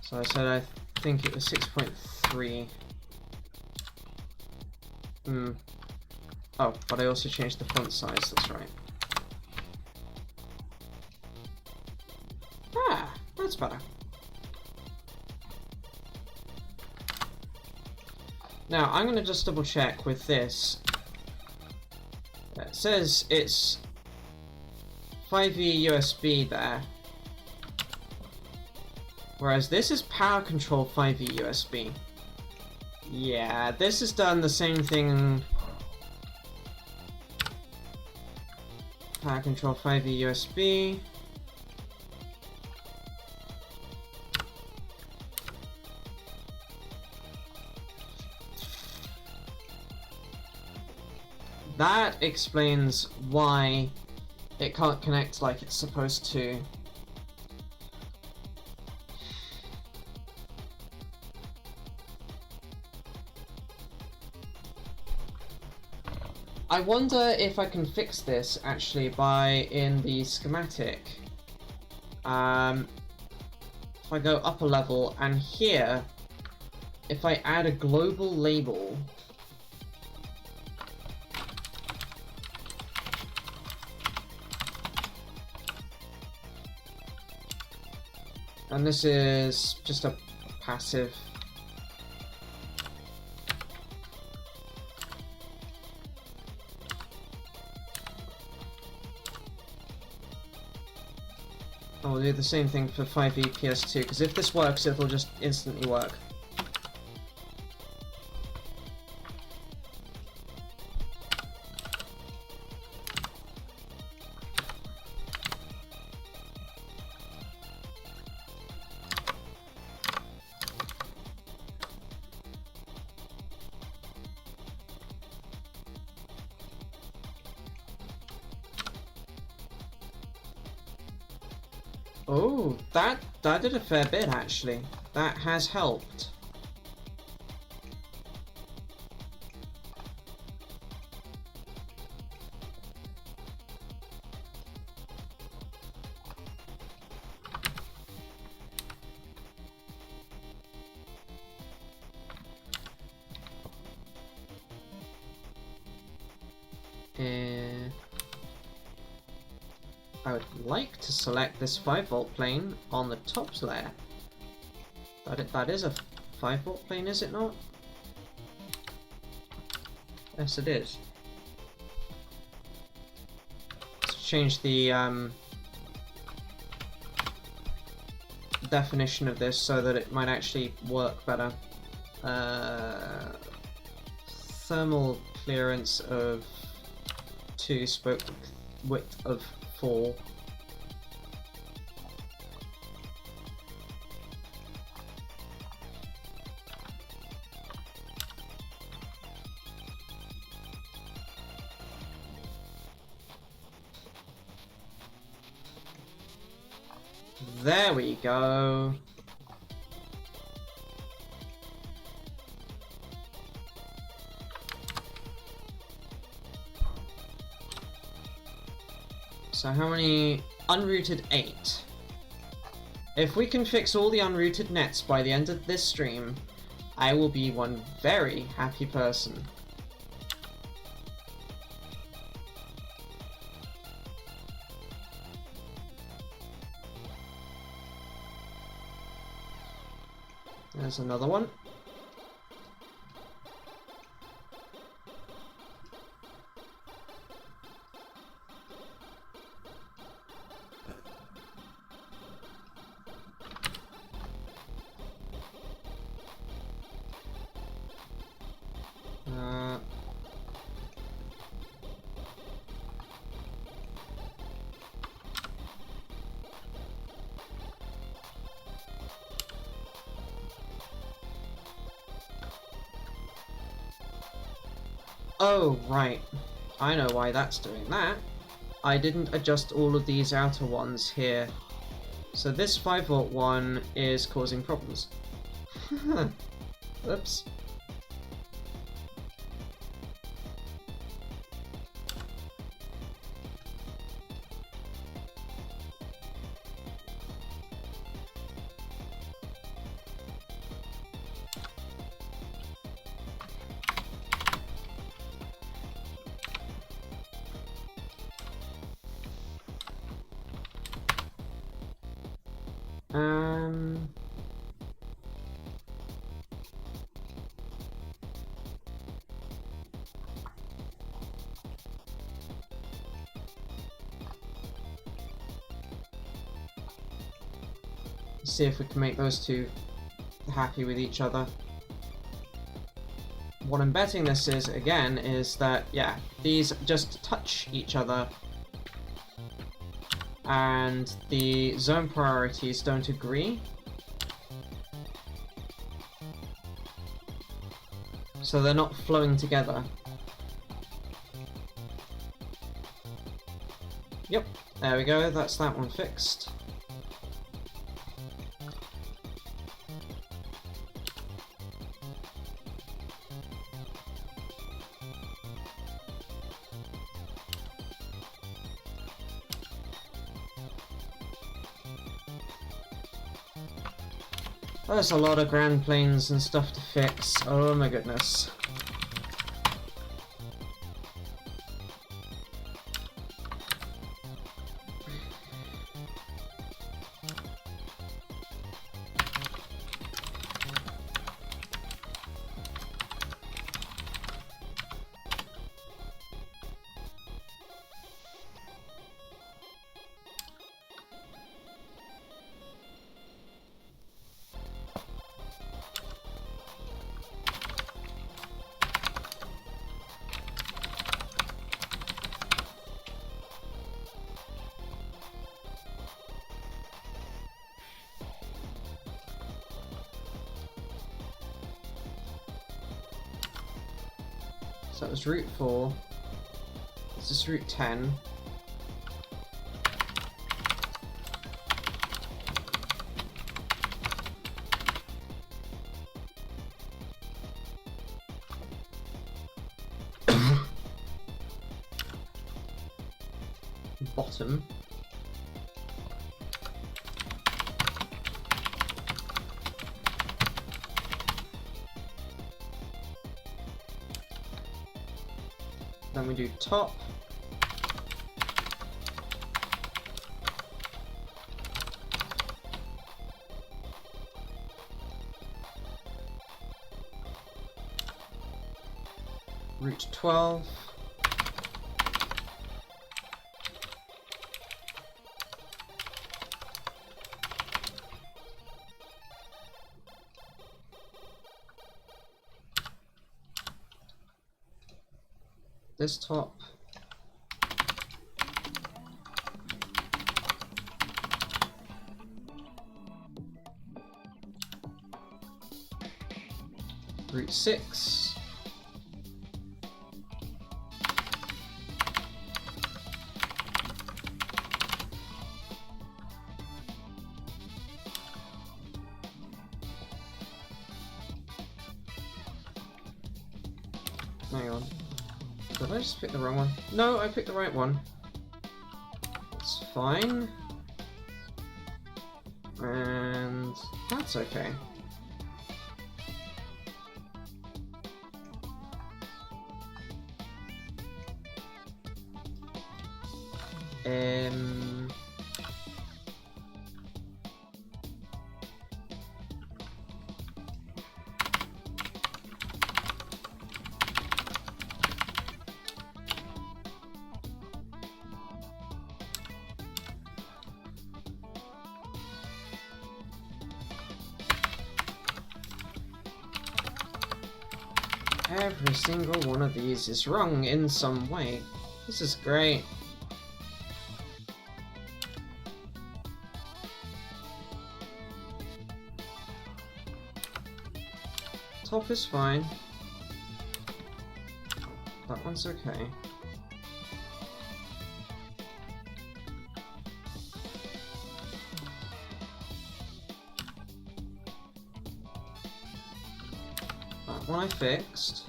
Speaker 1: So I said I think it was 6.3. Oh, but I also changed the font size, that's right. Ah, that's better. Now, I'm going to just double check with this. It says it's 5V USB there. Whereas this is power control 5V USB. Yeah, this has done the same thing. Power control 5V USB. That explains why it can't connect like it's supposed to. I wonder if I can fix this actually by in the schematic. If I go up a level and here, if I add a global label. And this is just a passive. I'll do the same thing for 5V PS2, because if this works, it'll just instantly work. Oh, that did a fair bit actually. That has helped. I would like to select this 5V plane on the top layer. That is a 5V plane, is it not? Yes, it is. Let's change the definition of this so that it might actually work better. Thermal clearance of 2, spoke width of 4. There we go. So how many? Unrouted 8. If we can fix all the unrouted nets by the end of this stream, I will be one very happy person. There's another one. Oh, right. I know why that's doing that. I didn't adjust all of these outer ones here. So this 5V one is causing problems. Oops. see if we can make those two happy with each other. What I'm betting this is, again, is that, yeah, these just touch each other and the zone priorities don't agree. So they're not flowing together. Yep, there we go, that's that one fixed. There's a lot of ground planes and stuff to fix. Oh my goodness. So that was route 4. This is route 10. Bottom. Then we do top. Route 12. This top. Route 6. Hang on. Did I just pick the wrong one? No, I picked the right one. It's fine. And that's okay. Every single one of these is wrong in some way. This is great. Top is fine. That one's okay. That one I fixed.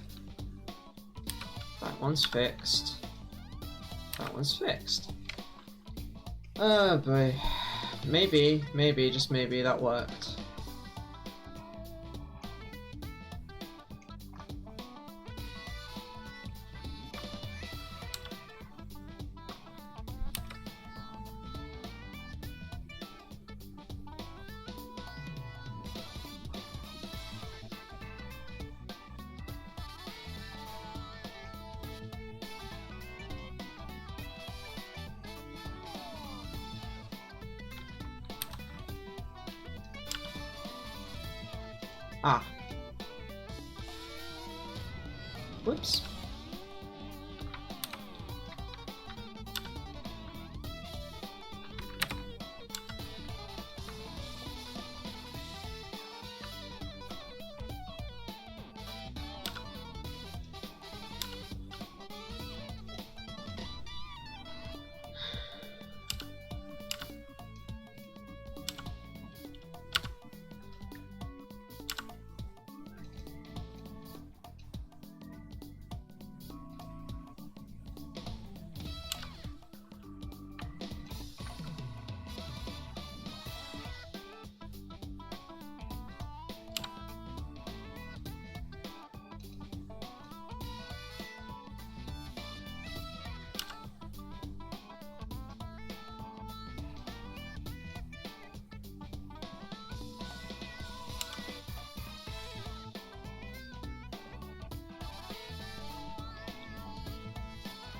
Speaker 1: That one's fixed. That one's fixed. Oh boy. Maybe, just maybe that worked. Ah. Whoops.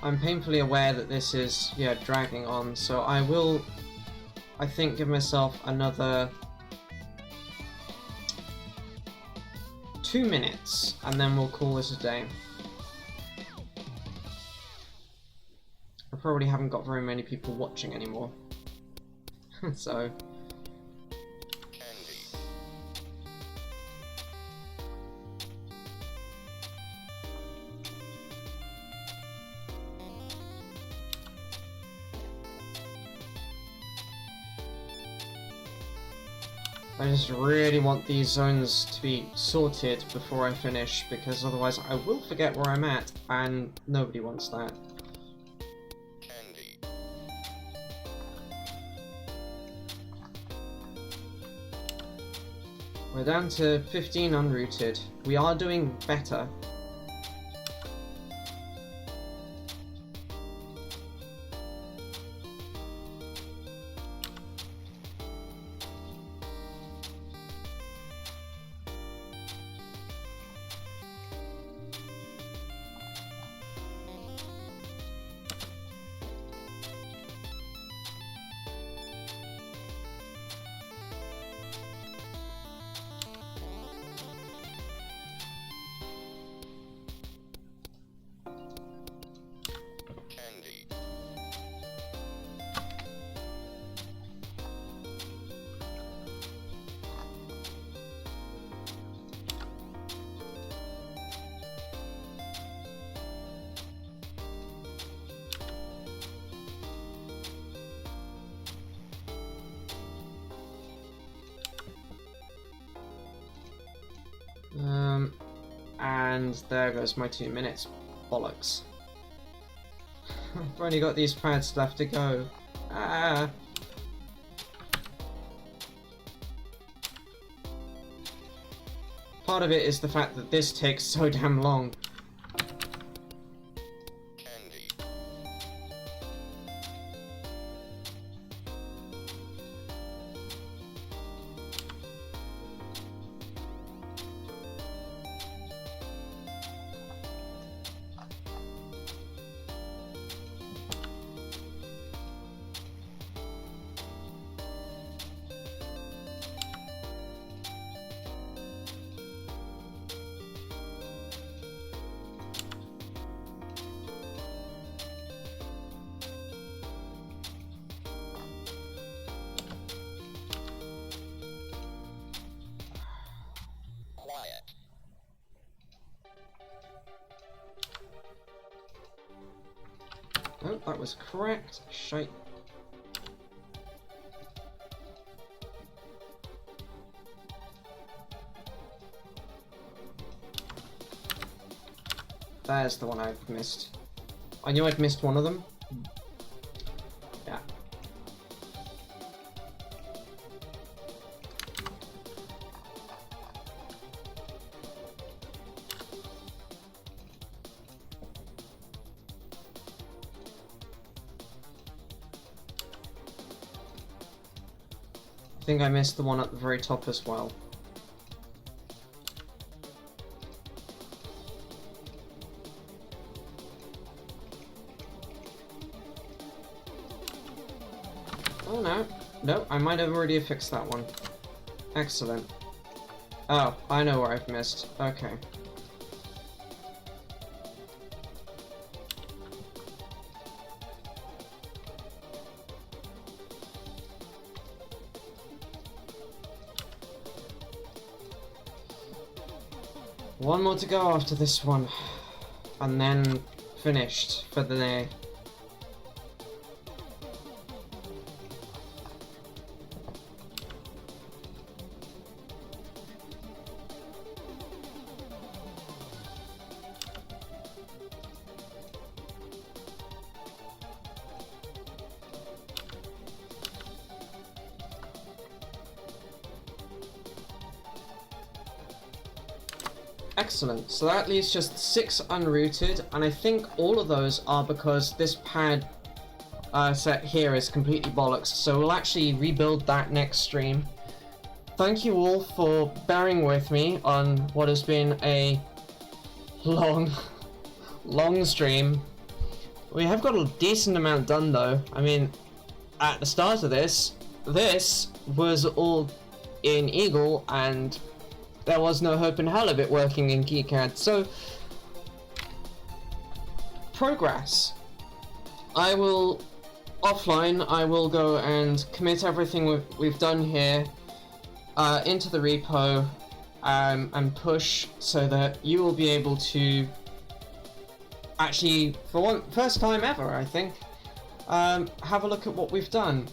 Speaker 1: I'm painfully aware that this is, yeah, dragging on, so I will, I think, give myself another 2 minutes, and then we'll call this a day. I probably haven't got very many people watching anymore. So... I just really want these zones to be sorted before I finish, because otherwise I will forget where I'm at, and nobody wants that. We're down to 15 unrooted. We are doing better. And there goes my 2 minutes. Bollocks. I've only got these pads left to go. Ah. Part of it is the fact that this takes so damn long. Oh, that was correct. Shite. There's the one I've missed. I knew I'd missed one of them. Yeah. I think I missed the one at the very top as well. Oh no, no, I might have already fixed that one. Excellent. Oh, I know where I've missed. Okay. One more to go after this one, and then finished for the day. Excellent, so that leaves just 6 unrooted, and I think all of those are because this pad set here is completely bollocks, so we'll actually rebuild that next stream. Thank you all for bearing with me on what has been a long stream. We have got a decent amount done though. I mean, at the start of this was all in Eagle, and there was no hope in hell of it working in KiCAD, so progress. I will, offline, I will go and commit everything we've done here into the repo and push so that you will be able to actually, for first time ever, I think, have a look at what we've done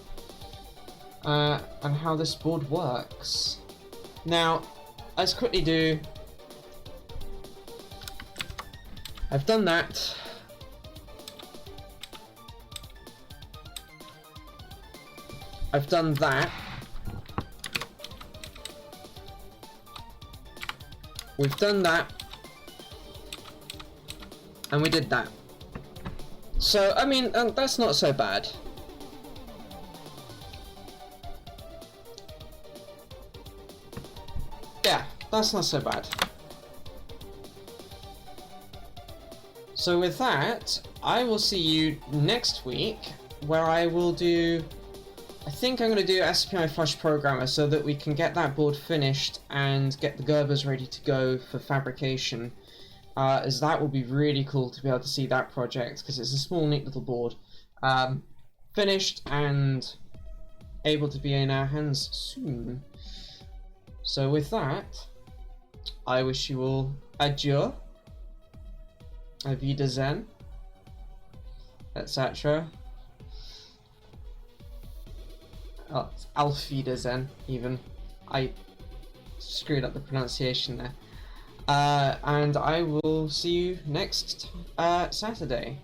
Speaker 1: and how this board works. Now, let's quickly do. I've done that. I've done that. We've done that. And we did that. So, I mean, that's not so bad. Yeah, that's not so bad. So with that, I will see you next week, where I will do, I think I'm going to do SPI Flush Programmer so that we can get that board finished and get the Gerbers ready to go for fabrication, as that will be really cool to be able to see that project, because it's a small neat little board, finished and able to be in our hands soon. So with that, I wish you all adieu, auf Wiedersehen, etc. Oh, it's auf Wiedersehen, even. I screwed up the pronunciation there. And I will see you next Saturday.